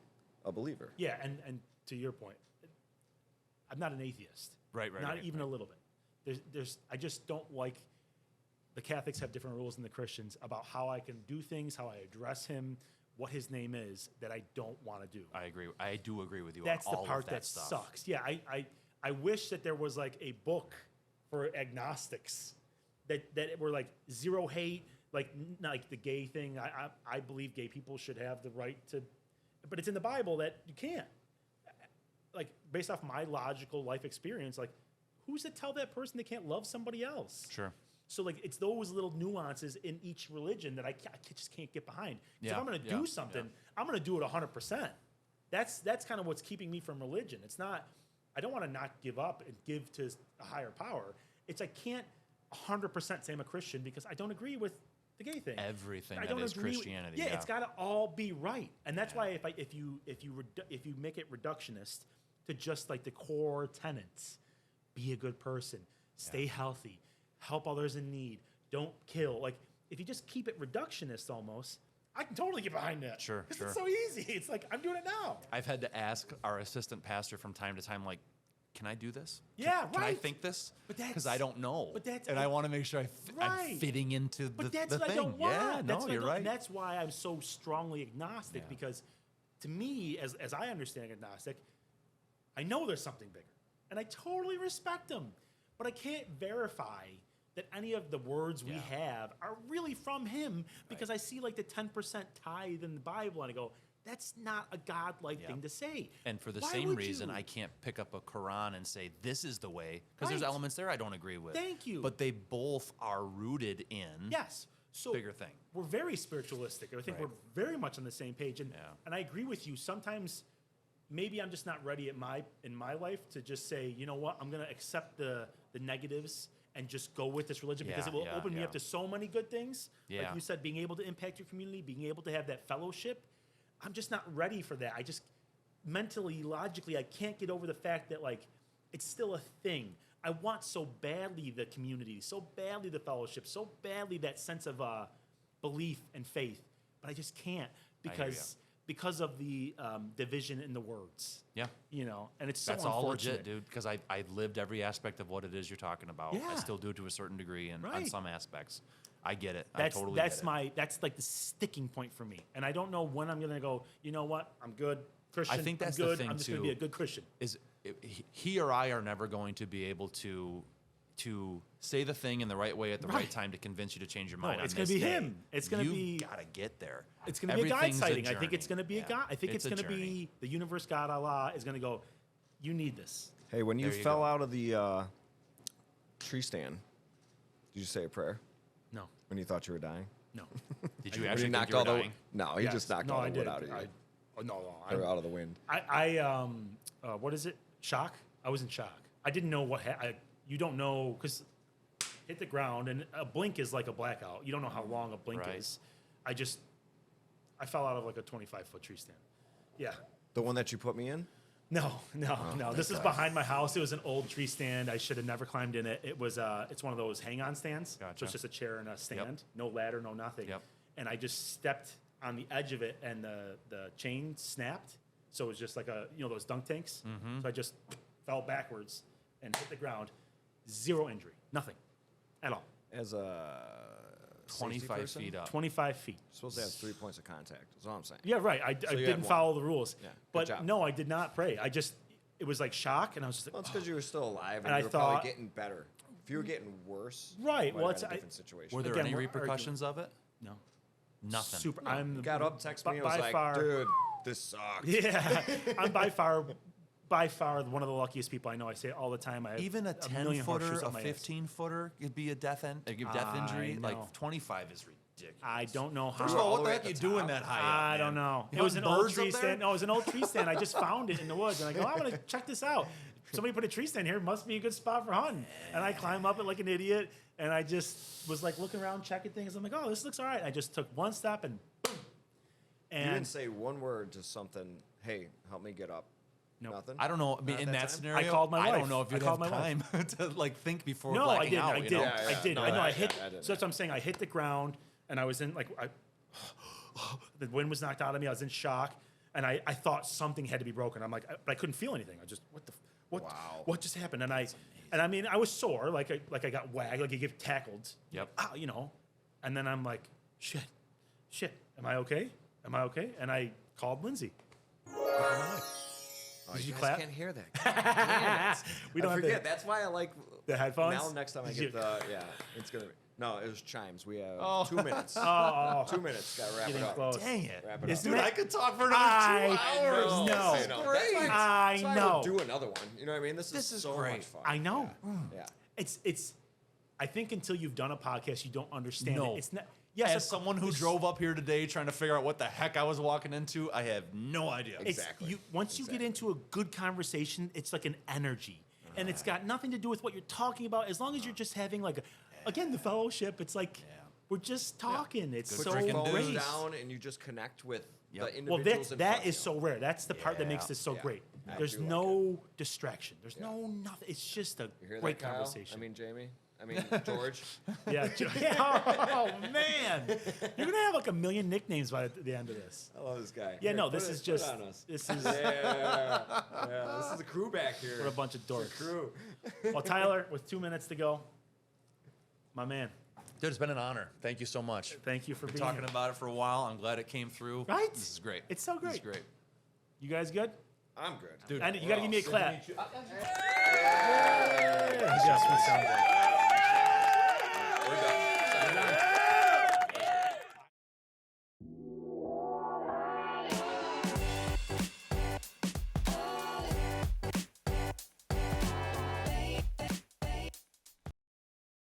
a believer. Yeah, and to your point, I'm not an atheist. Right, Not even a little bit. I just don't like the Catholics have different rules than the Christians about how I can do things, how I address him, what his name is that I don't want to do. I agree. I do agree with you. That's on the all part of that stuff. sucks. Yeah, I wish that there was like a book for agnostics that were like zero hate, like the gay thing. I believe gay people should have the right to, but it's in the Bible that you can't. Like based off my logical life experience, like who's to tell that person they can't love somebody else? Sure. So like it's those little nuances in each religion that I just can't get behind. 'Cause if Yeah, I'm going to yeah, do something, yeah. I'm going to do it 100%. That's kind of what's keeping me from religion. It's not. I don't want to not give up and give to a higher power. It's I can't 100% say I'm a Christian because I don't agree with the gay thing. Everything I that don't is agree with- Christianity. yeah, it's got to all be right, and that's why if you make it reductionist to just like the core tenets, be a good person, stay healthy, help others in need, don't kill. Like if you just keep it reductionist, almost, I can totally get behind that. Sure, because sure. it's so easy. It's like I'm doing it now. I've had to ask our assistant pastor from time to time, like, can I do this? Yeah, Can I right. think this? But Because that's- I don't know. but that's- and I want to make sure I'm Right. fitting into But the that's the what thing. I don't want. Yeah, That's no, what I you're don't- right. And that's why I'm so strongly agnostic Yeah. because to me, as I understand agnostic, I know there's something bigger. And I totally respect them. But I can't verify that any of the words we Yeah. have are really from him because I see like the 10% tithe in the Bible and I go, that's not a godlike Yeah. thing to say. And for the Why same would reason, you? I can't pick up a Quran and say this is the way, because there's Right. elements there I don't agree with. Thank you. But they both are rooted in Yes. So bigger thing. We're very spiritualistic. I think Right. we're very much on the same page. And Yeah. and I agree with you. Sometimes maybe I'm just not ready in my life to just say, you know what, I'm gonna accept the negatives and just go with this religion because Yeah, it will yeah, open me yeah. up to so many good things. Yeah. Like you said, being able to impact your community, being able to have that fellowship. I'm just not ready for that. I just mentally, logically, I can't get over the fact that like it's still a thing. I want so badly the community, so badly the fellowship, so badly that sense of belief and faith, but I just can't I hear ya. because of the division in the words. Yeah. You know, and it's so That's all unfortunate. legit, dude, because I lived every aspect of what it is you're talking about. I Yeah. still do it to a certain degree and on Right. some aspects. I get it. That's I totally that's get it. my that's like the sticking point for me, and I don't know when I'm gonna go. You know what? I'm good, Christian. think that's I'm the good. thing, I'm just too. gonna be a good Christian. Is he or I are never going to be able to say the thing in the right way at the right Right. time to convince you to change your No, mind. it's on gonna this be day. him. It's gonna You've be- gotta get there. It's going to be a guide Everything's sighting. I think it's journey. going to be a Yeah. guide. I think it's a going to journey. be the universe, God, Allah is going to go, you need this. Hey, when you There you fell go. out of the tree stand, did you say a prayer No, when you thought you were dying? no. Did you When actually think knocked you were all the dying? no, he Yes. just knocked No, all I the wood did. out of you. No. Or out of the wind. What is it? Shock? I was in shock. I didn't know what you don't know because hit the ground and a blink is like a blackout. You don't know how long a blink Right. is. I fell out of like a 25-foot tree stand. Yeah. The one that you put me in? No. This is behind my house. It was an old tree stand. I should have never climbed in it. It was it's one of those hang-on stands. So Gotcha. it's just a chair and a stand. No ladder, no nothing. Yep. And I just stepped on the edge of it and the chain snapped. So it was just like those dunk tanks. Mm-hmm. So I just fell backwards and hit the ground. Zero injury. Nothing. At all. As a 25 feet up. 25 feet. Supposed to have 3 points of contact. That's all I'm saying. Yeah, right. I you had didn't one. follow the rules. Yeah, good But job. no, I did not pray. It was like shock, and I was just like, Well, it's because you were still alive and, And I you were thought- probably getting better. If you were getting worse, Right, it might well, have it's- been a I- different situation. Were there Again, any we're repercussions of it? no. Nothing. Super. You I'm got up, text me, and by was like, far, dude, this sucks. Yeah, I'm by far one of the luckiest people I know. I say it all the time. I have Even a million horseshoes footer, a up my ass. 15-footer could be a death injury. know. Like 25 is ridiculous. I don't know how. First of all, all the what the way heck at you the doing top. that high up, I don't man? know. You It was an hunting old birds tree up there? stand. No, it was an old tree stand. I just found it in the woods, and I go, I'm gonna check this out. Somebody put a tree stand here. Must be a good spot for hunting. And I climb up it like an idiot, and I just was like looking around, checking things. I'm like, oh, this looks all right. I just took one step and boom. You didn't And say one word to something, hey, help me get up. Nope. Nothing? I don't know. I mean, Not in that that time? scenario, I called my I wife. don't know if I you'd called have my time wife. to like think before no, I blacking did. out. I you did. know? Yeah, yeah. I did. No, I know. I I hit. didn't. So that's what I'm saying. I hit the ground, and I was in like, the wind was knocked out of me. I was in shock, and I thought something had to be broken. I'm like, but I couldn't feel anything. I just, Wow. what just happened? And I mean, I was sore, like I got wagged, like you get tackled. Yep. And then I'm like, shit, am I okay? And I called Lindsay. Oh, Did you guys clap? can't hear that. God damn it. We don't I have forget. to- That's why I like The headphones? Now next time I get it's gonna be. No, it was chimes. We have Oh. 2 minutes. Oh, 2 minutes. Got to wrap it getting up. close. Dang it. Wrap it Isn't up. it- I could talk for another I 2 hours. know. No, No. I know. Great. That's why I that's why know. we'll do another one. You know what I mean? This This is so great. much fun. I know. Yeah. It's. I think until you've done a podcast, you don't understand No. it. It's not. Yes, As someone who drove up here today trying to figure out what the heck I was walking into, I have no idea. It's Exactly. you once you get into a good conversation, it's like an energy. And it's got nothing to do with what you're talking about. As long as you're just having like again, the fellowship, it's like we're just talking. It's Good so Put drinking your great. phones dudes. down and you just connect with Yep. the Well, individuals in front that of is you. so rare. That's the part that makes this so Yeah. great. I There's do like no distraction. There's Yeah. no nothing. It's just a You hear great that, Kyle? conversation. I mean, Jamie. I mean, George. yeah. Oh man, you're gonna have like a million nicknames by the end of this. I love this guy. Yeah, Here, no, put this it- is put it just on us. this is Yeah, this is a crew back here. what a bunch of dorks. crew. Well, Tyler, with 2 minutes to go, my man, Dude, it's been an honor. Thank you so much. thank you for being Talking here. about it for a while. I'm glad it came through. Right? This is great. It's so This is great. great. You guys good? I'm good. Dude, And you gotta give me a clap. Good to meet you. Yes, we sound good. We're done.